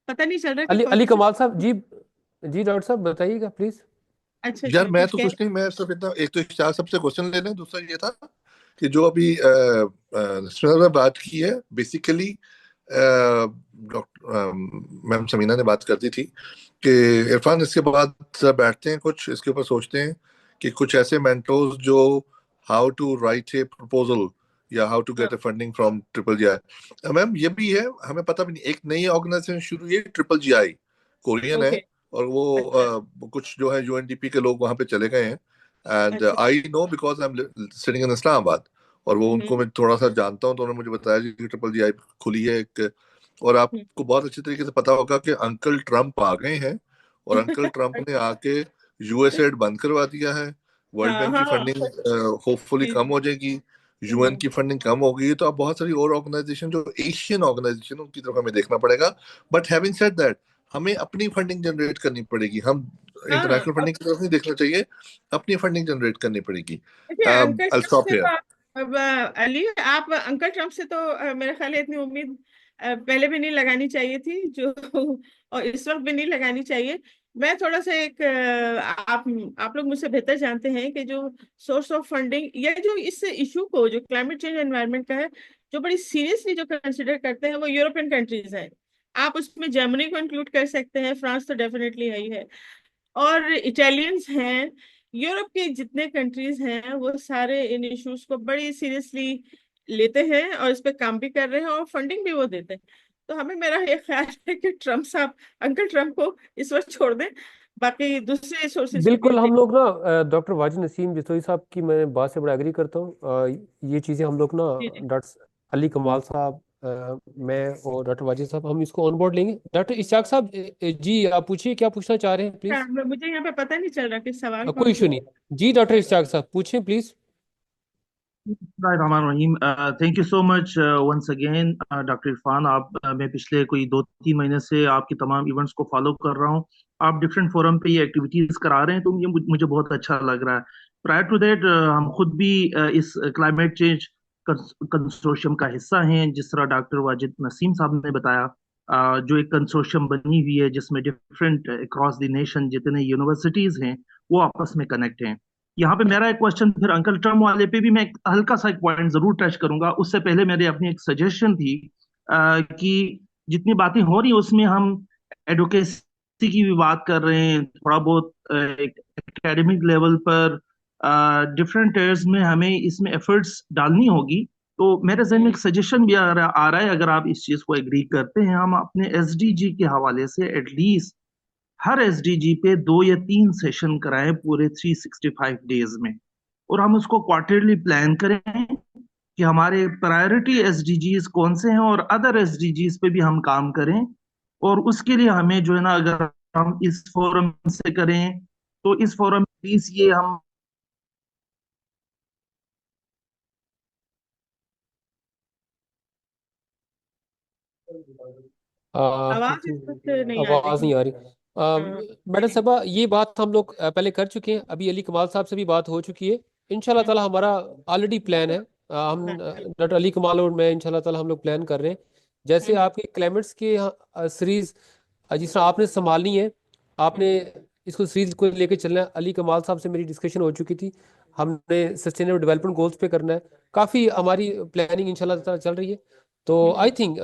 [SPEAKER 1] पता नहीं चल रहा कि
[SPEAKER 3] अली कमाल साहब जी, जी डॉक्टर साहब बताइएगा प्लीज।
[SPEAKER 1] अच्छा
[SPEAKER 7] यार मैं
[SPEAKER 1] कुछ
[SPEAKER 7] तो कुछ नहीं, मैं सिर्फ इतना, एक तो इश्तियाक सबसे क्वेश्चन ले लें, दूसरा ये था कि जो अभी ने बात की है बेसिकली डॉक्टर मैम समीना ने बात कर दी थी कि इरफान इसके बाद बैठते हैं कुछ इसके ऊपर सोचते हैं कि कुछ ऐसे मेंटोर्स जो how to write a proposal या how to get a funding from triple GI. Ma'am ये भी है, हमें पता भी नहीं, एक नई ऑर्गेनाइजेशन शुरू हुई है ट्रिपल जीआई, कोरियन है, और वो कुछ जो है यूएनडीपी के लोग वहां पे चले गए हैं। And I know because I am sitting in Islamabad, और वो उनको मैं थोड़ा सा जानता हूँ, तो उन्होंने मुझे बताया कि ट्रिपल जीआई खुली है एक। और आपको बहुत अच्छी तरीके से पता होगा कि अंकल ट्रम्प आ गए हैं, और अंकल ट्रम्प ने आके यूएसएड बंद करवा दिया है, वर्ल्ड बैंक की फंडिंग होपफुली कम हो जाएगी, यूएन की फंडिंग कम हो गई, तो अब बहुत सारी और ऑर्गेनाइजेशन जो एशियन ऑर्गेनाइजेशन उनकी तरफ हमें देखना पड़ेगा। बट हैविंग सेड दैट, हमें अपनी फंडिंग जनरेट करनी पड़ेगी, हम इंटरनेशनल फंडिंग की तरफ नहीं देखना चाहिए, अपनी फंडिंग जनरेट करनी पड़ेगी।
[SPEAKER 1] अब अली आप अंकल ट्रम्प से तो मेरे ख्याल है इतनी उम्मीद पहले भी नहीं लगानी चाहिए थी जो और इस वक्त भी नहीं लगानी चाहिए। मैं थोड़ा सा एक आप लोग मुझसे बेहतर जानते हैं कि जो सोर्स ऑफ फंडिंग या जो इस इशू को जो क्लाइमेट चेंज एनवायरनमेंट का है, जो बड़ी सीरियसली जो कंसिडर करते हैं वो यूरोपियन कंट्रीज हैं। आप उसमें जर्मनी को इंक्लूड कर सकते हैं, फ्रांस तो डेफिनेटली है ही है, और इटालियंस हैं। यूरोप के जितने कंट्रीज हैं वो सारे इन इश्यूज को बड़ी सीरियसली लेते हैं और इस पे काम भी कर रहे हैं और फंडिंग भी वो देते हैं। तो हमें, मेरा ये ख्याल है कि ट्रम्प साहब, अंकल ट्रम्प को इस वक्त छोड़ दें, बाकी दूसरे सोर्सेज पे भी
[SPEAKER 3] बिल्कुल, हम
[SPEAKER 1] देखें।
[SPEAKER 3] लोग ना डॉक्टर वाजिद नसीम जसोई साहब की मैं बात से बड़ा एग्री करता हूँ। ये चीज़ें हम लोग ना
[SPEAKER 1] जी जी।
[SPEAKER 3] डॉक्टर अली कमाल साहब, मैं और डॉक्टर वाजिद साहब, हम इसको ऑन बोर्ड लेंगे। डॉक्टर इश्तियाक साहब, जी आप पूछिए, क्या पूछना चाह रहे हैं प्लीज।
[SPEAKER 1] मुझे यहाँ पे पता नहीं चल रहा कि सवाल
[SPEAKER 3] कोई
[SPEAKER 1] कौन
[SPEAKER 3] इशू
[SPEAKER 1] पूछ
[SPEAKER 3] नहीं। जी डॉक्टर इश्तियाक साहब पूछें please.
[SPEAKER 8] Rahim. Thank you so much once again, doctor Irfan. आप मैं पिछले कोई 2-3 महीने से आपकी तमाम इवेंट्स को फॉलो कर रहा हूँ। आप डिफरेंट फोरम पे ये एक्टिविटीज करा रहे हैं, तो ये मुझे बहुत अच्छा लग रहा है। प्रायर टू दैट हम खुद भी इस क्लाइमेट चेंज कंसोर्शियम का हिस्सा हैं, जिस तरह डॉक्टर वाजिद नसीम साहब ने बताया। जो एक कंसोर्शियम बनी हुई है जिसमें डिफरेंट अक्रॉस द नेशन जितने यूनिवर्सिटीज हैं वो आपस में कनेक्ट हैं। यहाँ पे मेरा एक क्वेश्चन फिर अंकल ट्रम्प वाले पे भी मैं एक हल्का सा एक पॉइंट जरूर टच करूंगा। उससे पहले मेरी अपनी एक सजेशन थी कि जितनी बातें हो रही उसमें हम एडवोकेसी की भी बात कर रहे हैं, थोड़ा बहुत एक एकेडमिक लेवल पर डिफरेंट एयर्स में हमें इसमें एफर्ट्स डालनी होगी। तो मेरे जहन में एक सजेशन भी आ रहा है, अगर आप इस चीज को एग्री करते हैं, हम अपने एसडीजी के हवाले से एटलीस्ट हर एसडीजी पे 2 या 3 सेशन कराएं पूरे 365 डेज में, और हम उसको क्वार्टरली प्लान करें कि हमारे प्रायोरिटी एसडीजीज कौन से हैं, और अदर एसडीजीज पे भी हम काम करें। और उसके लिए हमें जो है ना, अगर हम इस फोरम से करें तो इस फोरम प्लीज ये हम
[SPEAKER 1] आवाज इस वक्त नहीं आ
[SPEAKER 3] आवाज
[SPEAKER 1] रही।
[SPEAKER 3] नहीं आ रही।
[SPEAKER 1] हाँ,
[SPEAKER 3] मैडम साहबा, ये बात हम लोग पहले कर चुके हैं, अभी अली कमाल साहब से भी बात हो चुकी है। इंशाल्लाह ताला हमारा ऑलरेडी प्लान है। हम डॉक्टर अली कमाल और मैं इंशाल्लाह ताला हम लोग प्लान कर रहे हैं। जैसे आपके क्लाइमेट्स की सीरीज जिस तरह आपने संभालनी है, आपने इसको सीरीज को लेके चलना है। अली कमाल साहब से मेरी डिस्कशन हो चुकी थी, हमने सस्टेनेबल डेवलपमेंट गोल्स पे करना है। काफ़ी हमारी प्लानिंग इंशाल्लाह ताला चल रही है, तो आई थिंक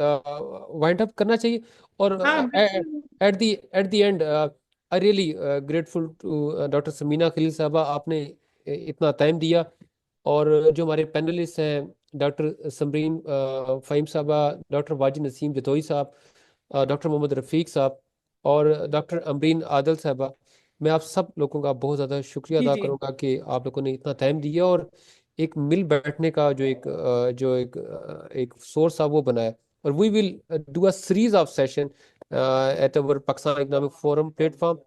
[SPEAKER 3] वाइंड अप करना चाहिए। और
[SPEAKER 1] हाँ बिल्कुल।
[SPEAKER 3] At the end I really grateful to doctor Samina Khalil साहबा, आपने इतना टाइम दिया। और जो हमारे पैनलिस्ट हैं, डॉक्टर समरीन फ़हीम साहबा, डॉक्टर वाजिद नसीम जतोई साहब, डॉक्टर मोहम्मद रफ़ीक साहब और डॉक्टर अमरीन आदल साहबा, मैं आप सब लोगों का बहुत ज़्यादा शुक्रिया
[SPEAKER 1] जी
[SPEAKER 3] अदा
[SPEAKER 1] जी।
[SPEAKER 3] करूँगा कि आप लोगों ने इतना टाइम दिया और एक मिल बैठने का जो एक सोर्स था वो बनाया। और we will do a series of session at our Pakistan economic forum platform.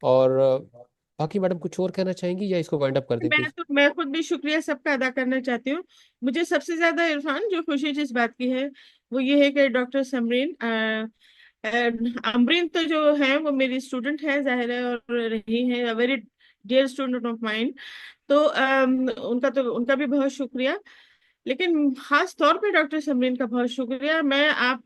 [SPEAKER 3] और बाकी मैडम कुछ और कहना चाहेंगी या इसको वाइंड अप कर दें प्लीज।
[SPEAKER 1] मैं खुद भी शुक्रिया सबका अदा करना चाहती हूँ। मुझे सबसे ज्यादा इरफान जो खुशी जिस बात की है वो ये है कि डॉक्टर समरीन अमरीन तो जो है वो मेरी स्टूडेंट है जाहिर है, और रही है very dear student of mind. तो उनका भी बहुत शुक्रिया। लेकिन खास तौर पे डॉक्टर समरीन का बहुत शुक्रिया। मैं आप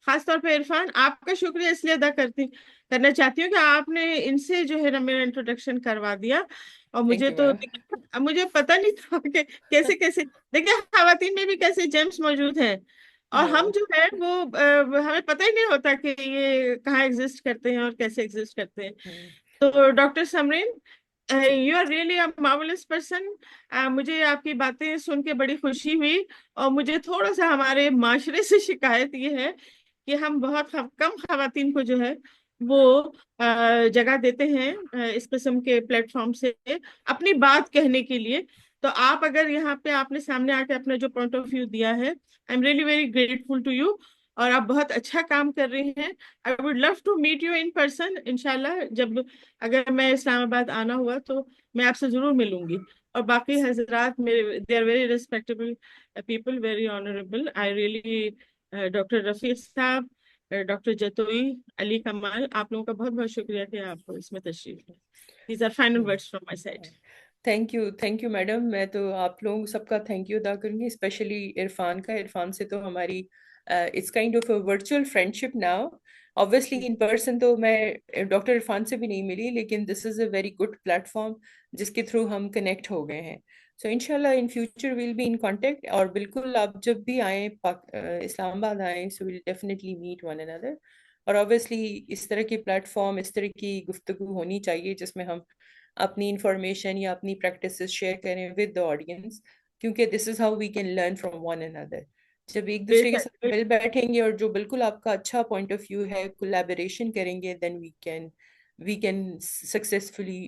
[SPEAKER 1] खास तौर पे इरफान आपका शुक्रिया इसलिए अदा करना चाहती हूँ कि आपने इनसे जो है ना मेरा इंट्रोडक्शन करवा दिया। और
[SPEAKER 4] थैंक
[SPEAKER 1] मुझे
[SPEAKER 4] यू
[SPEAKER 1] तो
[SPEAKER 4] मैम।
[SPEAKER 1] अब मुझे पता नहीं था कि कैसे कैसे, देखिए खवातीन में भी कैसे जेम्स मौजूद हैं, और हम
[SPEAKER 4] हाँ
[SPEAKER 1] जो है वो हमें पता ही नहीं होता कि ये कहाँ एग्जिस्ट करते हैं और कैसे एग्जिस्ट करते हैं। तो doctor Samreen,
[SPEAKER 4] ji
[SPEAKER 1] you are really a marvellous person. मुझे आपकी बातें सुन के बड़ी खुशी हुई। और मुझे थोड़ा सा हमारे माशरे से शिकायत ये है कि हम बहुत कम खवातीन को जो है वो जगह देते हैं इस किस्म के प्लेटफॉर्म से अपनी बात कहने के लिए। तो आप अगर यहाँ पे आपने सामने आके अपना जो पॉइंट ऑफ व्यू दिया है, I am really very grateful to you. और आप बहुत अच्छा काम कर रही हैं। I would love to meet you in person इंशाल्लाह। जब अगर मैं इस्लामाबाद आना हुआ तो मैं आपसे जरूर मिलूंगी। और बाकी हजरात मेरे, they are very respectable people, very honourable. I really doctor Rafiq साहब, डॉक्टर जतोई, अली कमाल, आप लोगों का बहुत बहुत शुक्रिया कि आप इसमें तशरीफ लें। These are final words from my side.
[SPEAKER 4] Thank you madam. मैं तो आप लोगों सबका थैंक यू अदा करूंगी, स्पेशली इरफान का। इरफान से तो हमारी It's kind of a virtual friendship now. Obviously in person तो मैं डॉक्टर इरफान से भी नहीं मिली, लेकिन this is a very good platform जिसके थ्रू हम कनेक्ट हो गए हैं. So इंशाल्लाह in future we'll be in contact. और बिल्कुल आप जब भी आए इस्लामाबाद आए, so we'll definitely meet one another. और obviously इस तरह की प्लेटफॉर्म, इस तरह की गुफ्तगू होनी चाहिए जिसमें हम अपनी इंफॉर्मेशन या अपनी प्रैक्टिसेस शेयर करें विद द ऑडियंस, क्योंकि this is how we can learn from one another. जब एक दूसरे के साथ मिल बैठेंगे और जो बिल्कुल आपका अच्छा पॉइंट ऑफ व्यू है, कोलैबोरेशन करेंगे, then we can successfully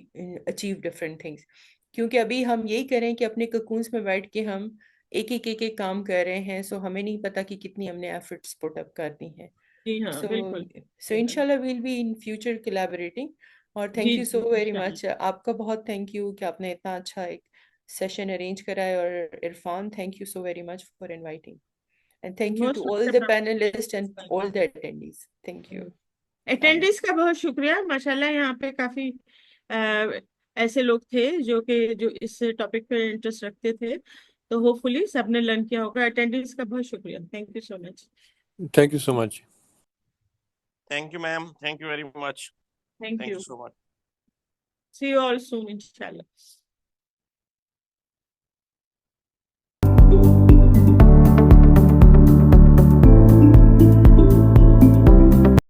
[SPEAKER 4] achieve different things. क्योंकि अभी हम यही करें कि अपने ककून्स में बैठ के हम एक काम कर रहे हैं, सो हमें नहीं पता कि कितनी हमने एफर्ट्स पुट अप करनी है.
[SPEAKER 1] जी हाँ, बिल्कुल.
[SPEAKER 4] सो इंशाल्लाह will be in future collaborating. और थैंक
[SPEAKER 1] जी
[SPEAKER 4] यू सो
[SPEAKER 1] जी
[SPEAKER 4] वेरी
[SPEAKER 1] इंशाल्लाह.
[SPEAKER 4] मच. आपका बहुत थैंक यू कि आपने इतना अच्छा एक सेशन अरेंज करा है. और Irfan, thank you so very much for inviting. And thank you
[SPEAKER 1] बहुत
[SPEAKER 4] टू ऑल द
[SPEAKER 1] शुक्रिया.
[SPEAKER 4] Panelist and all the attendees. Thank you.
[SPEAKER 1] Attendance का बहुत शुक्रिया. माशाल्लाह यहाँ पे काफी ऐसे लोग थे जो इस टॉपिक पे इंटरेस्ट रखते थे, तो होपफुली सबने लर्न किया होगा. अटेंडेंस का बहुत शुक्रिया. Thank you so much.
[SPEAKER 5] Thank you so much.
[SPEAKER 6] Thank you, ma'am. Thank you very much.
[SPEAKER 1] Thank
[SPEAKER 6] Thank
[SPEAKER 1] you.
[SPEAKER 6] you so much.
[SPEAKER 1] सी यू ऑल सून इंशाल्लाह.